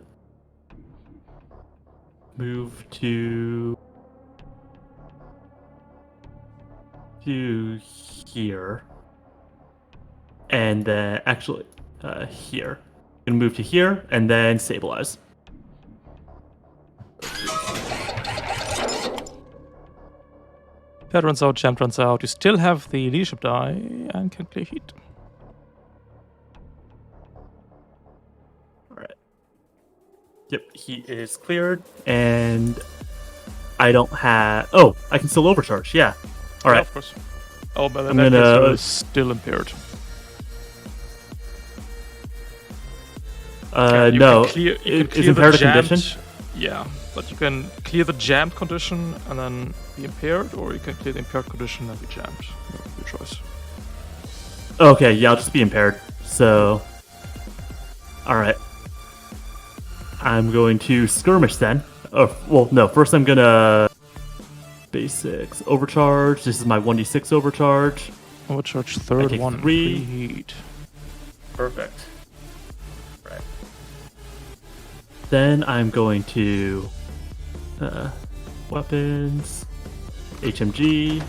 move to here, and then actually here. I'm gonna move to here and then stabilize. Pet runs out, Champ runs out. You still have the leadership die and can clear heat. All right. Yep, he is cleared, and I don't have. Oh, I can still overcharge. Yeah. All Yeah, right. of course. Oh, but I'm that gonna- is still impaired. You No. can clear, you can Is clear impaired the a jammed, condition? Yeah, but you can clear the jammed condition and then be impaired, or you can clear the impaired condition and be jammed. Your choice. Okay, yeah, I'll just be impaired. So, all right. I'm going to skirmish then. Oh, well, no. First, I'm gonna basics overcharge. This is my 1d6 overcharge. Overcharge third take one. 3. Heat. Perfect. Right. Then I'm going to weapons, HMG.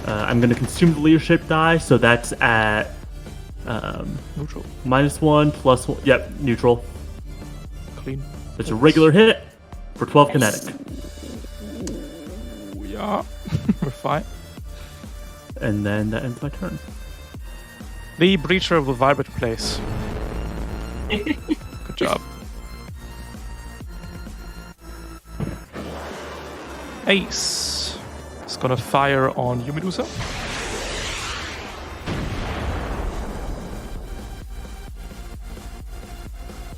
I'm going to consume the leadership die, so that's at Neutral. -1, +1. Yep, neutral. Clean. It's a regular hit for 12 kinetic. Ooh, yeah. We're fine. And then that ends my turn. The breacher will vibrate in place. Good job. Ace is gonna fire on you, Medusa.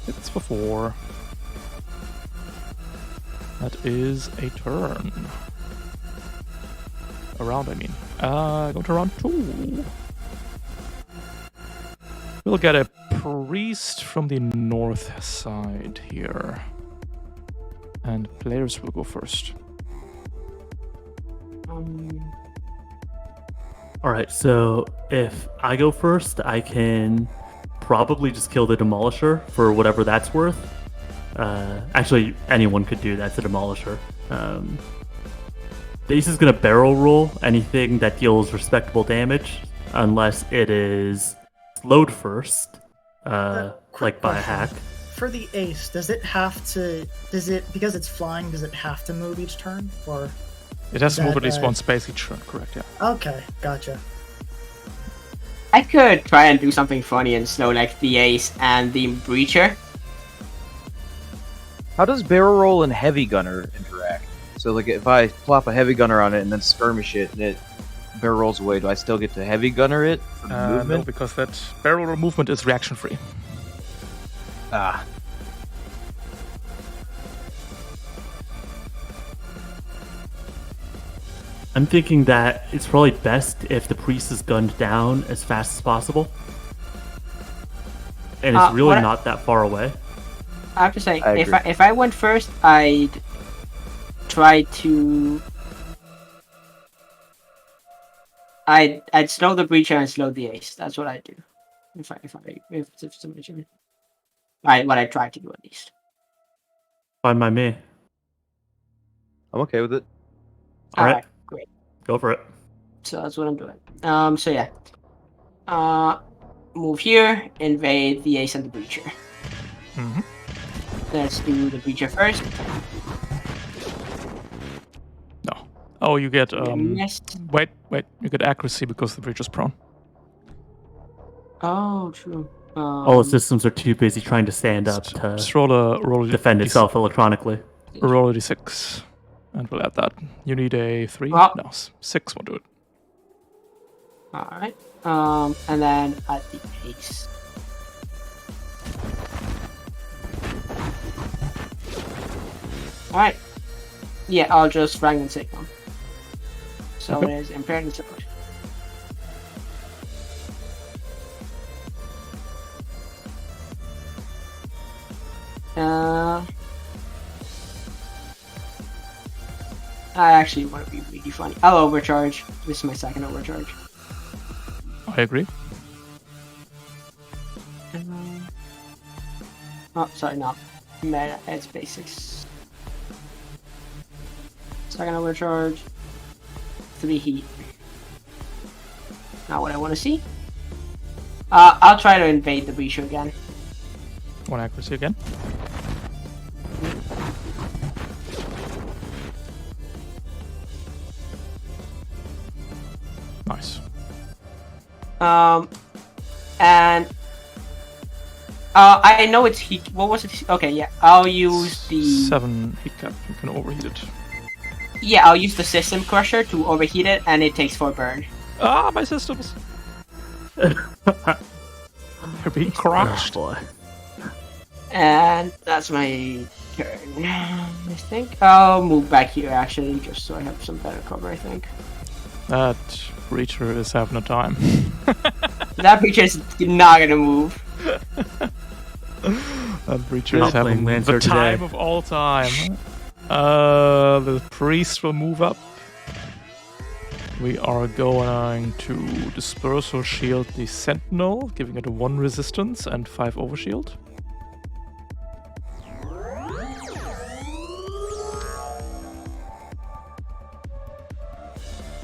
It's for 4. That is a turn. A round, I mean. Go to round 2. We'll get a priest from the north side here. And players will go first. Alright, so if I go first, I can probably just kill the Demolisher for whatever that's worth. Actually, anyone could do that to Demolisher. The ace is going to barrel roll anything that deals respectable damage, unless it is slowed first, like by a hack. For the ace, does it because it's flying, does it have to move each turn? Or It has to move that, at least one space each turn, correct, yeah. okay, gotcha. I could try and do something funny and slow like the ace and the breacher. How does barrel roll and heavy gunner interact? So like if I plop a heavy gunner on it and then skirmish it and it barrel rolls away, do I still get to heavy gunner it for the No, movement? because that barrel roll movement is reaction free. Ah. I'm thinking that it's probably best if the priest is gunned down as fast as possible. And it's really what- not that far away. I have to say, I agree. if I went first, I'd try to. I'd slow the breacher and slow the ace. That's what I do. If somebody. What I try to do at least. Fine by me. I'm okay with it. All right. Alright, great. Go for it. So that's what I'm doing. So yeah. Move here, invade the ace and the breacher. Mm-hmm. Let's do the breacher first. No. Oh, you get Missed. wait, you get accuracy because the breach is prone. Oh, true. All the systems are too busy trying to stand up to Just roll a defend itself electronically. Roll a d6, and we'll add that. You need a 3? Well- No, 6 won't do it. Alright. And then at the ace. Alright. Yeah, I'll just fragment signal. So Okay. it is impaired and support. I actually want to be really funny. I'll overcharge. This is my second overcharge. I agree. Oh, sorry, not meta. It's basics. Second overcharge. 3 heat. Not what I want to see. I'll try to invade the breacher again. 1 accuracy again. Nice. And I know it's heat. What was it? Okay, yeah. I'll use the 7 heat cap. You can overheat it. yeah. I'll use the system crusher to overheat it, and it takes 4 burn. Ah, my systems! They're being crushed. Oh, boy. And that's my turn. I think I'll move back here actually, just so I have some better cover. I think That breacher is having a time. that breacher is not gonna move. That breacher Not is having playing the Lancer time today. of all time. The priest will move up. We are going to disperse or shield the sentinel, giving it a 1 resistance and 5 overshield.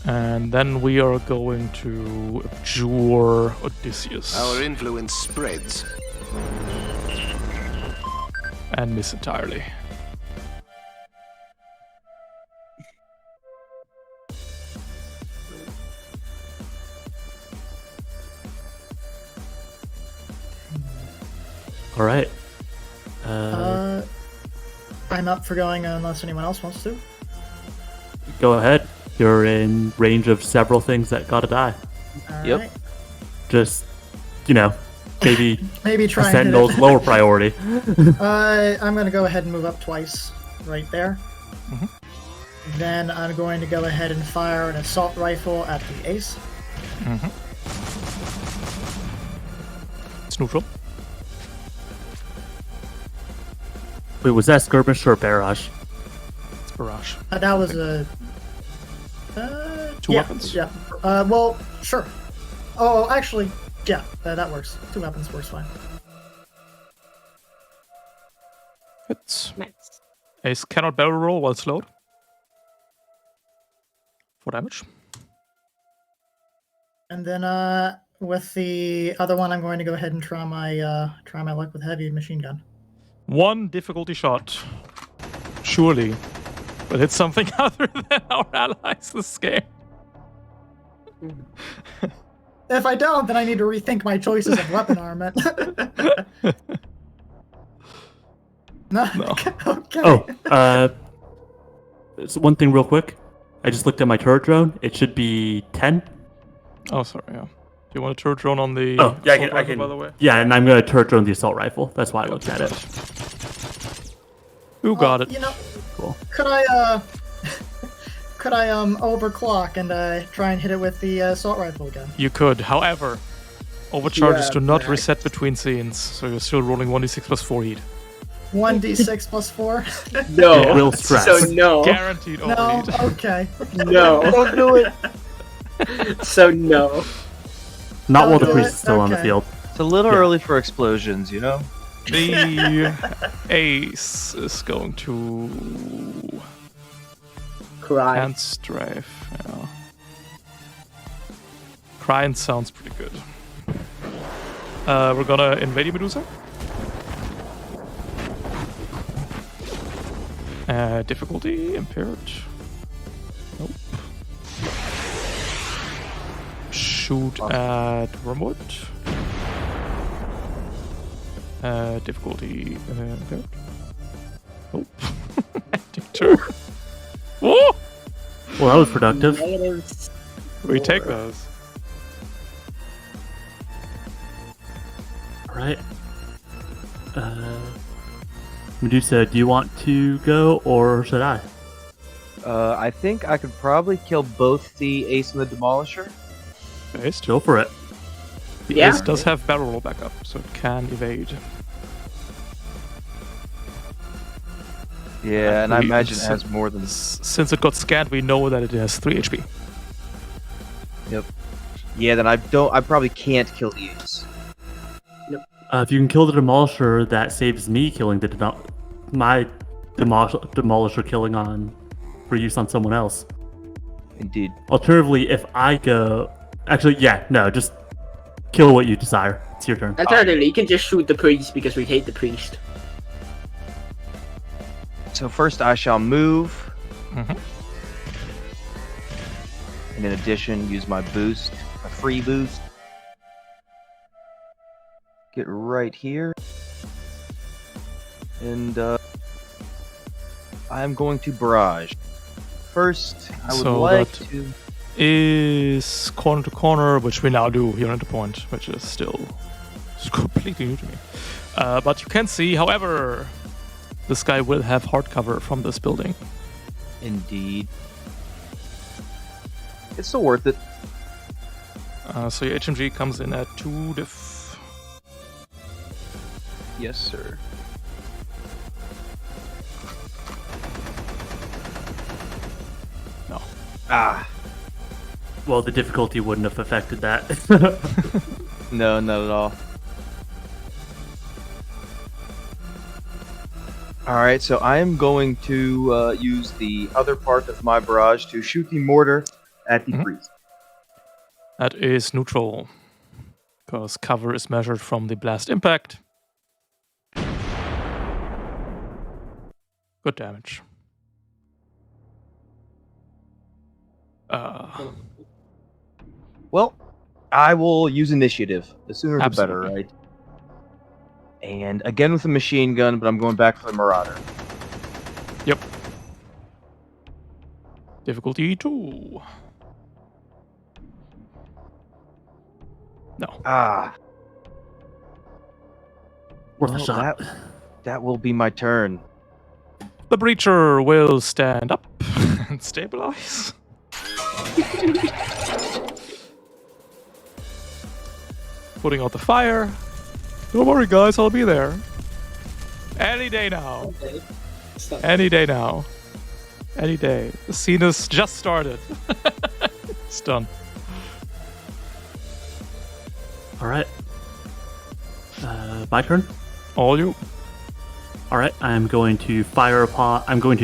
And then we are going to abjure Odysseus Our influence spreads. and miss entirely. All right. I'm up for going unless anyone else wants to. Go ahead. You're in range of several things that gotta die. Yep. Alright. Just, maybe Maybe a try and hit sentinel's it. lower priority. I'm going to go ahead and move up twice, right there. Mhm. Then I'm going to go ahead and fire an assault rifle at the ace. It's neutral. Wait, was that skirmish or barrage? It's barrage. That was a. Two yeah, weapons? Yeah. Well, sure. Oh, actually, yeah, that works. 2 weapons works fine. Hits. Nice. Ace cannot barrel roll while slowed. For damage. And then with the other one, I'm going to go ahead and try my luck with heavy machine gun. 1 difficulty shot. Surely. But it's something other than our allies this game. If I don't, then I need to rethink my choices of weapon armament. No. Okay. Oh, so one thing real quick. I just looked at my turret drone. It should be 10. Oh, sorry, yeah. Do you want a turret drone on the Oh, yeah, assault I rifle, can. by the way? Yeah, and I'm going to turret drone the assault rifle. That's why I looked at it. Who got it? You know, Cool. could I overclock and try and hit it with the assault rifle again? You could. However, overcharges Yeah, do not max. reset between scenes, so you're still rolling 1d6 plus 4 heat. 1d6 plus 4? No. It will stress. So no. Guaranteed No, overheat. okay. No. Don't do it. So no. Not while the do priest it? is still on the Okay. field. It's a little Yeah. early for explosions, you know? The ace is going to Cry. hand strafe. Yeah. Crying sounds pretty good. We're gonna invade you, Medusa. Difficulty impaired. Nope. Shoot at Wormwood. Difficulty impaired. Nope. Ending turn. Whoa! Well, that was productive. Negatives. We take those. Alright. Medusa, do you want to go or should I? I think I could probably kill both the Ace and the Demolisher. Based. Go for it. The Yeah. ace does have barrel roll backup, so it can evade. Yeah, and I We- imagine it has more than... Since it got scanned, we know that it has 3 HP. Yeah, then I probably can't kill the Ace. If you can kill the Demolisher, that saves me killing my Demolisher killing for use on someone else. Indeed. Alternatively, if I go... Actually, yeah, no, just kill what you desire. It's your turn. Alternatively, you can just shoot the priest because we hate the priest. So first I shall move, Mhm. and in addition use my boost, a free boost. Get right here. And I'm going to barrage. First, I would So like that- to... Is corner to corner, which we now do here in Interpoint, which is still completely new to me. But you can see, however, this guy will have hard cover from this building. Indeed. It's still worth it. So your HMG comes in at 2 diff. Yes, sir. No. Ah, Well, the difficulty wouldn't have affected that. no, not at all. Alright, so I am going to use the other part of my barrage to shoot the mortar at the Mhm. priest. That is neutral, because cover is measured from the blast impact. Good damage. Well, I will use initiative. The sooner the better, Absolutely. right? And again with a machine gun, but I'm going back for the Marauder. Yep. Difficulty 2. No. Ah, Worth a well, shot. that will be my turn. The breacher will stand up and stabilize. Putting out the fire. Don't worry, guys, I'll be there. Any day now. Okay. Stop. Any day now. Any day. The scene has just started. It's done. All right. My turn. All you. All right. I'm going to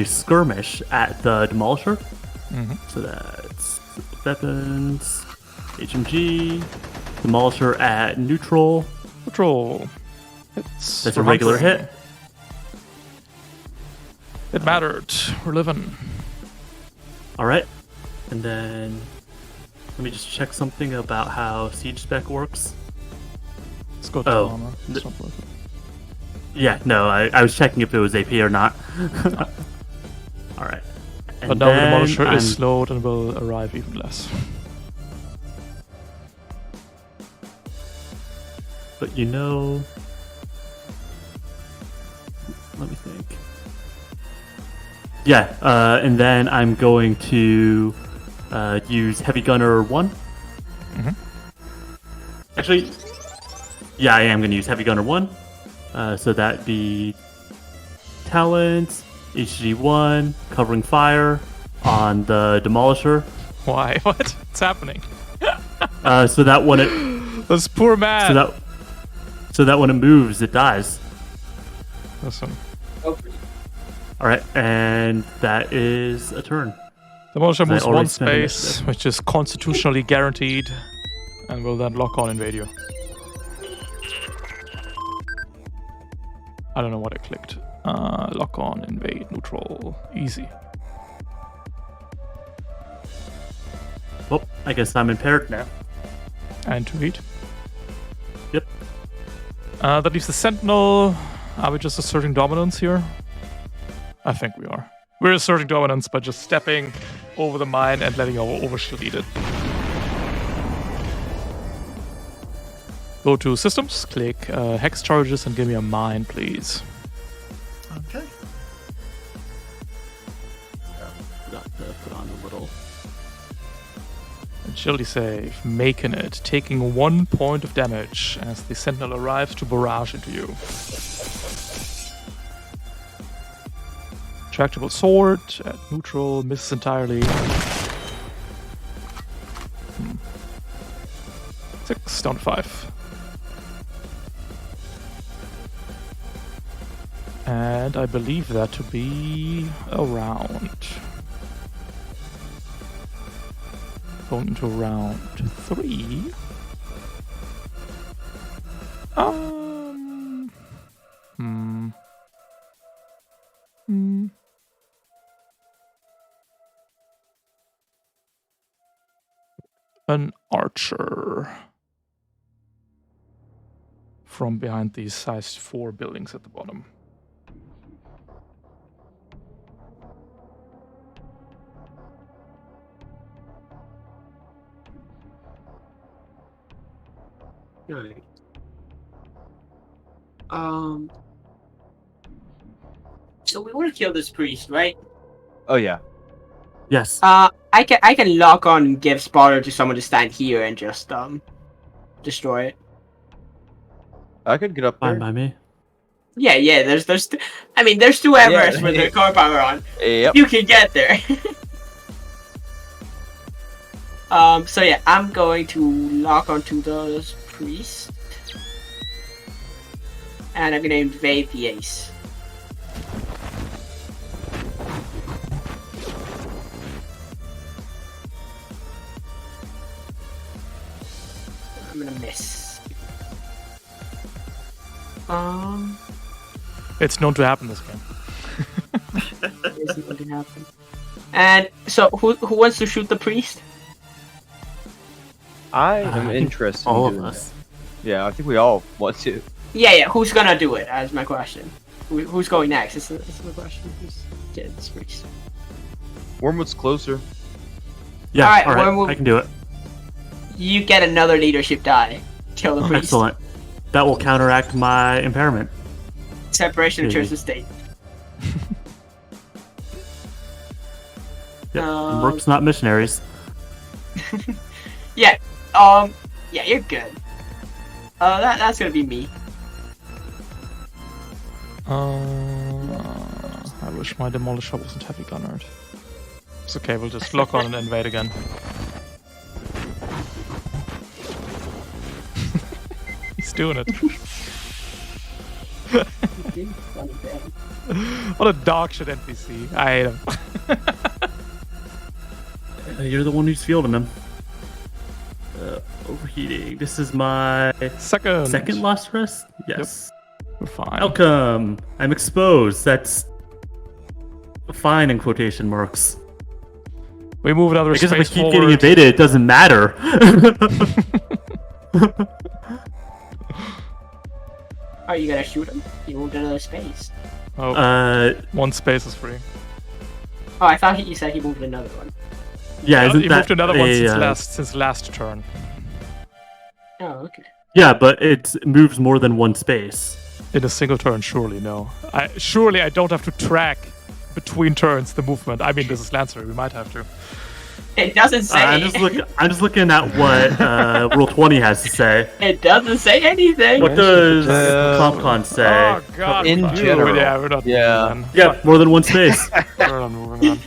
skirmish at the demolisher. Mhm. So that's weapons, HMG, demolisher at neutral. Patrol. It's That's a regular hit. It mattered. We're living. All right. And then let me just check something about how siege spec works. Let's go to Oh, armor. It's not worth it. Yeah, no, I was checking if it was AP or not. All right. And But now the then demolisher I'm- is slowed and will arrive even less. But you know, let me think. Yeah, and then I'm going to use Heavy Gunner 1. Mhm. Actually, yeah, I am going to use Heavy Gunner 1. So that'd be Talents, HG1, covering fire on the Demolisher. Why? What? What's happening? So that when it This poor man. so that when it moves, it dies. Listen. Okay. All right, and that is a turn. The motion I moves already one spent space, initiative. which is constitutionally guaranteed, and will then lock on invade you. I don't know what I clicked. Lock on, invade, neutral, easy. Well, I guess I'm impaired now. And to eat. Yep. That leaves the Sentinel. Are we just asserting dominance here? I think we are. We're asserting dominance by just stepping over the mine and letting our overshield eat it. Go to systems, click hex charges, and give me a mine, please. Okay. Forgot to put on a little. Agility save, making it, taking 1 point of damage as the Sentinel arrives to barrage into you. Tractable sword at neutral, misses entirely. 6 down to 5. And I believe that to be a round. Going into round 3. An archer from behind these size 4 buildings at the bottom. Right. So we want to kill this priest, right? Oh yeah. Yes. I can lock on and give spotter to someone to stand here and just destroy it. I could get up Fine there. by me. Yeah. There's there's 2 Everests Yeah. with their core power on. Yep. You can get there. So yeah, I'm going to lock onto those priests, and I'm gonna invade the ace. I'm gonna miss. It's known to happen this game. Isn't gonna happen. And so, who wants to shoot the priest? I am I think interested. all in of doing us. that. Yeah, I think we all want to. Yeah. Who's gonna do it? That's my question. Who's going next? That's the question. Who's getting this priest? Wormwood's closer. Yeah. Alright, All right. Wormwood- I can do it. You get another leadership die. Kill the priest. Excellent. That will counteract my impairment. Separation of Yeah. church and state. Yep. Um, Works not missionaries. Yeah. Yeah, you're good. That's gonna be me. I wish my demolisher wasn't heavy gunnered. It's okay, we'll just lock on and invade again. He's doing it. What a dog shit NPC. I hate him. You're the one who's fielding them. Overheating. This is my second last rest? Yes. Yep. We're fine. Welcome. I'm exposed. That's fine in quotation marks. We move another space I guess if I keep forward. getting invaded, it doesn't matter. Oh, you gotta shoot him? You moved another space. Oh, one space is free. Oh, I thought you said he moved another one. Yeah, he moved another one since last turn. Oh, okay. Yeah, but it moves more than one space. In a single turn, surely, no. Surely I don't have to track between turns the movement. I mean, this is Lancer, we might have to. It doesn't say. I'm just looking at what Rule 20 has to say. It doesn't say anything. What does CompCon say? Oh god, in general. Yeah, we're not moving on. Yeah, more than one space. We're not moving on.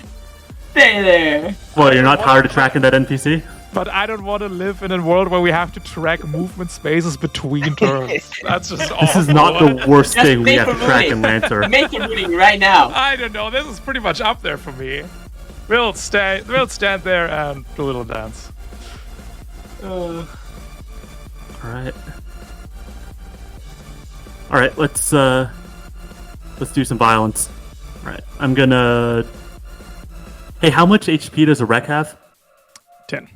Stay there. Well, you're not tired of tracking that NPC? But I don't want to live in a world where we have to track movement spaces between turns. That's just awful. This is not the worst Just thing we make have a to track in movie. Lancer. Make it moving right now. I don't know. This is pretty much up there for me. We'll stand there and do a little dance. Alright. Alright, let's do some violence. Alright, I'm gonna... Hey, how much HP does a wreck have? 10.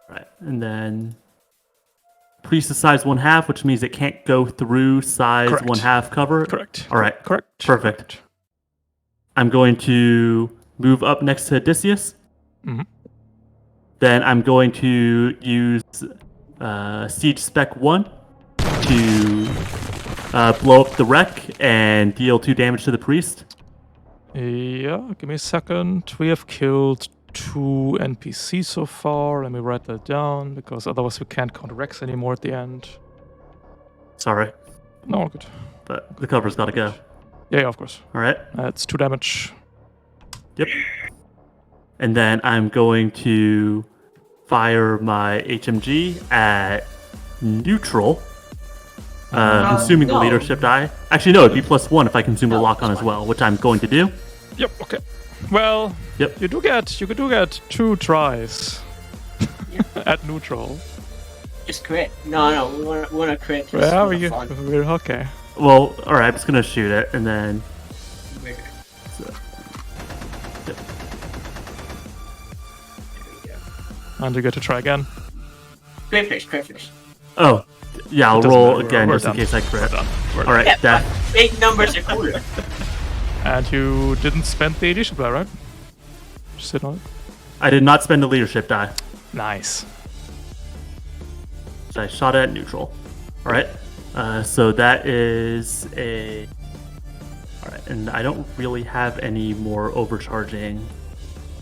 Right, and then... Priest is size 1/2, which means it can't go through size Correct. 1/2 cover. Correct. Alright, Correct. perfect. I'm going to move up next to Odysseus. Mhm. Then I'm going to use Siege Spec 1 to blow up the wreck and deal 2 damage to the priest. Yeah, give me a second. We have killed 2 NPCs so far. Let me write that down, because otherwise we can't count Rex anymore at the end. Sorry, No, all good. but the cover's got to go. Yeah, of course. All right. That's 2 damage. Yep. And then I'm going to fire my HMG at neutral, consuming the no. leadership die. Actually, no, it'd be +1 if I consume the lock on as well, which I'm going to do. Yep. Okay. Well, Yep. you do get 2 tries at neutral. Just crit. No, we want to crit. Just Well, for you, fun. we're okay. Well, all right, I'm just gonna shoot it, and then. Weird. Yep. And you get to try again. Crit fish. Oh, yeah, I'll It doesn't roll matter, again we're just in done. case I We're crit. done. We're All right, Yeah, death. but big numbers are cooler. And you didn't spend the edition die, right? Just sit on it. I did not spend a leadership die, Nice. so I shot it at neutral. All right, so that is a. All right, and I don't really have any more overcharging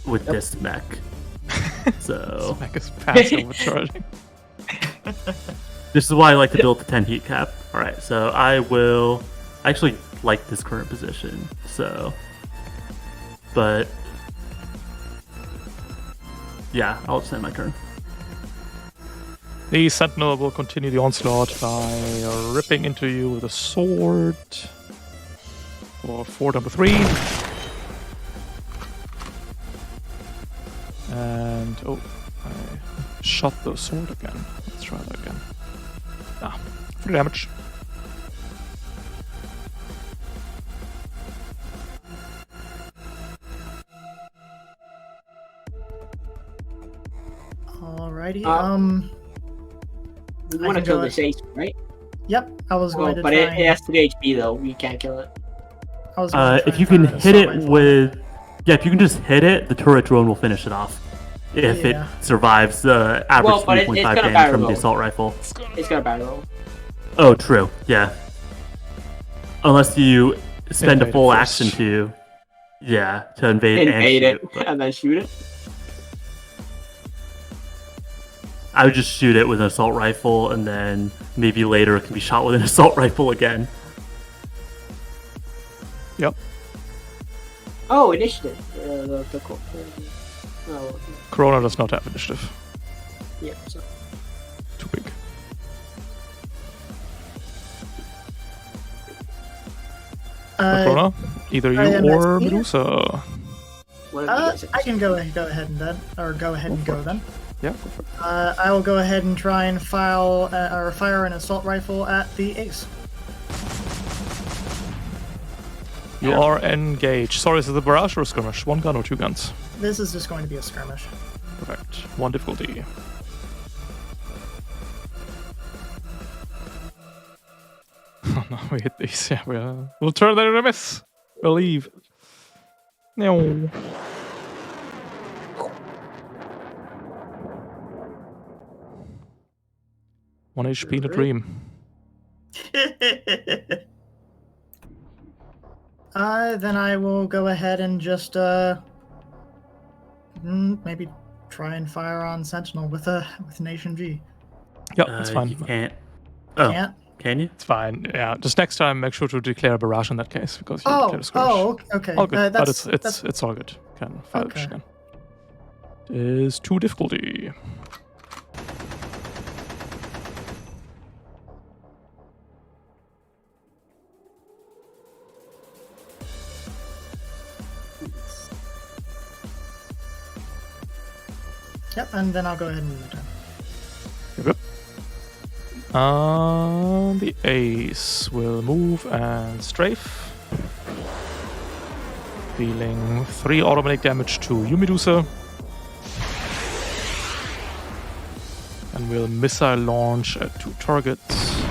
with this mech. So Mech is past overcharging. this is why I like to build the 10 heat cap. All right, so I will actually like this current position. So, but yeah, I'll just end my turn. The Sentinel will continue the onslaught by ripping into you with a sword. For fort number 3. And oh, I shot the sword again. Let's try that again. 3 damage. Alrighty. We I want to can kill go this ace, right? Yep. I was going to But try. it has 3 HP though. We can't kill it. I was going to try If you and can find hit an it assault rifle. with, yeah, if you can just hit it, the turret drone will finish it off. If Yeah. it survives the average Well, but it's 3.5 gonna damage barrel from the roll. assault rifle. It's got a barrel roll. Oh, true. Yeah. Unless you spend Invade a full it action first. to, yeah, to invade, Invade and it shoot. But and then shoot it. I would just shoot it with an assault rifle, and then maybe later it can be shot with an assault rifle again. Yep. Oh, initiative. Oh, Corona does not have initiative. yeah. So. Too big. Corona, either you or MSP? Medusa. What have you guys I can go ahead and then, or go ahead and go then. Yeah, go for it. I will go ahead and try and fire an assault rifle at the ace. You are engaged. Sorry, is it the barrage or a skirmish? One gun or two guns? This is just going to be a skirmish. Perfect. One difficulty. Oh no, we hit these. Yeah, we'll turn that into a miss. We'll leave. No. One HP in a dream. Then I will go ahead and just maybe try and fire on Sentinel with an HMG. Yep, it's fine. You can't. Oh, Can't? can you? It's fine. Yeah, just next time make sure to declare a barrage in that case because you declared a skirmish. Okay. All good, but that's it's all good. Can fire Okay. again. It is 2 difficulty. Yep, and then I'll go ahead and return. You're good. The ace will move and strafe, dealing 3 automatic damage to you, Medusa, and will missile launch at 2 targets,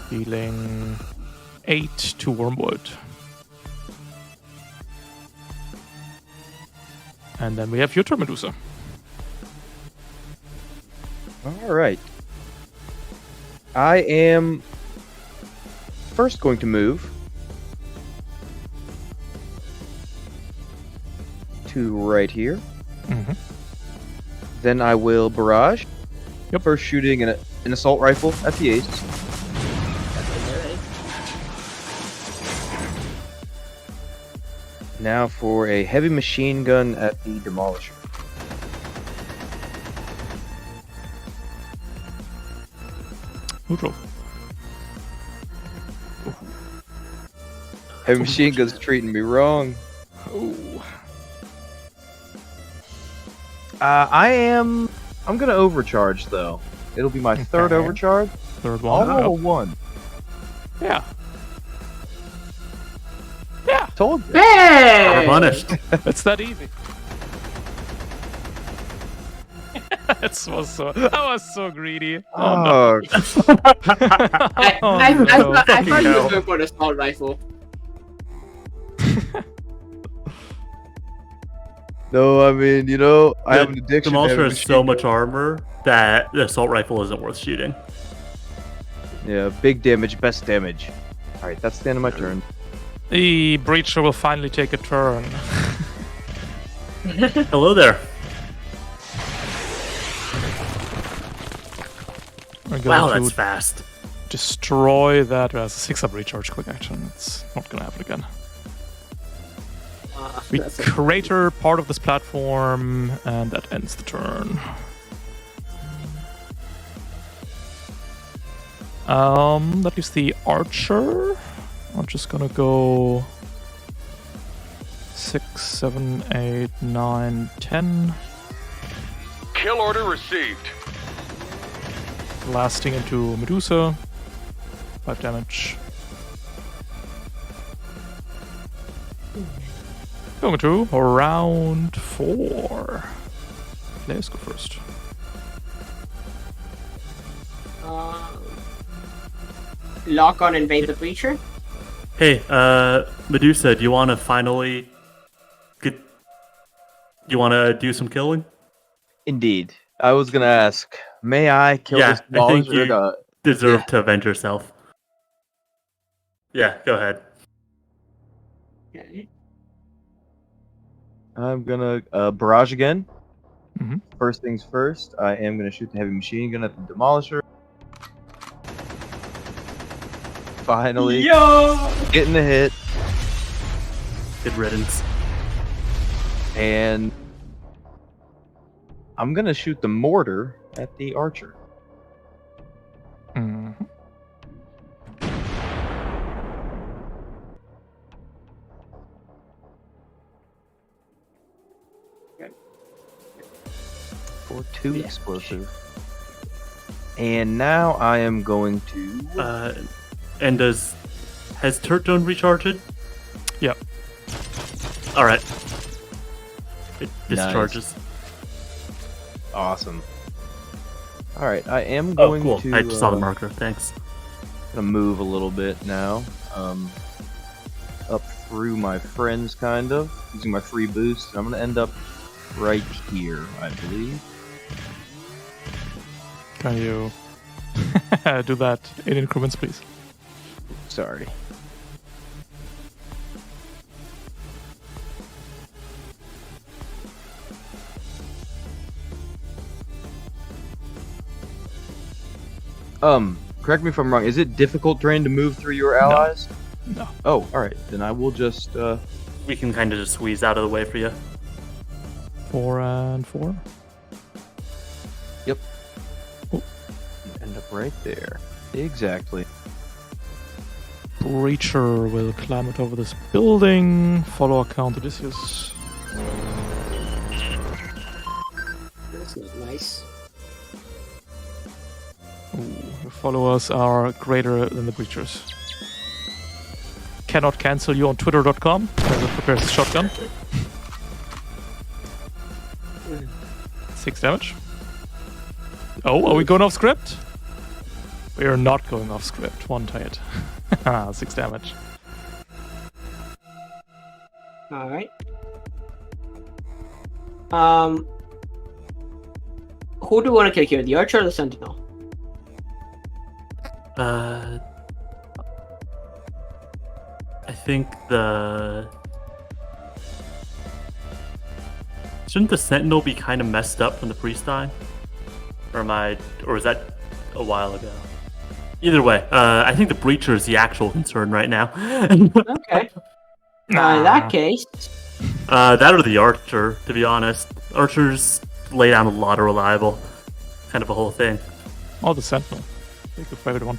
dealing 8 to Wormwood. And then we have your turn, Medusa. All right. I am first going to move to right here. Mm-hmm. Then I will barrage. Yep. First shooting an assault rifle at the ace. Now for a heavy machine gun at the demolisher. Neutral. Heavy machine gun's treating me wrong. Oh. I'm gonna overcharge though. It'll be my third Okay. overcharge. Third I'll one. roll a 1. Yeah. Yeah. Told you. We're Hey! punished. It's that easy. I was so greedy. Oh no. I Oh, no. thought you were hell. going for the assault rifle. No, I mean, I have an The addiction. to Demolisher heavy has so machine much gun. armor that the assault rifle isn't worth shooting. Yeah, big damage, best damage. All right, that's the end of my turn. The breacher will finally take a turn. Hello there. We're going Wow, to that's fast. destroy that as a 6-up recharge quick action. It's not gonna happen again. We That's a- crater part of this platform, and that ends the turn. That leaves the archer. I'm just gonna go 6, 7, 8, 9, 10. Kill order received. Blasting into Medusa. 5 damage. Going to round 4. Let's go first. Lock on invade the breacher. Hey, Medusa, do you want to finally get? You want to do some killing? Indeed. I was gonna ask, may I kill Yeah, this I think demolisher? you deserve to avenge yourself. Yeah, go ahead. Okay. I'm gonna barrage again. Mhm. First things first, I am gonna shoot the heavy machine gun at the demolisher. Finally. Yo! Getting the hit. Good riddance. And I'm going to shoot the mortar at the archer. Mhm. For 2 Yeah. explosive. And now I am going to... And has Turret Drone recharged? Yep. All right. It Nice. discharges. Awesome. Alright, I am Oh, going cool. to... I just saw the marker. Thanks. Gonna move a little bit now. Up through my friends, kind of. Using my free boost. I'm gonna end up right here, I believe. Can you do that in increments, please? Sorry. Correct me if I'm wrong. Is it difficult terrain to move through your allies? No. Oh, alright. Then I will just, We can kind of just squeeze out of the way for you. 4 and 4. Yep. Oh. End up right there. Exactly. Breacher will climb it over this building. Follow account Odysseus. That's not nice. Ooh, your followers are greater than the breachers. Cannot cancel you on twitter.com as it prepares the shotgun. 6 damage. Oh, are we going off script? We are not going off script. 1 hit. 6 damage. Alright. Who do we want to kill here? The archer or the sentinel? I think shouldn't the sentinel be kind of messed up from the priest dying? Or is that a while ago? Either way, I think the breacher is the actual concern right now. Okay. In that case, That or the archer, to be honest. Archers lay down a lot of reliable. Kind of a whole thing. Oh, the sentinel. Take your favorite one.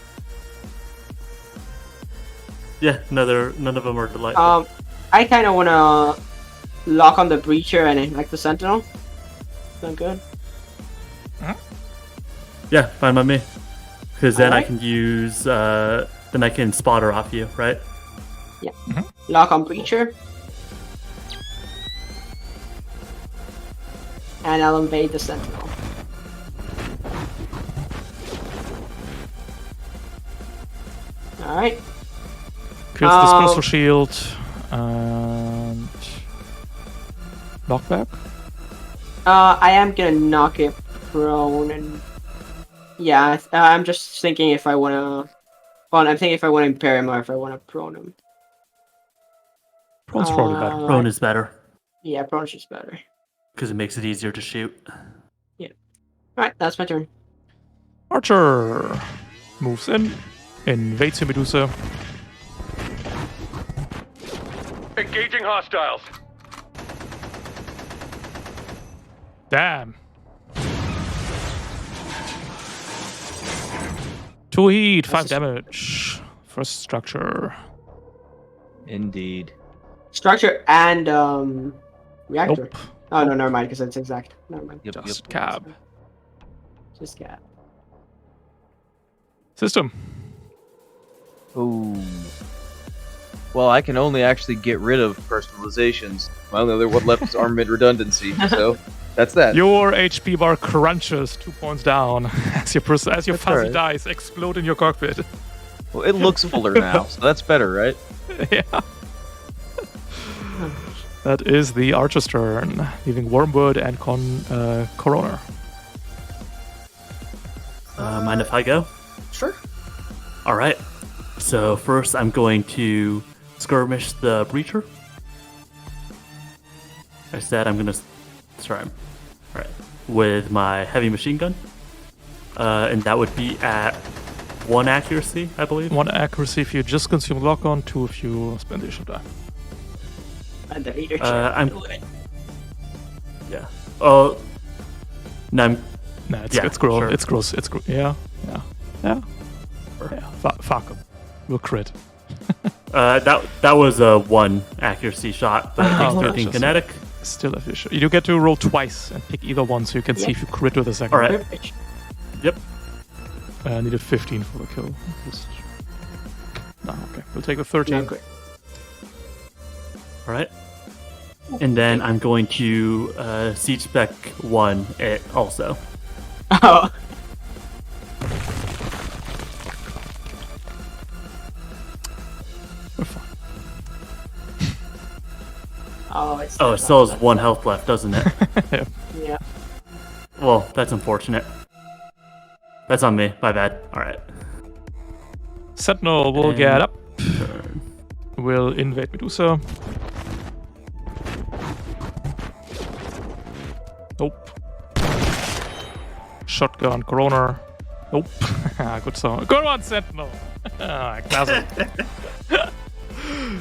Yeah, none of them are delightful. I kind of want to lock on the breacher and ignite the sentinel. Sound good? Yeah, fine by me. Because then I Alright. can use, then I can spotter off you, right? Yeah. Lock on breacher. And I'll invade the sentinel. Alright. Kills the dispersal shield and knockback. I am gonna knock it prone and yeah, I'm just thinking if I wanna. Well, I'm thinking if I wanna impair him or if I wanna prone him. Prone's probably better. Prone is better. Yeah, prone is just better. Because it makes it easier to shoot. Alright, that's my turn. Archer moves in, invades Medusa. Engaging hostiles. Damn. 2 heat, 5 damage. First structure. Indeed. Structure and reactor. Nope. Oh no, never mind, because it's exact. Never mind. Yep, Just yep. cab. Just cat. System. Ooh. Well, I can only actually get rid of personalizations. My only other one left is armament redundancy, so that's that. Your HP bar crunches 2 points down as your fuzzy alright. dice explode in your cockpit. Well, it looks fuller now, so that's better, right? Yeah. That is the Archer's turn, leaving Wormwood and Coroner. Mind if I go? Sure. All right. So first, I'm going to skirmish the breacher. I said I'm gonna. Sorry. All right. With my heavy machine gun, and that would be at 1 accuracy, I believe. 1 accuracy if you just consume lock on, 2 if you spend the initial die. And the leadership. I'm- Yeah. Oh. No, I'm. Nah, it's Yeah, it's gross. sure. It's gross. It's gross. Yeah. Fuck him. We'll crit. That was a 1 accuracy shot, but it takes Oh, 13 just- kinetic. Still official. You get to roll twice and pick either one, so you can see if you crit with a second. All right. Yep. I needed 15 for the kill. Just... No, okay. We'll take the 13. All right. And then I'm going to siege spec 1 it also. Oh. We're fine. Oh, it's Oh, it still has 1 health left, doesn't it? Yeah. Well, that's unfortunate. That's on me. My bad. All right. Sentinel will And- get up. Will invade Medusa. Nope. Shotgun, Corona. Nope. Good song. Good one, Sentinel. Classic.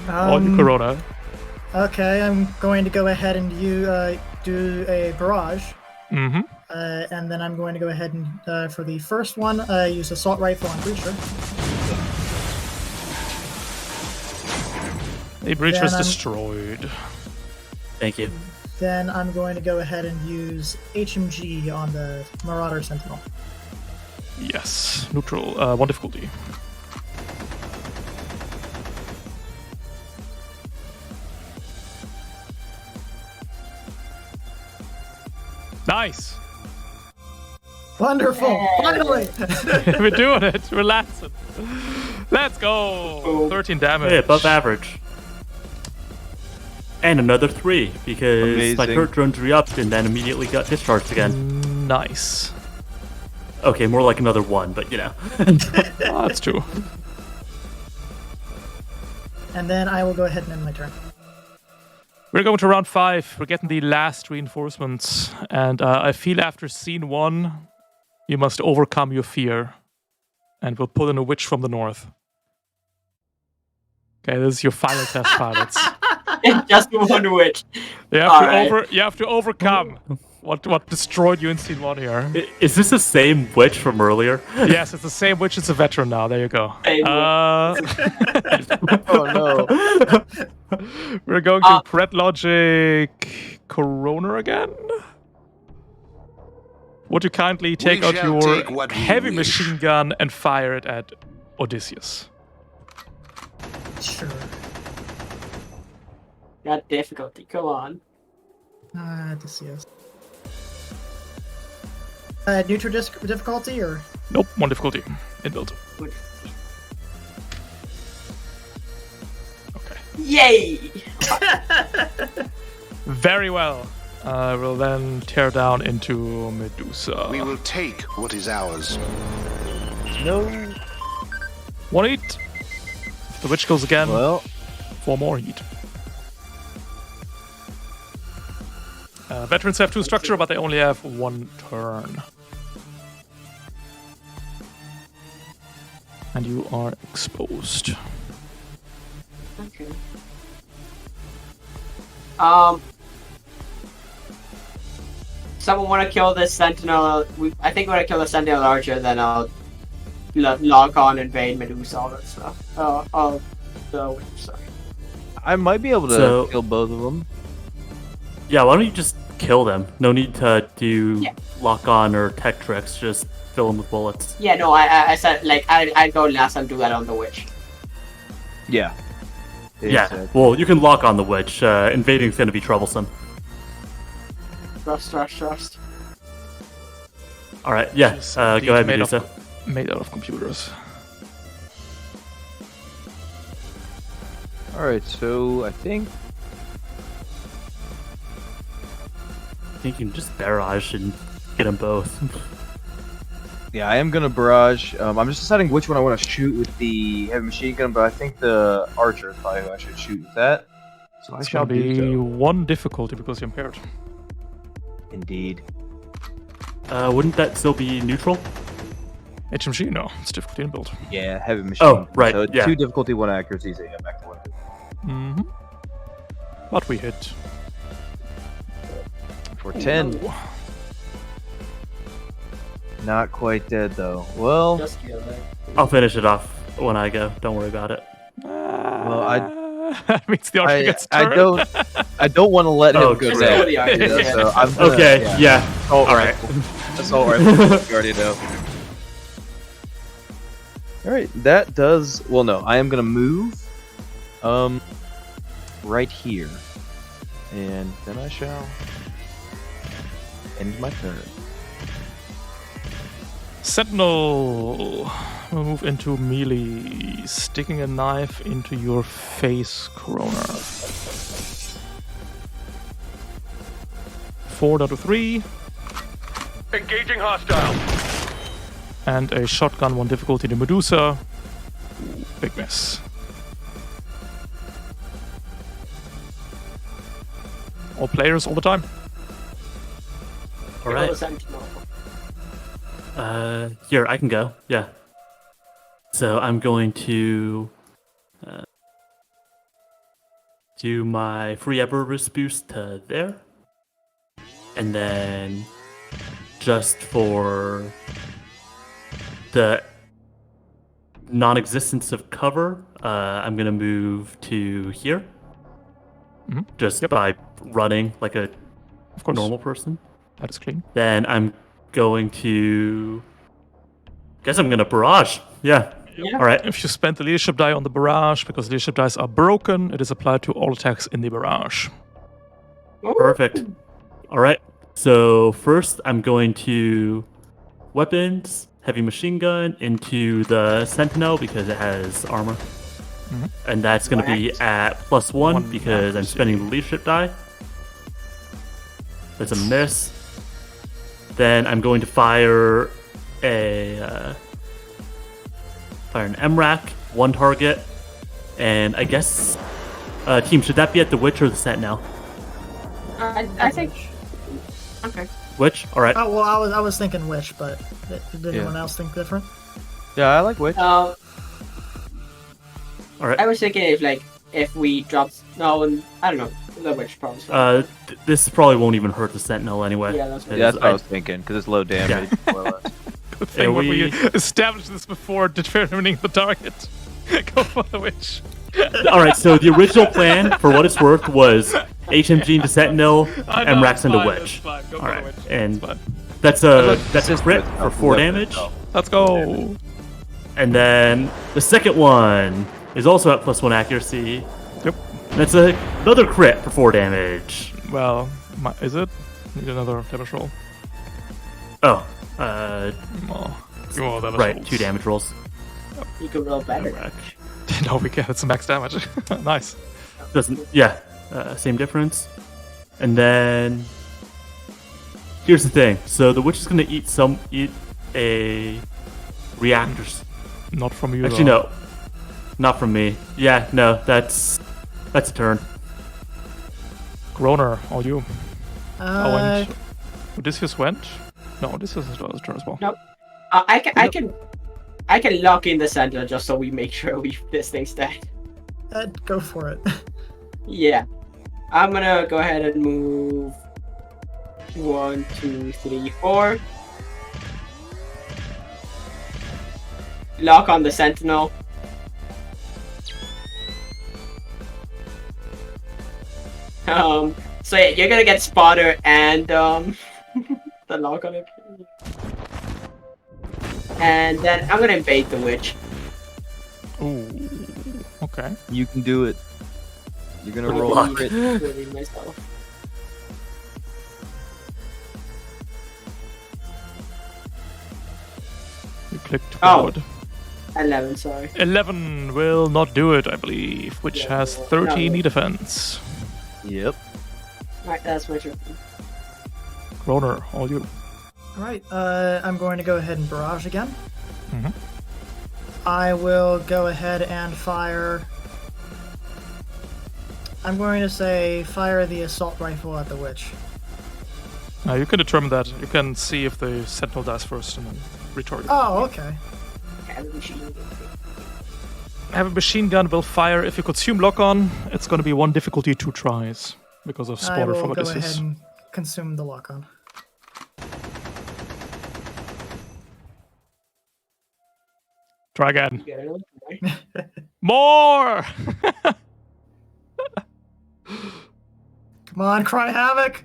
On you, Corona. Okay, I'm going to go ahead and do a barrage. Mm-hmm. And then I'm going to go ahead and, for the first one, use assault rifle on Breacher. A breach Then was I'm- destroyed. Thank you. Then I'm going to go ahead and use HMG on the Marauder Sentinel. Yes. Neutral. 1 difficulty. Nice. Wonderful! Finally! We're doing it. We're lancing. Let's go. 13 damage. Hey, above average. And another 3 because my Amazing. turret drones re-upped and then immediately got discharged again. Nice. Okay, more like another 1, but you know. Oh, that's true. And then I will go ahead and end my turn. We're going to round 5. We're getting the last reinforcements. And I feel after scene 1, you must overcome your fear. And we'll pull in a witch from the north. Okay, this is your final test, pilots. Just one witch. You have, Alright. you have to overcome what destroyed you in scene 1 here. Is this the same witch from earlier? Yes, it's the same witch. It's a veteran now. There you go. Same Oh no. We're going to Pret Logic Corona again. Would you kindly take out shall your take what we heavy wish. machine gun and fire it at Odysseus? Sure. Got difficulty. Come on. Odysseus. Neutral difficulty or? Nope, 1 difficulty. Inbuilt. Okay. Yay! Very well. We'll then tear down into Medusa. We will take what is ours. No. 1 heat. If the witch goes again, Well, 4 more heat. Veterans have 2 structure, but they only have 1 turn. And you are exposed. Okay. Someone want to kill this sentinel? I think when I kill the sentinel larger, then I'll log on, invade Medusa, all that stuff. Sorry. I might be able to So- kill both of them. Yeah, why don't you just kill them? No need to do Yeah. lock on or tech tricks, just fill them with bullets. Yeah, no, I said like I'd go last and do that on the witch. Yeah. Yeah, well, you can lock on the witch. Invading's gonna be troublesome. Trust. Alright, yeah, She's go ahead, made Medusa. Made out of computers. Alright, so I think I think you can just barrage and get them both. I am gonna barrage. I'm just deciding which one I want to shoot with the heavy machine gun, but I think the archer is probably who I should shoot with that. So I It's shall gonna do be so. 1 difficulty because you're impaired. Indeed. Wouldn't that still be neutral? HMG, no. It's difficulty in build. Yeah, heavy machine. Oh, right, So yeah. 2 difficulty, 1 accuracy, so yeah, back to 1. Mm-hmm. But we hit. For 10. Ooh. Not quite dead, though. Well, Just kill it. I'll finish it off when I go. Don't worry about it. That means the Archer gets I turned. don't want to let him Oh, go Just great. kill down. the Archer. You know, Yeah. so I'm gonna, Okay, yeah. Assault All right. rifle. Assault rifle. You already know. Alright, that does... Well, no. I am going to move right here. And then I shall end my turn. Sentinel will move into melee, sticking a knife into your face, Corona. 4 down to 3, Engaging hostiles. and a shotgun 1 difficulty to Medusa. Ooh, big miss. All players all the time. All Kill right. the Sentinel. Here, I can go. Yeah. So I'm going to do my free Everest boost to there. And then just for the non-existence of cover, I'm going to move to here. Mhm. Just Yep. by running like a Of course, normal person. that is clean. Then I'm going to... Guess I'm going to barrage. Yeah. Yeah. All right. If you spend the leadership die on the barrage, because leadership dice are broken, it is applied to all attacks in the barrage. Perfect. All right. So first, I'm going to weapons, heavy machine gun into the Sentinel because it has armor, Mhm. and that's going to be at +1 One because I'm accuracy. spending the leadership die. That's a miss. Then I'm going to fire an MRAC, 1 target, and I guess team, should that be at the Witch or the Sentinel? I think. Okay. Witch. All right. Oh well, I was thinking which, but did anyone else think different? Yeah, I like Witch. All right. I was thinking if we dropped I don't know, the witch probably. This probably won't even hurt the Sentinel anyway. Yeah, that's Yeah, that's what I was thinking, because it's low damage, more or less. Good thing when we we- established this before determining the target. Go for the witch. All right. So the original plan, for what it's worth, was HMG into Sentinel and Rax into Witch. Go All for the right, witch. and It's fine. that's I'd a like to that's a assist crit with for the 4 weapon damage, itself. Let's go. and then the second one is also at +1 accuracy. Yep. That's another crit for 4 damage. Well, is it? Need another damage roll. Oh, Oh, damage right, rolls. 2 damage rolls. You could roll better. Rack. No, we get it's max damage. Nice. Doesn't same difference. And then here's the thing. So the witch is gonna eat a reactor. Not from you. Actually, though. no, not from me. Yeah, no, that's a turn. Groner, all you. Oh, Uh, and Odysseus went? No, Odysseus is his turn as well. No. I can lock in the Sentinel just so we make sure this thing's dead. go for it. Yeah. I'm gonna go ahead and move 1, 2, 3, 4. Lock on the Sentinel. So yeah, you're gonna get spotter and the lock on it. And then I'm gonna invade the witch. Ooh. Okay. You can do it. You're gonna Really- roll a crit. really myself. You clicked Oh. forward. 11, sorry. 11 will not do it, I believe, which Yeah, has no. 13 defense. Yep. Alright, that's my turn. Groner, all you. All right, I'm going to go ahead and barrage again. Mhm. I will go ahead and fire. I'm going to say fire the assault rifle at the witch. You can determine that. You can see if the sentinel dies first and then retarget. Oh, okay. Have a machine gun. Have a machine gun will fire if you consume lock-on. It's going to be 1 difficulty, 2 tries because of I spotter will from go ahead Odysseus. and consume the lock-on. Try again. You got another one? More! Come on, cry havoc!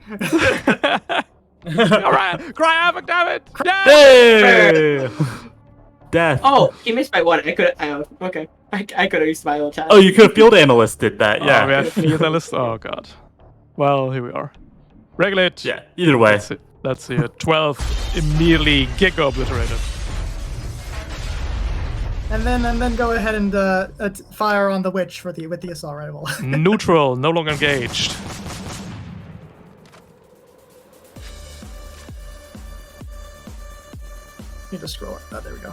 All right, cry havoc, damn it! Damn! Hey! Death. Oh, he missed by 1. I could. Okay. I could have used my little time. Oh, you could have field analyst did that. Yeah. Oh, we have field analyst. Oh god. Well, here we are. Regulate. Yeah. Either way. That's it. That's it. 12 immediately giga obliterated. And then go ahead and fire on the witch with the assault rifle. Neutral, no longer engaged. You just scroll it. Oh, there we go.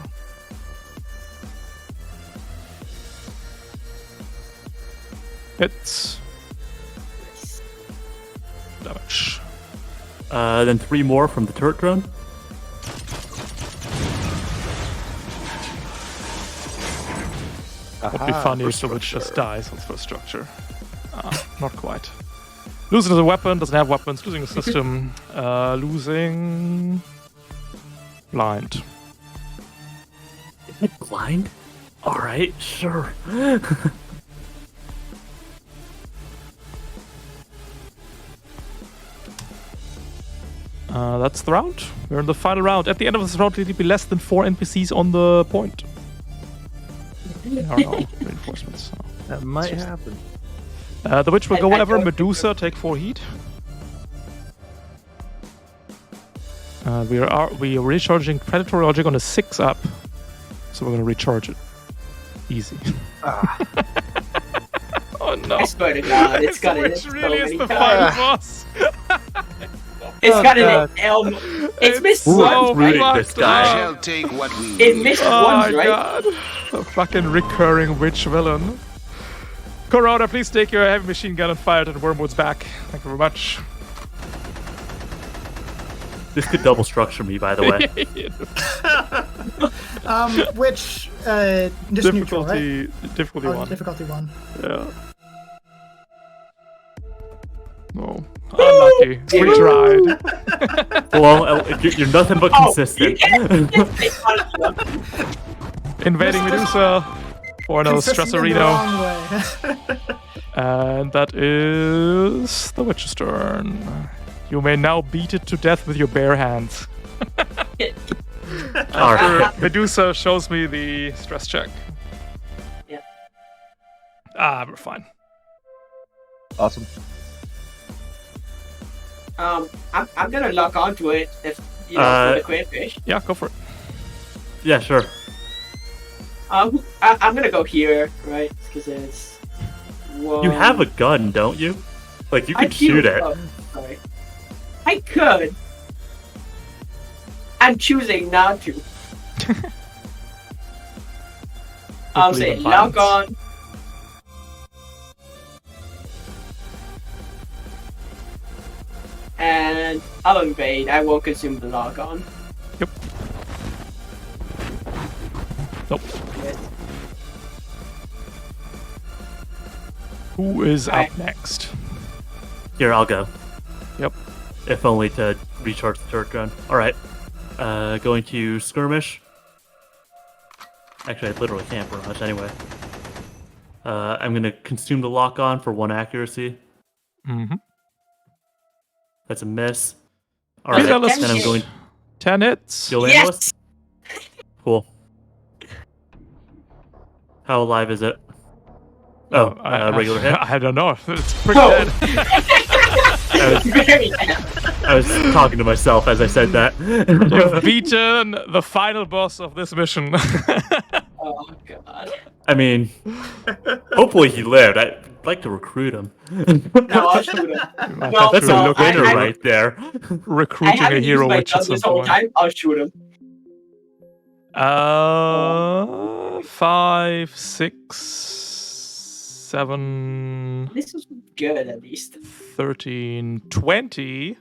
Hits. Damage. Then 3 more from the turret drone. Would be funny if the witch just dies on first structure. Not quite. Losing the weapon, doesn't have weapons, losing the system, losing blind. Is it blind? Alright, sure. That's the round. We're in the final round. At the end of this round, there'll be less than 4 NPCs on the point. There are no reinforcements. So. That might happen. The witch will go I whenever. don't- Medusa, take 4 heat. We are recharging Predatory Logic on a 6 up. So we're going to recharge it. Easy. Oh no. I swear to God, it's got Which it. really is the final boss. It's got God. an Elm. It's missed so once, right? rooting this guy. Shall take what we It need. missed Oh once, my right? god. A fucking recurring witch villain. Corona, please take your heavy machine gun and fire it at Wormwood's back. Thank you very much. This could double structure me, by the way. Which just neutral, right? Difficulty Oh, 1. difficulty 1. Yeah. No. Unlucky. We tried. Well, you're nothing but consistent. Invading Medusa. For no Consistent in the Stressorino. wrong way. And that is the witch's turn. You may now beat it to death with your bare hands. Alright. Medusa shows me the stress check. Yep. We're fine. Awesome. I'm gonna lock onto it if you know for the crayfish. Yeah, go for it. Yeah, sure. I'm gonna go here, right? Because it's. One... You have a gun, don't you? Like, you I can shoot do. it. Oh, sorry. I could. I'm choosing not to. I'll say Hopefully lock violence. on. And I'll invade. I won't consume the lock on. Yep. Nope. Yes. Who is Alright. up next? Here, I'll go. Yep. If only to recharge the turret gun. Alright. Going to skirmish. Actually, I literally can't barrage anyway. I'm going to consume the lock on for 1 accuracy. Mm-hmm. That's a miss. Field Alright, analyst. then I'm going 10 hits. Field Yes! analyst. Cool. How alive is it? Oh, regular hit. I don't know. It's pretty Oh. dead. Very I was talking to myself as I said that. You've beaten the final boss of this mission. Oh god. I mean, hopefully he lived. I'd like to recruit him. No, I'll shoot him. No, That's no, a winner I- right there. I Recruiting a haven't hero used my witch gun at some this whole point. time. I'll shoot him. 5, 6, 7, This is good at least. 13, 20.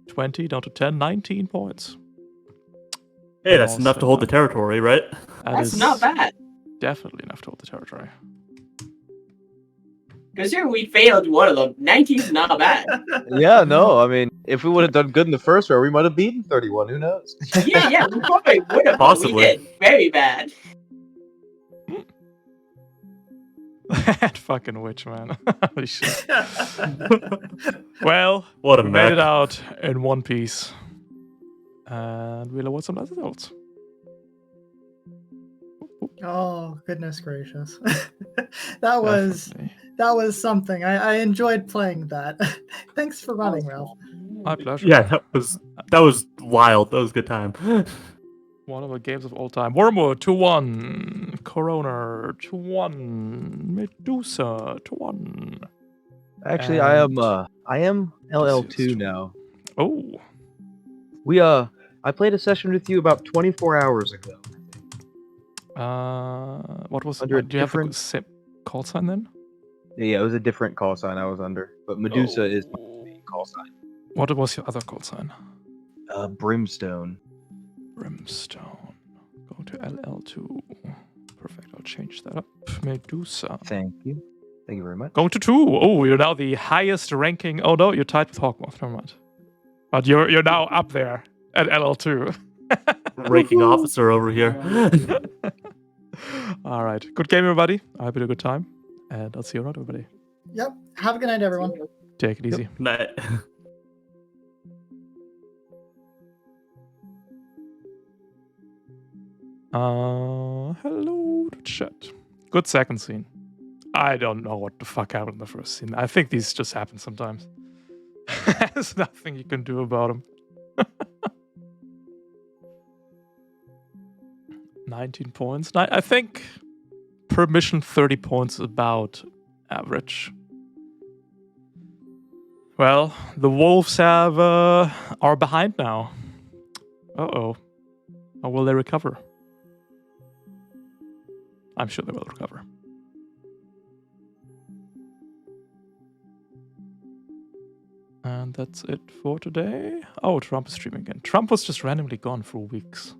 20 down to 10, 19 points. Hey, that's enough to hold the territory, right? That's not bad. Definitely enough to hold the territory. Considering we failed one of them, 19's not bad. Yeah, no, I mean, if we would have done good in the first round, we might have beaten 31. Who knows? Yeah, we probably would have, but we Possibly. did very bad. That fucking witch, man. Holy shit. Well, What a we made it mech. out in one piece. And we'll award some results. Oh, goodness gracious. that was something. I enjoyed playing that. Thanks for running, Ralph. My pleasure. Yeah, that was wild. That was a good time. One of the games of all time. Wormwood 2-1. Corona 2-1. Medusa 2-1. Actually, And I am LL2 now. Oh. I played a session with you about 24 hours ago. What was Under a do you have the different- same call sign then? Yeah, it was a different call sign I was under, but Medusa is my main call sign. What was your other call sign? Brimstone. Brimstone. Go to LL2. Perfect. I'll change that up. Medusa. Thank you. Thank you very much. Going to 2. Oh, you're now the highest ranking. Oh no, you're tied with Hawkmoth. Never mind. But you're now up there at LL2. Ranking officer over here. All right. Good game, everybody. I hope you had a good time. And I'll see you around, everybody. Yep. Have a good night, everyone. Take it easy. Night. Hello to chat. Good second scene. I don't know what the fuck happened in the first scene. I think these just happen sometimes. There's nothing you can do about them. 19 points. I think per mission 30 points is about average. Well, the wolves are behind now. Uh-oh. How will they recover? I'm sure they will recover. And that's it for today. Oh, Trump is streaming again. Trump was just randomly gone for weeks.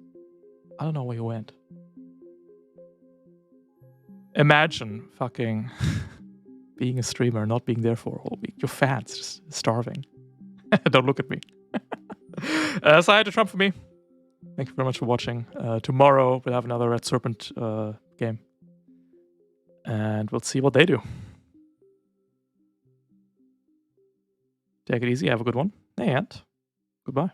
I don't know where he went. Imagine fucking being a streamer, not being there for a whole week. Your fans just starving. Don't look at me. So I had to Trump for me. Thank you very much for watching. Tomorrow we'll have another Red Serpent game. And we'll see what they do. Take it easy. Have a good one. And goodbye.